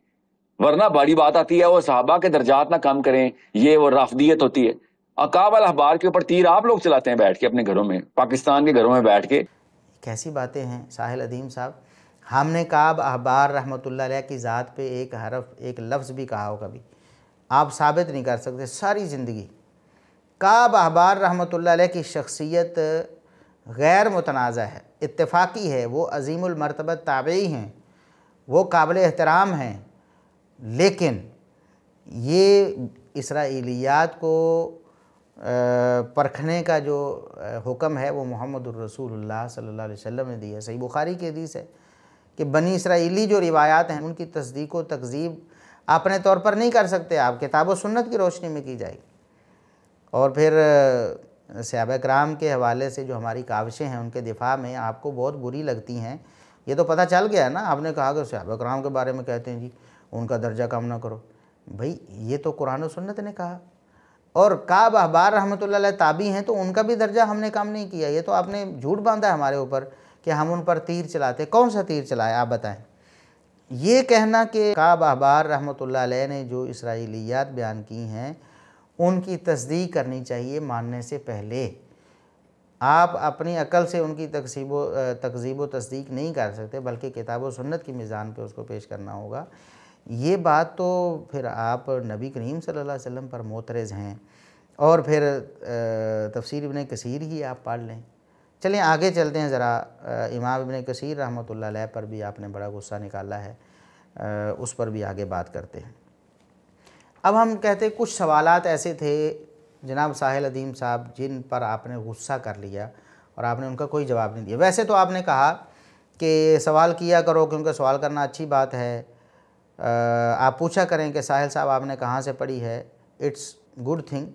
Speaker 2: वरना बड़ी बात आती है वो सहाबा के दर्जात ना कम करें, ये वो राफदियत होती है। अकाब अल अहबार के ऊपर तीर आप लोग चलाते हैं बैठ के अपने घरों में, पाकिस्तान के घरों में बैठ के।
Speaker 1: कैसी बातें हैं साहिल अदीम साहब? हमने काब अहबार रहमतुल्लाह अलैह की ज़ात पे एक हरफ एक लफ्ज़ भी कहा हो कभी? आप साबित नहीं कर सकते सारी ज़िंदगी। काब अहबार रहमतुल्लाह अलैह की शख्सियत गैर मुतनाज़ा है, इत्तेफाकी है, वो अज़ीमुल मर्तबत ताबई हैं, वो काबिल एहतराम हैं। लेकिन ये इसराइलियात को परखने का जो हुक्म है वो मुहम्मदुर रसूलुल्लाह सल्लल्लाहु अलैहि वसल्लम ने दी है। सही बुखारी की हदीस है कि बनी इसराइली जो रिवायात हैं उनकी तस्दीक व तकज़ीब अपने तौर पर नहीं कर सकते आप, किताब व सुन्नत की रोशनी में की जाएगी। और फिर सहाबा कराम के हवाले से जो हमारी काविशें हैं उनके दिफा में आपको बहुत बुरी लगती हैं, ये तो पता चल गया ना। आपने कहा कि सहाबा कराम के बारे में कहते हैं जी उनका दर्जा कम ना करो। भाई ये तो कुरान और सुन्नत ने कहा, और काब अहबार रहमतुल्लाह अलैह ताबी हैं तो उनका भी दर्जा हमने कम नहीं किया। ये तो आपने झूठ बांधा हमारे ऊपर कि हम उन पर तीर चलाते। कौन सा तीर चलाया आप बताएं? ये कहना कि काब अहबार रहमतुल्लाह अलैह ने जो इसराइलियात बयान की हैं उनकी तस्दीक करनी चाहिए मानने से पहले। आप अपनी अकल से उनकी तकज़ीब व तस्दीक नहीं कर सकते, बल्कि किताब व सुन्नत की मीज़ान पे उसको पेश करना होगा। ये बात तो फिर आप नबी करीम सल्लल्लाहु अलैहि वसल्लम पर मोतरज़ हैं। और फिर तफसीर इब्न कसीर ही आप पढ़ लें। चलें आगे चलते हैं ज़रा। इमाम इब्न कसीर रहमतुल्लाह अलैह पर भी आपने बड़ा गुस्सा निकाला है, उस पर भी आगे बात करते हैं। अब हम कहते कुछ सवालात ऐसे थे जनाब साहिल अदीम साहब जिन पर आपने गुस्सा कर लिया और आपने उनका कोई जवाब नहीं दिया। वैसे तो आपने कहा कि सवाल किया करो क्योंकि सवाल करना अच्छी बात है, आप पूछा करें कि साहिल साहब आपने कहाँ से पढ़ी है, इट्स गुड थिंग,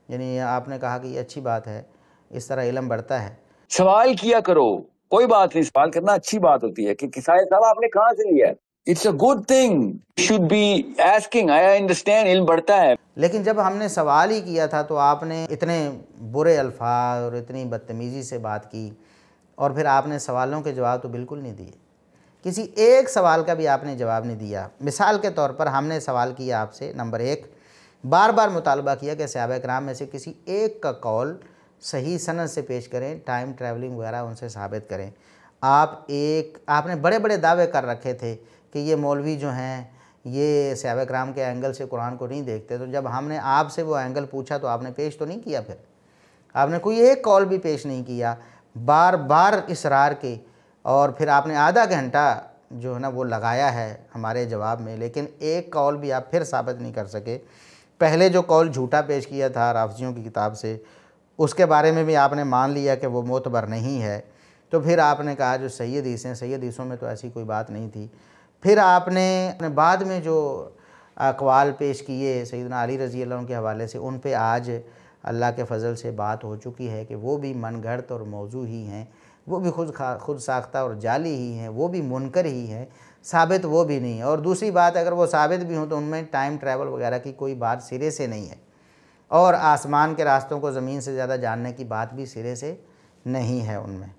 Speaker 1: यानी आपने कहा कि ये अच्छी बात है, इस तरह इल्म बढ़ता है।
Speaker 2: सवाल किया करो, कोई बात नहीं, सवाल करना अच्छी बात होती है कि साहिल साहब आपने कहाँ से लिया है, it's a good thing, should be asking, I understand, इल्म बढ़ता है।
Speaker 1: लेकिन जब हमने सवाल ही किया था तो आपने इतने बुरे अल्फाज और इतनी बदतमीज़ी से बात की, और फिर आपने सवालों के जवाब तो बिल्कुल नहीं दिए। किसी एक सवाल का भी आपने जवाब नहीं दिया। मिसाल के तौर पर हमने सवाल किया आपसे, नंबर 1 बार बार मुतालबा किया कि सहाबा कराम में से किसी एक का कौल सही सनद से पेश करें, टाइम ट्रैवलिंग वगैरह उनसे साबित करें। आपने बड़े बड़े दावे कर रखे थे कि ये मौलवी जो हैं ये सहाबा कराम के एंगल से कुरान को नहीं देखते। तो जब हमने आपसे वो एंगल पूछा तो आपने पेश तो नहीं किया, फिर आपने कोई एक कौल भी पेश नहीं किया, बार बार इसरार के। और फिर आपने आधा घंटा जो है ना वो लगाया है हमारे जवाब में, लेकिन एक कौल भी आप फिर साबित नहीं कर सके। पहले जो कौल झूठा पेश किया था राफजियों की किताब से, उसके बारे में भी आपने मान लिया कि वो मोतबर नहीं है। तो फिर आपने कहा जो सही हदीस हैं, सही हदीसों में तो ऐसी कोई बात नहीं थी। फिर आपने बाद में जो अक़वाल पेश किए सैयदना अली रज़ी अल्लाह अन्हु के हवाले से, उन पे आज अल्लाह के फ़ज़ल से बात हो चुकी है कि वो भी मनगढ़ंत और मौजू ही हैं, वो भी खुद साख्ता और जाली ही हैं, वो भी मुनकर ही हैं, साबित वो भी नहीं है। और दूसरी बात, अगर वो साबित भी हों तो उनमें टाइम ट्रैवल वगैरह की कोई बात सिरे से नहीं है, और आसमान के रास्तों को ज़मीन से ज़्यादा जानने की बात भी सिरे से नहीं है उनमें।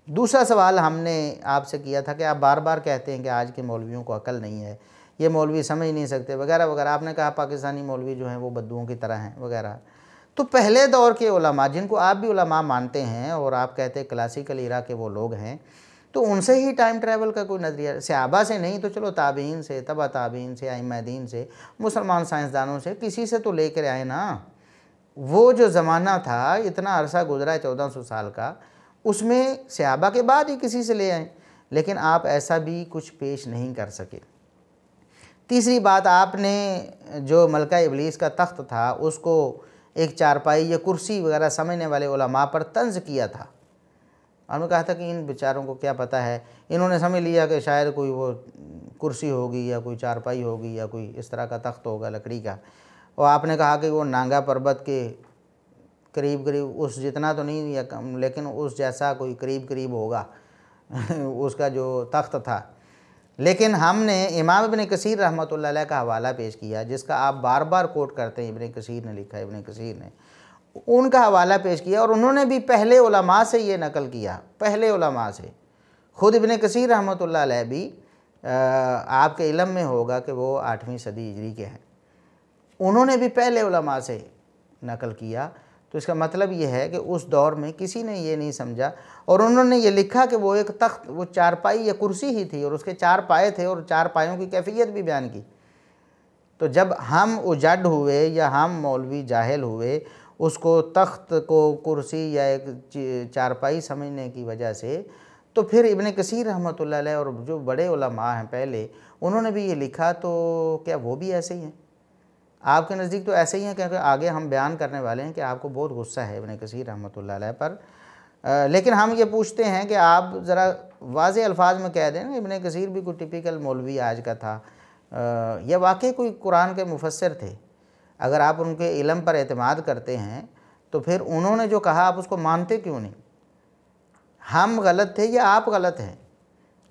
Speaker 1: दूसरा सवाल हमने आपसे किया था कि आप बार बार कहते हैं कि आज के मौलवियों को अकल नहीं है, ये मौलवी समझ नहीं सकते वगैरह वगैरह। आपने कहा पाकिस्तानी मौलवी जो हैं वो बद्दुओं की तरह हैं वगैरह। तो पहले दौर के उलमा, जिनको आप भी उलमा मानते हैं और आप कहते हैं क्लासिकल इरा के वो लोग हैं, तो उनसे ही टाइम ट्रैवल का कोई नज़रिया, सहाबा से नहीं तो चलो ताबीन से, तबा ताबीन से, अइम्मा दीन से, मुसलमान साइंसदानों से, किसी से तो लेकर आए ना। वो जो ज़माना था, इतना अरसा गुजरा है 1400 साल का, उसमें सहाबा के बाद ही किसी से ले आए, लेकिन आप ऐसा भी कुछ पेश नहीं कर सके। तीसरी बात, आपने जो मलका इबलीस का तख्त था उसको एक चारपाई या कुर्सी वगैरह समझने वाले उलमा पर तंज किया था। हमने कहा था कि इन बेचारों को क्या पता है, इन्होंने समझ लिया कि शायद कोई वो कुर्सी होगी या कोई चारपाई होगी या कोई इस तरह का तख्त होगा लकड़ी का। और आपने कहा कि वो नांगा पर्वत के करीब करीब उस जितना तो नहीं या कम, लेकिन उस जैसा कोई करीब करीब होगा उसका जो तख्त था। लेकिन हमने इमाम इब्न कसीर रहमतुल्लाह अलैह का हवाला पेश किया, जिसका आप बार बार कोट करते हैं, इब्न कसीर ने लिखा है, इब्न कसीर ने उनका हवाला पेश किया, और उन्होंने भी पहले उलमा से ये नकल किया, पहले उलमा से। ख़ुद इब्न कसीर रहमतुल्लाह अलैह भी आपके इल्म में होगा कि वो 8वीं सदी हिजरी के हैं। उन्होंने भी पहले उलमा से नकल किया, तो इसका मतलब ये है कि उस दौर में किसी ने ये नहीं समझा, और उन्होंने ये लिखा कि वो एक तख्त, वो चारपाई या कुर्सी ही थी और उसके 4 पाए थे और 4 पायों की कैफियत भी बयान की। तो जब हम उजड़ हुए या हम मौलवी जाहिल हुए, उसको तख्त को कुर्सी या एक चारपाई समझने की वजह से, तो फिर इब्न कसीर रहमतुल्लाह अलैह और जो बड़े उलमा हैं पहले, उन्होंने भी ये लिखा, तो क्या वो भी ऐसे ही हैं? आपके नज़दीक तो ऐसे ही हैं, क्योंकि आगे हम बयान करने वाले हैं कि आपको बहुत गुस्सा है इब्न कसीर रहमतुल्लाह अलैह पर। लेकिन हम ये पूछते हैं कि आप ज़रा वाज़े अल्फाज में कह दें ना, इब्न कसीर भी कोई टिपिकल मौलवी आज का था या वाकई कोई कुरान के मुफस्सिर थे? अगर आप उनके इल्म पर एतमाद करते हैं तो फिर उन्होंने जो कहा आप उसको मानते क्यों नहीं? हम गलत थे या आप गलत हैं?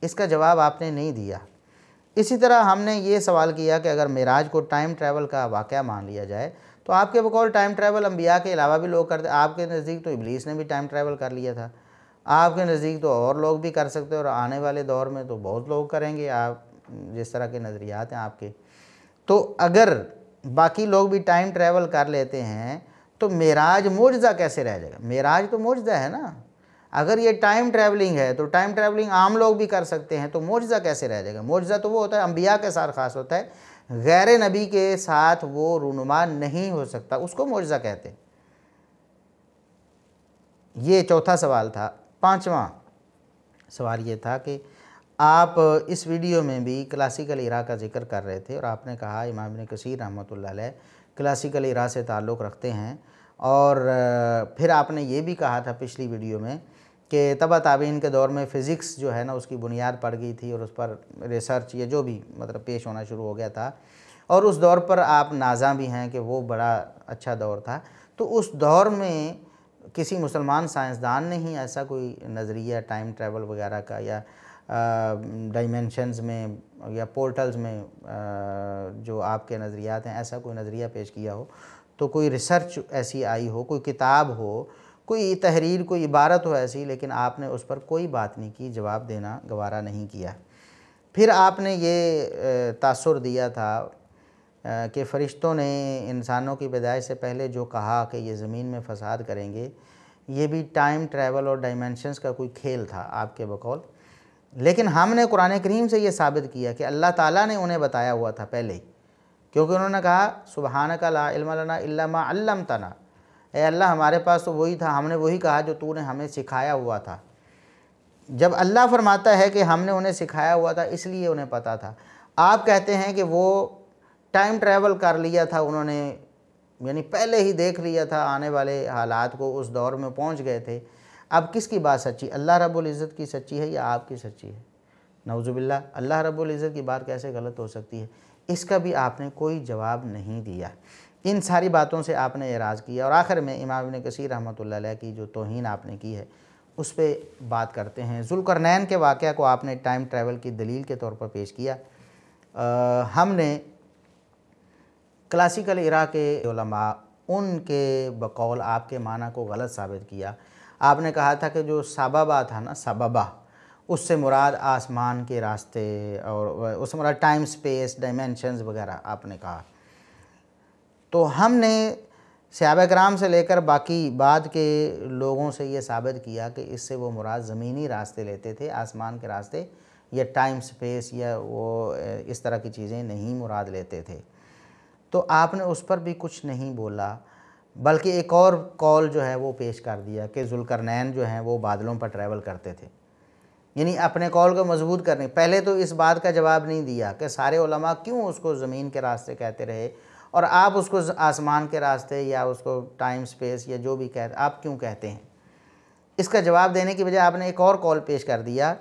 Speaker 1: इसका जवाब आपने नहीं दिया। इसी तरह हमने ये सवाल किया कि अगर मेराज को टाइम ट्रैवल का वाक़या मान लिया जाए, तो आपके बकौल टाइम ट्रैवल अंबिया के अलावा भी लोग करते। आपके नज़दीक तो इब्लीस ने भी टाइम ट्रैवल कर लिया था, आपके नज़दीक तो और लोग भी कर सकते हैं, और आने वाले दौर में तो बहुत लोग करेंगे, आप जिस तरह के नज़रियात हैं आपके। तो अगर बाकी लोग भी टाइम ट्रैवल कर लेते हैं तो मेराज मोजज़ा कैसे रह जाएगा? मेराज तो मोजज़ा है ना। अगर ये टाइम ट्रैवलिंग है तो टाइम ट्रैवलिंग आम लोग भी कर सकते हैं, तो मोजज़ा कैसे रह जाएगा? मोजज़ा तो वो होता है अंबिया के साथ ख़ास होता है, गैर नबी के साथ वो रूनुमा नहीं हो सकता, उसको मोजज़ा कहते हैं। ये चौथा सवाल था। 5वां सवाल ये था कि आप इस वीडियो में भी क्लासिकल इरा का जिक्र कर रहे थे और आपने कहा इमाम इब्न कसीर रहमतुल्लाह अलैह क्लासिकल इरा से ताल्लुक़ रखते हैं, और फिर आपने ये भी कहा था पिछली वीडियो में कि तबा ताबीन के दौर में फ़िज़िक्स जो है ना उसकी बुनियाद पड़ गई थी और उस पर रिसर्च या जो भी मतलब पेश होना शुरू हो गया था, और उस दौर पर आप नाज़ा भी हैं कि वो बड़ा अच्छा दौर था। तो उस दौर में किसी मुसलमान साइंसदान ने ही ऐसा कोई नज़रिया टाइम ट्रैवल वगैरह का या डायमेंशंस में या पोर्टल्स में जो आपके नज़रियात हैं, ऐसा कोई नज़रिया पेश किया हो? तो कोई रिसर्च ऐसी आई हो, कोई किताब हो, कोई तहरीर, कोई इबारत हो ऐसी, लेकिन आपने उस पर कोई बात नहीं की, जवाब देना गवारा नहीं किया। फिर आपने ये तासुर दिया था कि फ़रिश्तों ने इंसानों की पैदाइश से पहले जो कहा कि ये ज़मीन में फ़साद करेंगे, ये भी टाइम ट्रैवल और डायमेंशंस का कोई खेल था आपके बकौल। लेकिन हमने कुरान करीम से ये साबित किया कि अल्लाह ताला ने उन्हें बताया हुआ था पहले ही, क्योंकि उन्होंने कहा सुबहानका ला इल्म लना इल्ला मा अल्लमतना, ए अल्लाह हमारे पास तो वही था, हमने वही कहा जो तूने हमें सिखाया हुआ था। जब अल्लाह फरमाता है कि हमने उन्हें सिखाया हुआ था इसलिए उन्हें पता था, आप कहते हैं कि वो टाइम ट्रैवल कर लिया था उन्होंने, यानी पहले ही देख लिया था आने वाले हालात को, उस दौर में पहुंच गए थे। अब किसकी बात सच्ची, अल्लाह रब्बुल इज़्ज़त की सच्ची है या आपकी सच्ची है? नऊज़ुबिल्लाह, अल्लाह रब्बुल इज़्ज़त की बात कैसे गलत हो सकती है? इसका भी आपने कोई जवाब नहीं दिया। इन सारी बातों से आपने एराज़ किया, और आखिर में इमाम इब्न कसीर रहमतुल्लाह अलैह की जो तौहीन आपने की है उस पर बात करते हैं। ज़ुल्करनैन के वाक़या को आपने टाइम ट्रैवल की दलील के तौर पर पेश किया। हमने क्लासिकल इरा के उलमा उनके बकौल आपके माना को गलत साबित किया। आपने कहा था कि जो सबबा था ना, सबबा, उससे मुराद आसमान के रास्ते और उससे मुराद टाइम स्पेस डायमेंशंस वगैरह आपने कहा। तो हमने सहाबा कराम से लेकर बाकी बाद के लोगों से ये साबित किया कि इससे वो मुराद ज़मीनी रास्ते लेते थे, आसमान के रास्ते या टाइम स्पेस या वो इस तरह की चीज़ें नहीं मुराद लेते थे। तो आपने उस पर भी कुछ नहीं बोला, बल्कि एक और कॉल जो है वो पेश कर दिया कि ज़ुल्करनैन जो हैं वो बादलों पर ट्रैवल करते थे, यानी अपने कॉल को मजबूत करने। पहले तो इस बात का जवाब नहीं दिया कि सारे उलमा क्यों उसको ज़मीन के रास्ते कहते रहे और आप उसको आसमान के रास्ते या उसको टाइम स्पेस या जो भी कहते आप क्यों कहते हैं। इसका जवाब देने की बजाय आपने एक और कॉल पेश कर दिया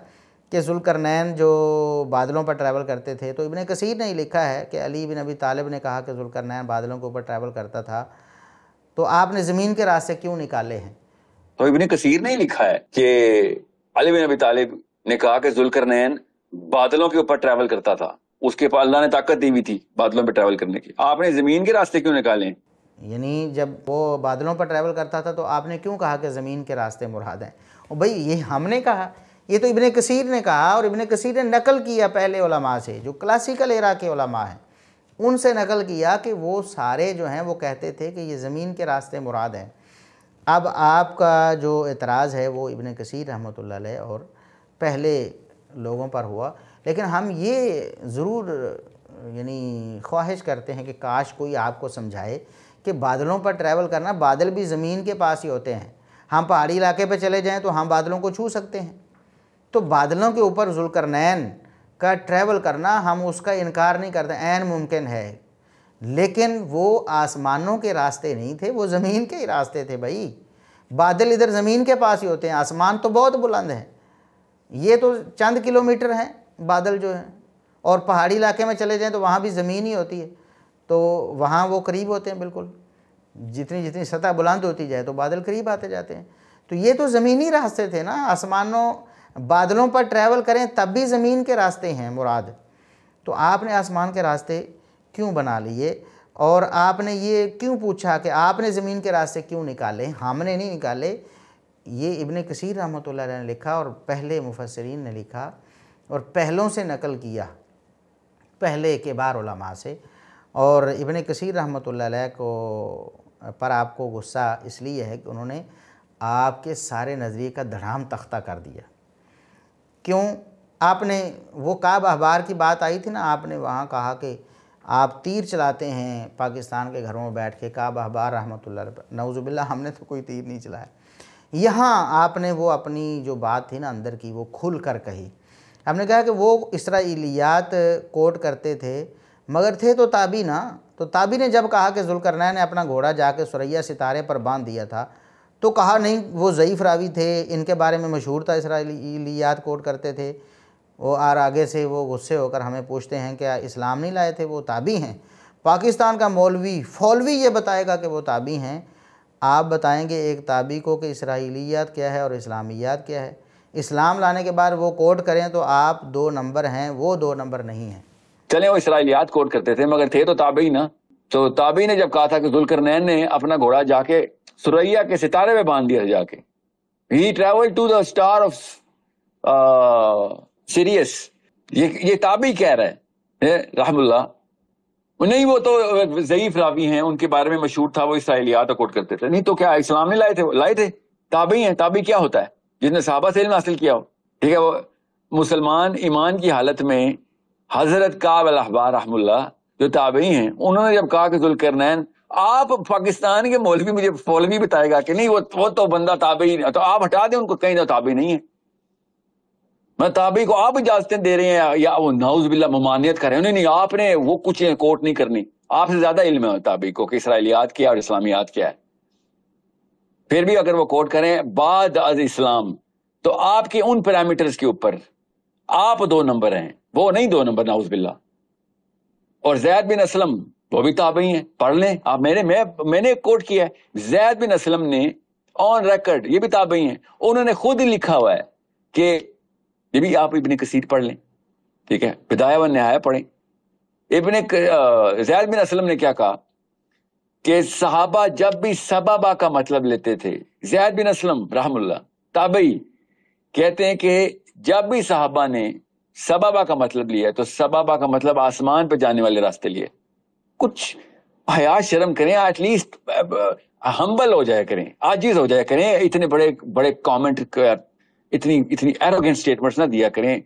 Speaker 1: कि ज़ुल्करनैन जो बादलों पर ट्रैवल करते थे। तो इब्न कसीर ने ही लिखा है कि अली बिन अबी तालिब ने कहा कि ज़ुल्करनैन बादलों के ऊपर ट्रैवल करता था, तो आपने ज़मीन के रास्ते क्यों निकाले हैं?
Speaker 2: तो इब्न कसीर ने ही लिखा है कि अली बिन अबी तालिब ने कहा कि ज़ुल्करनैन बादलों के ऊपर ट्रैवल करता था, उसके पास अल्लाह ने ताकत दी हुई थी बादलों पर ट्रैवल करने की, आपने ज़मीन के रास्ते क्यों निकाले?
Speaker 1: यानी जब वो बादलों पर ट्रैवल करता था तो आपने क्यों कहा कि ज़मीन के रास्ते मुराद हैं? और भाई ये हमने कहा, ये तो इब्ने कसीर ने कहा, और इब्ने कसीर ने नकल किया पहले उलमा से, जो क्लासिकल एरा के उलमा हैं उनसे नकल किया कि वो सारे जो हैं वो कहते थे कि ये ज़मीन के रास्ते मुराद हैं। अब आपका जो एतराज़ है वो इब्ने कसीर रहमतुल्लाह अलैह और पहले लोगों पर हुआ, लेकिन हम ये ज़रूर यानी ख्वाहिश करते हैं कि काश कोई आपको समझाए कि बादलों पर ट्रैवल करना, बादल भी ज़मीन के पास ही होते हैं। हम पहाड़ी इलाके पर चले जाएं तो हम बादलों को छू सकते हैं, तो बादलों के ऊपर ज़ुल्करनैन का ट्रैवल करना हम उसका इनकार नहीं करते, ऐन मुमकिन है, लेकिन वो आसमानों के रास्ते नहीं थे, वो ज़मीन के ही रास्ते थे भाई। बादल इधर ज़मीन के पास ही होते हैं, आसमान तो बहुत बुलंद है, ये तो चंद किलोमीटर हैं बादल जो हैं, और पहाड़ी इलाके में चले जाएं तो वहाँ भी ज़मीन ही होती है, तो वहाँ वो करीब होते हैं बिल्कुल। जितनी जितनी सतह बुलंद होती जाए तो बादल करीब आते जाते हैं। तो ये तो ज़मीनी रास्ते थे ना, आसमानों बादलों पर ट्रैवल करें तब भी ज़मीन के रास्ते हैं मुराद। तो आपने आसमान के रास्ते क्यों बना लिए, और आपने ये क्यों पूछा कि आपने ज़मीन के रास्ते क्यों निकाले? हमने नहीं निकाले, ये इब्ने कसीर रहमतुल्लाह अलैह ने लिखा और पहले मुफस्सिरीन ने लिखा और पहलों से नकल किया, पहले के बार उलमा से। और इब्ने कसीर रहमतुल्लाह अलैह को पर आपको गुस्सा इसलिए है कि उन्होंने आपके सारे नज़रिए का धड़ाम तख्ता कर दिया। क्यों? आपने वो काब अहबार की बात आई थी ना, आपने वहाँ कहा कि आप तीर चलाते हैं पाकिस्तान के घरों में बैठ के, काब अहबार रहमतुल्लाह अलैह पर। नऊज़ुबिल्लाह, हमने तो कोई तीर नहीं चलाया। यहाँ आपने वो अपनी जो बात थी ना अंदर की, वो खुल कर कही। हमने कहा कि वो इसराइलियात कोट करते थे मगर थे तो ताबी ना, तो ताबी ने जब कहा कि ज़ुल्करनैन ने अपना घोड़ा जाके सुरैया सितारे पर बांध दिया था, तो कहा नहीं वो ज़ईफ़ रावी थे, इनके बारे में मशहूर था, इसराइलियात कोट करते थे वो। और आगे से वो गुस्से होकर हमें पूछते हैं क्या इस्लाम नहीं लाए थे, वो ताबी हैं। पाकिस्तान का फौलवी ये बताएगा कि वो ताबी हैं। आप बताएंगे एक ताबी को कि इसराइलियात क्या है और इस्लामियात क्या है? इस्लाम लाने के बाद वो कोट करें तो आप 2 नंबर हैं, वो 2 नंबर नहीं हैं।
Speaker 2: चले वो इसराइलियात कोट करते थे मगर थे तो ताबी ना। तो ताबी ने जब कहा था कि ज़ुल्करनैन ने अपना घोड़ा जाके सुरैया के सितारे में बांध दिया जाके, he travel to the star of Sirius, ये ताबी कह रहा है रहमुल्लाह। नहीं, वो तो ज़ईफ रावी हैं, उनके बारे में मशहूर था, वो इसराइलियात कोट करते थे। नहीं तो क्या इस्लाम नहीं लाए थे? लाए थे, ताबी हैं। ताबी क्या होता है? जिसने सहाबा से इल्म हासिल किया हो, ठीक है। वो मुसलमान ईमान की हालत में हजरत काब अल-अहबार रहमुल्लाह जो ताबी हैं, उन्होंने जब कहा कि ज़ुल्करनैन, आप पाकिस्तान के मौलवी मुझे फौलवी बताएगा कि नहीं वो तो बंदा ताबी, तो आप हटा दें उनको, कहीं तो ताबी नहीं है। मैं ताबी को आप इजाजतें दे रहे हैं या वो नाउज़ुबिल्लाह ममानियत कर रहे हैं? नहीं, आपने वो कुछ कोट नहीं करनी, आपसे ज्यादा इल्म है ताबी को कि इसराइलियात क्या और इस्लामियात क्या है। फिर भी अगर वो कोट करें बाद अज इस्लाम, तो आपके उन पैरामीटर्स के ऊपर आप 2 नंबर हैं, वो नहीं 2 नंबर, नाउज़ुबिल्लाह। और ज़ैद बिन असलम वो भी ताबई हैं, पढ़ लें आप। मैंने कोट किया है, ज़ैद बिन असलम ने ऑन रिकॉर्ड, ये भी ताबई हैं। उन्होंने खुद ही लिखा हुआ है कि ये भी आप इब्ने कसीर पढ़ लें, ठीक है, बिदाया व निहाया पढ़ें। ज़ैद बिन असलम ने क्या कहा कि सहाबा जब भी सबबा का मतलब लेते थे, ज़ैद बिन असलम रहमुल्लाह ताबई कहते हैं कि जब भी सहाबा ने सबबा का मतलब लिया तो सबबा का मतलब आसमान पर जाने वाले रास्ते लिए। कुछ हया शर्म करें, एटलीस्ट हम्बल हो जाया करें, आजिज हो जाया करें। इतने बड़े बड़े कमेंट, इतनी एरोगेंट स्टेटमेंट्स ना दिया करें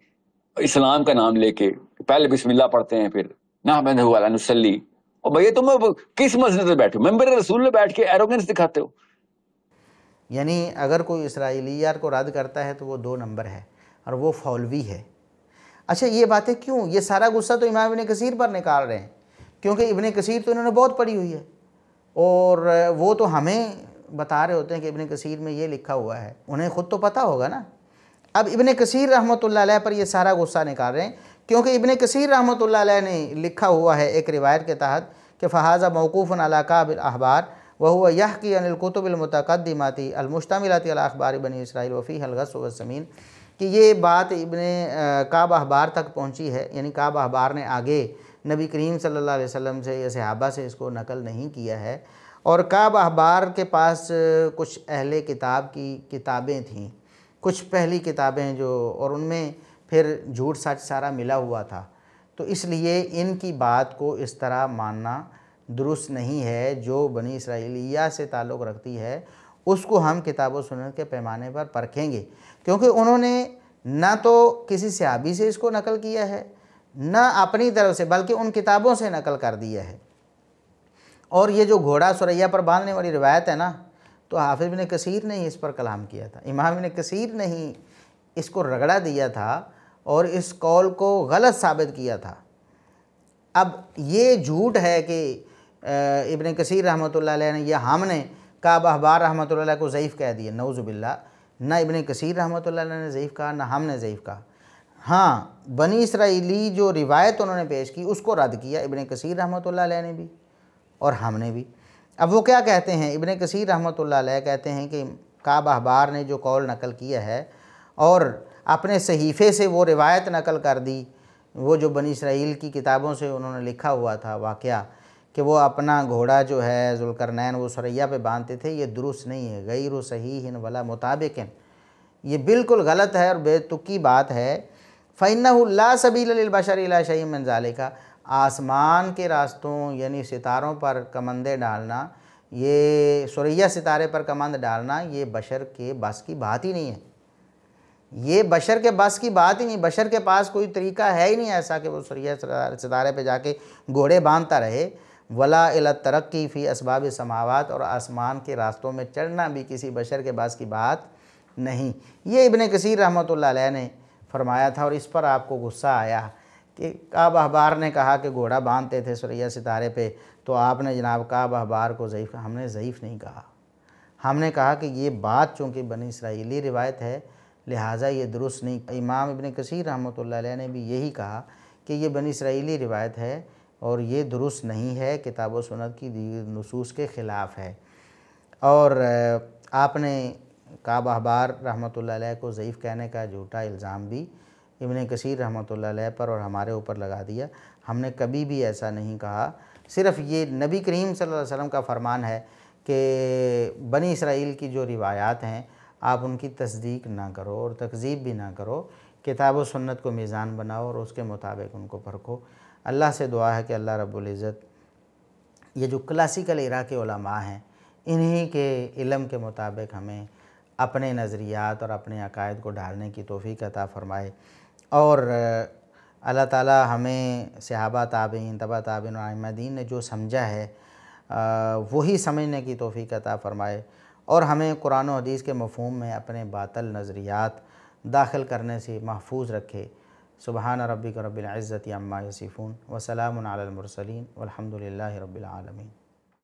Speaker 2: इस्लाम का नाम लेके। पहले बिस्मिल्लाह पढ़ते हैं, फिर नहमदुहु व नुसल्ली। और भैया तुम किस मस्जिद में बैठे हो? मेंबर रसूल में बैठ के एरोगेंस दिखाते हो।
Speaker 1: यानी अगर कोई इसराइलियात को रद्द करता है तो वो 2 नंबर है और वो फौलवी है। अच्छा, ये बातें क्यों? ये सारा गुस्सा तो इमाम इब्ने कसीर पर निकाल रहे हैं, क्योंकि इब्ने कसीर तो इन्होंने बहुत पढ़ी हुई है और वो तो हमें बता रहे होते हैं कि इब्ने कसीर में ये लिखा हुआ है, उन्हें ख़ुद तो पता होगा ना। अब इब्ने कसीर रहमतुल्लाह अलैह पर ये सारा गुस्सा निकाल रहे हैं क्योंकि इब्ने कसीर रहमतुल्लाह अलैह ने लिखा हुआ है एक रिवायत के तहत कि फ़हाज़ा मौक़ूफ़ुन अला काब अल-अहबार व हुवा यहकी अनिल कुतुबिल मुतक़द्दिमाती अल मुश्तमिलाती अला अख़बार बनी इस्राईल व फ़ीहा अल-ग़स्व वस्समीन, कि ये बात इब्ने काब अहबार तक पहुँची है। यानी काब अहबार ने आगे नबी करीम सल्लल्लाहु अलैहि वसल्लम से या सहाबा से इसको नकल नहीं किया है। और काब अहबार के पास कुछ अहले किताब की किताबें थीं कुछ पहली किताबें जो, और उनमें फिर झूठ सच सारा मिला हुआ था। तो इसलिए इनकी बात को इस तरह मानना दुरुस्त नहीं है। जो बनी इसराइलिया से ताल्लुक़ रखती है उसको हम किताब व सुन्नत के पैमाने पर परखेंगे, क्योंकि उन्होंने ना तो किसी सहाबी से इसको नकल किया है, ना अपनी तरफ से, बल्कि उन किताबों से नकल कर दिया है। और ये जो घोड़ा सुरैया पर बांधने वाली रिवायत है ना, तो हाफिज़ इब्न कसीर ने इस पर कलाम किया था, इमाम इब्न कसीर ने ही इसको रगड़ा दिया था और इस कौल को गलत साबित किया था। अब ये झूठ है कि इब्न कसीर रहमतुल्लाह अलैह ने या हमने काब अहबार रहमतुल्लाह अलैह को ज़ईफ़ कह दिया, नऊज़ुबिल्लाह। ना इब्न कसीर रहमतुल्लाह अलैह ने ज़ईफ़ कहा, ना हमने ज़ईफ़ कहा। हाँ, बनी इसराइली जो रिवायत उन्होंने पेश की उसको रद्द किया इब्न कसीर रहमतुल्लाह अलैह ने भी और हमने भी। अब वो क्या कहते हैं, इब्न कसीर रहमतुल्लाह अलैह कहते हैं कि काब अहबार ने जो कौल नकल किया है और अपने सहीफ़े से वो रिवायत नकल कर दी, वो जो बनी इसराइल की किताबों से उन्होंने लिखा हुआ था वाक़या कि वो अपना घोड़ा जो है ज़ुल्करनैन वो सुरैया पे बांधते थे, ये दुरुस्त नहीं है। गैर सहीहिन वला मुताबिकिन, ये बिल्कुल गलत है और बेतुकी बात है। फ़इन्नहु ला सबील लिल बशरि इला शैइन मिन ज़ालिका, आसमान के रास्तों यानी सितारों पर कमंदे डालना, ये सुरैया सितारे पर कमंद डालना, ये बशर के बस की बात ही नहीं है। ये बशर के बस की बात ही नहीं, बशर के पास कोई तरीका है ही नहीं ऐसा कि वो सुरैया सितारे पे जाके घोड़े बांधता रहे। वला इला तरक्की फ़ी असबाब समावात, और आसमान के रास्तों में चढ़ना भी किसी बशर के बस की बात नहीं। ये इब्न कसीर रहमतुल्लाह अलैह ने फरमाया था और इस पर आपको गुस्सा आया कि काब अहबार ने कहा कि घोड़ा बांधते थे सुरैया सितारे पे, तो आपने जनाब काब अहबार को ज़ईफ़, हमने ज़ईफ़ नहीं कहा। हमने कहा कि ये बात चूँकि बनी इसराइली रिवायत है लिहाजा ये दुरुस्त नहीं। इमाम इब्न कसीर रहमतुल्लाह अलैह ने भी यही कहा कि ये बनी इसराइली रिवायत है और ये दुरुस्त नहीं है, किताब व सुन्नत की नुसूस के ख़िलाफ़ है। और आपने काब अहबार रहमतुल्लाह अलैह को ज़ईफ़ कहने का झूठा इल्ज़ाम भी इब्न कसीर रहमतुल्लाह अलैह पर और हमारे ऊपर लगा दिया। हमने कभी भी ऐसा नहीं कहा। सिर्फ़ ये नबी करीम सल्लल्लाहु अलैहि वसल्लम का फ़रमान है कि बनी इसराइल की जो रिवायात हैं आप उनकी तस्दीक ना करो और तकज़ीब भी ना करो, किताब व सुन्नत को मीज़ान बनाओ और उसके मुताबिक उनको परखो। अल्लाह से दुआ है कि अल्लाह रब्बुल इज़्ज़त ये जो क्लासिकल इरा के उलमा हैं इन्हीं के इल्म के मुताबिक हमें अपने नज़रियात और अपने अकायद को ढालने की तौफ़ीक़ अता फ़रमाए और अल्लाह ताला हमें सहाबा ताबईन तबा ताबईन और आइम्मा दीन ने जो समझा है वही समझने की तौफ़ीक़ अता फ़रमाए और हमें कुरान और हदीस के मफ़हूम में अपने बातिल नज़रियात दाखिल करने से महफूज रखे। सुबहान रब्बिक रब्बिल इज़्ज़ति अम्मा यसिफ़ून व सलामुन अलल मुरसलीन वल्हम्दुलिल्लाहि रब्बिल आलमीन।